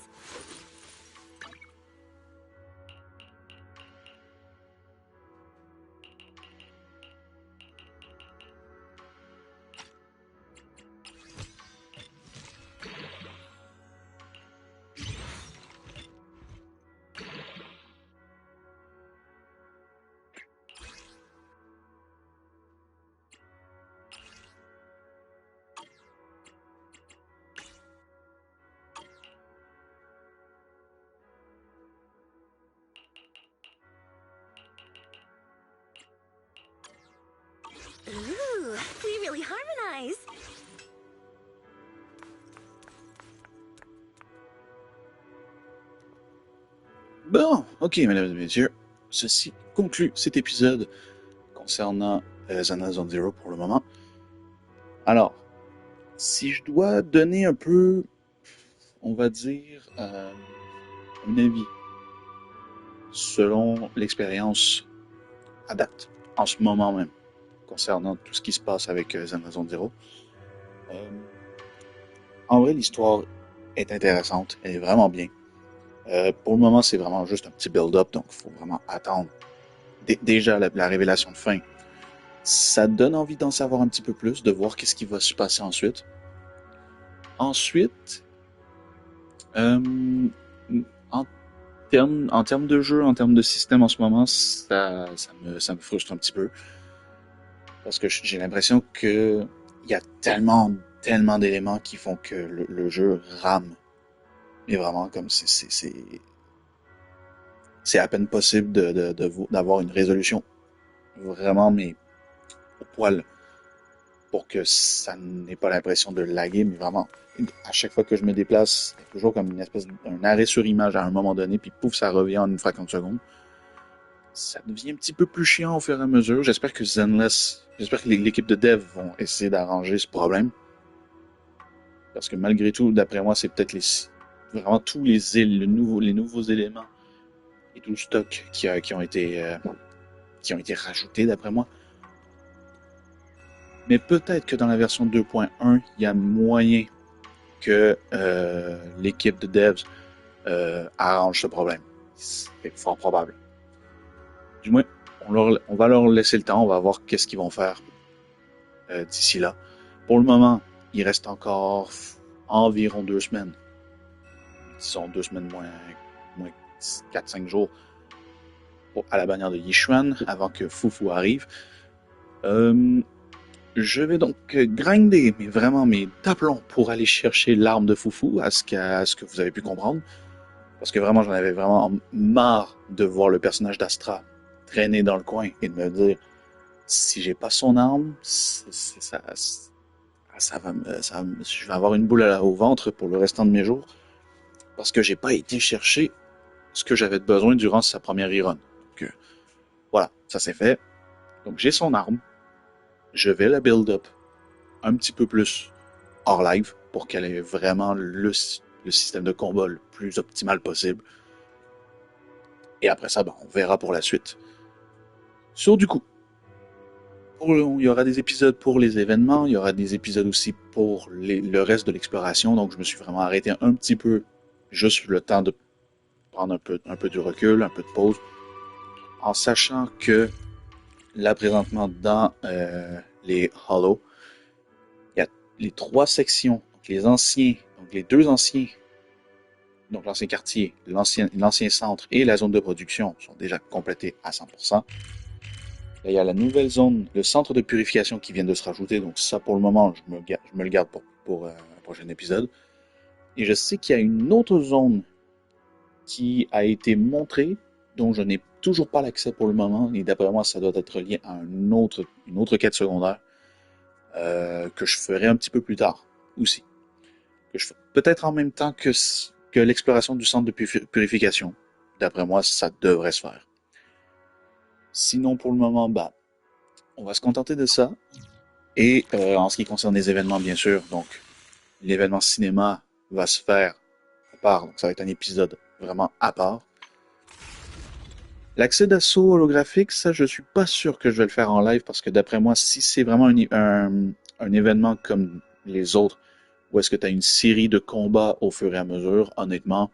Ooh, we really harmonize. Bon, ok, mesdames et messieurs, ceci conclut cet épisode concernant Zenless Zone Zero pour le moment. Alors, si je dois donner un peu, on va dire, un avis selon l'expérience à date, en ce moment même, concernant tout ce qui se passe avec Zenless Zone Zero, en vrai, l'histoire est intéressante, elle est vraiment bien. Pour le moment, c'est vraiment juste un petit build-up, donc il faut vraiment attendre. Déjà, la révélation de fin, ça donne envie d'en savoir un petit peu plus, de voir qu'est-ce qui va se passer ensuite. Ensuite, en termes de jeu, en termes de système en ce moment, ça me frustre un petit peu. Parce que j'ai l'impression que il y a tellement d'éléments qui font que le jeu rame. Mais vraiment, comme c'est à peine possible d'avoir une résolution vraiment, mais au poil, pour que ça n'ait pas l'impression de laguer, mais vraiment, à chaque fois que je me déplace, c'est toujours comme une espèce d'un arrêt sur image à un moment donné, puis pouf, ça revient en une fraction de seconde. Ça devient un petit peu plus chiant au fur et à mesure. J'espère que l'équipe de dev vont essayer d'arranger ce problème. Parce que malgré tout, d'après moi, c'est peut-être vraiment tous les nouveaux éléments et tout le stock qui ont été rajoutés, d'après moi. Mais peut-être que dans la version 2.1, il y a moyen que l'équipe de devs arrange ce problème. C'est fort probable. Du moins, on va leur laisser le temps, on va voir qu'est-ce qu'ils vont faire d'ici là. Pour le moment, il reste encore environ 2 semaines. Disons 2 semaines moins 4-5 jours à la bannière de Yishuan avant que Fufu arrive. Je vais donc grinder, mais vraiment mes d'aplomb pour aller chercher l'arme de Fufu, à ce que vous avez pu comprendre. Parce que vraiment, j'en avais vraiment marre de voir le personnage d'Astra traîner dans le coin et de me dire, si j'ai pas son arme, je vais avoir une boule au ventre pour le restant de mes jours. Parce que j'ai pas été chercher ce que j'avais besoin durant sa première rerun. Donc, voilà, ça c'est fait. Donc j'ai son arme. Je vais la build up un petit peu plus hors live pour qu'elle ait vraiment le système de combat le plus optimal possible. Et après ça, on verra pour la suite. Du coup, il y aura des épisodes pour les événements, il y aura des épisodes aussi pour le reste de l'exploration. Donc je me suis vraiment arrêté un petit peu, juste le temps de prendre un peu du recul, un peu de pause, en sachant que là présentement dans les Hollow, il y a les 3 sections, donc les anciens, donc les 2 anciens, donc l'ancien quartier, l'ancien centre et la zone de production sont déjà complétés à 100%. Là, il y a la nouvelle zone, le centre de purification qui vient de se rajouter, donc ça pour le moment, je me le garde pour un prochain épisode. Et je sais qu'il y a une autre zone qui a été montrée, dont je n'ai toujours pas l'accès pour le moment, et d'après moi, ça doit être lié à une autre quête secondaire que je ferai un petit peu plus tard aussi. Que je ferai peut-être en même temps que l'exploration du centre de purification. D'après moi, ça devrait se faire. Sinon, pour le moment, on va se contenter de ça. Et en ce qui concerne les événements, bien sûr, donc l'événement cinéma va se faire à part, donc ça va être un épisode vraiment à part. L'accès d'assaut holographique, ça je suis pas sûr que je vais le faire en live parce que d'après moi, si c'est vraiment un événement comme les autres, où est-ce que tu as une série de combats au fur et à mesure, honnêtement,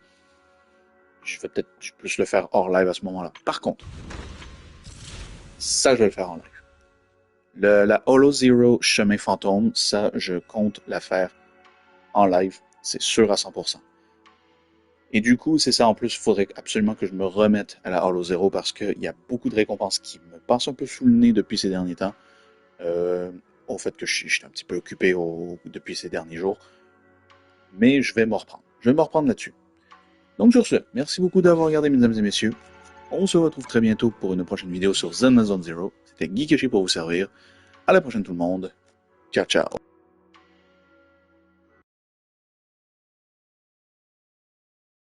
je vais peut-être plus le faire hors live à ce moment-là. Par contre, ça je vais le faire en live. La Holo Zero Chemin Fantôme, ça je compte la faire en live, c'est sûr à 100%. Et du coup, c'est ça en plus, il faudrait absolument que je me remette à la Holo Zero parce qu'il y a beaucoup de récompenses qui me passent un peu sous le nez depuis ces derniers temps. Au fait que je suis un petit peu occupé depuis ces derniers jours. Mais je vais m'en reprendre. Je vais me reprendre là-dessus. Donc sur ce, merci beaucoup d'avoir regardé, mesdames et messieurs. On se retrouve très bientôt pour une prochaine vidéo sur Zenless Zero. C'était GeekYoshii pour vous servir. À la prochaine tout le monde. Ciao, ciao.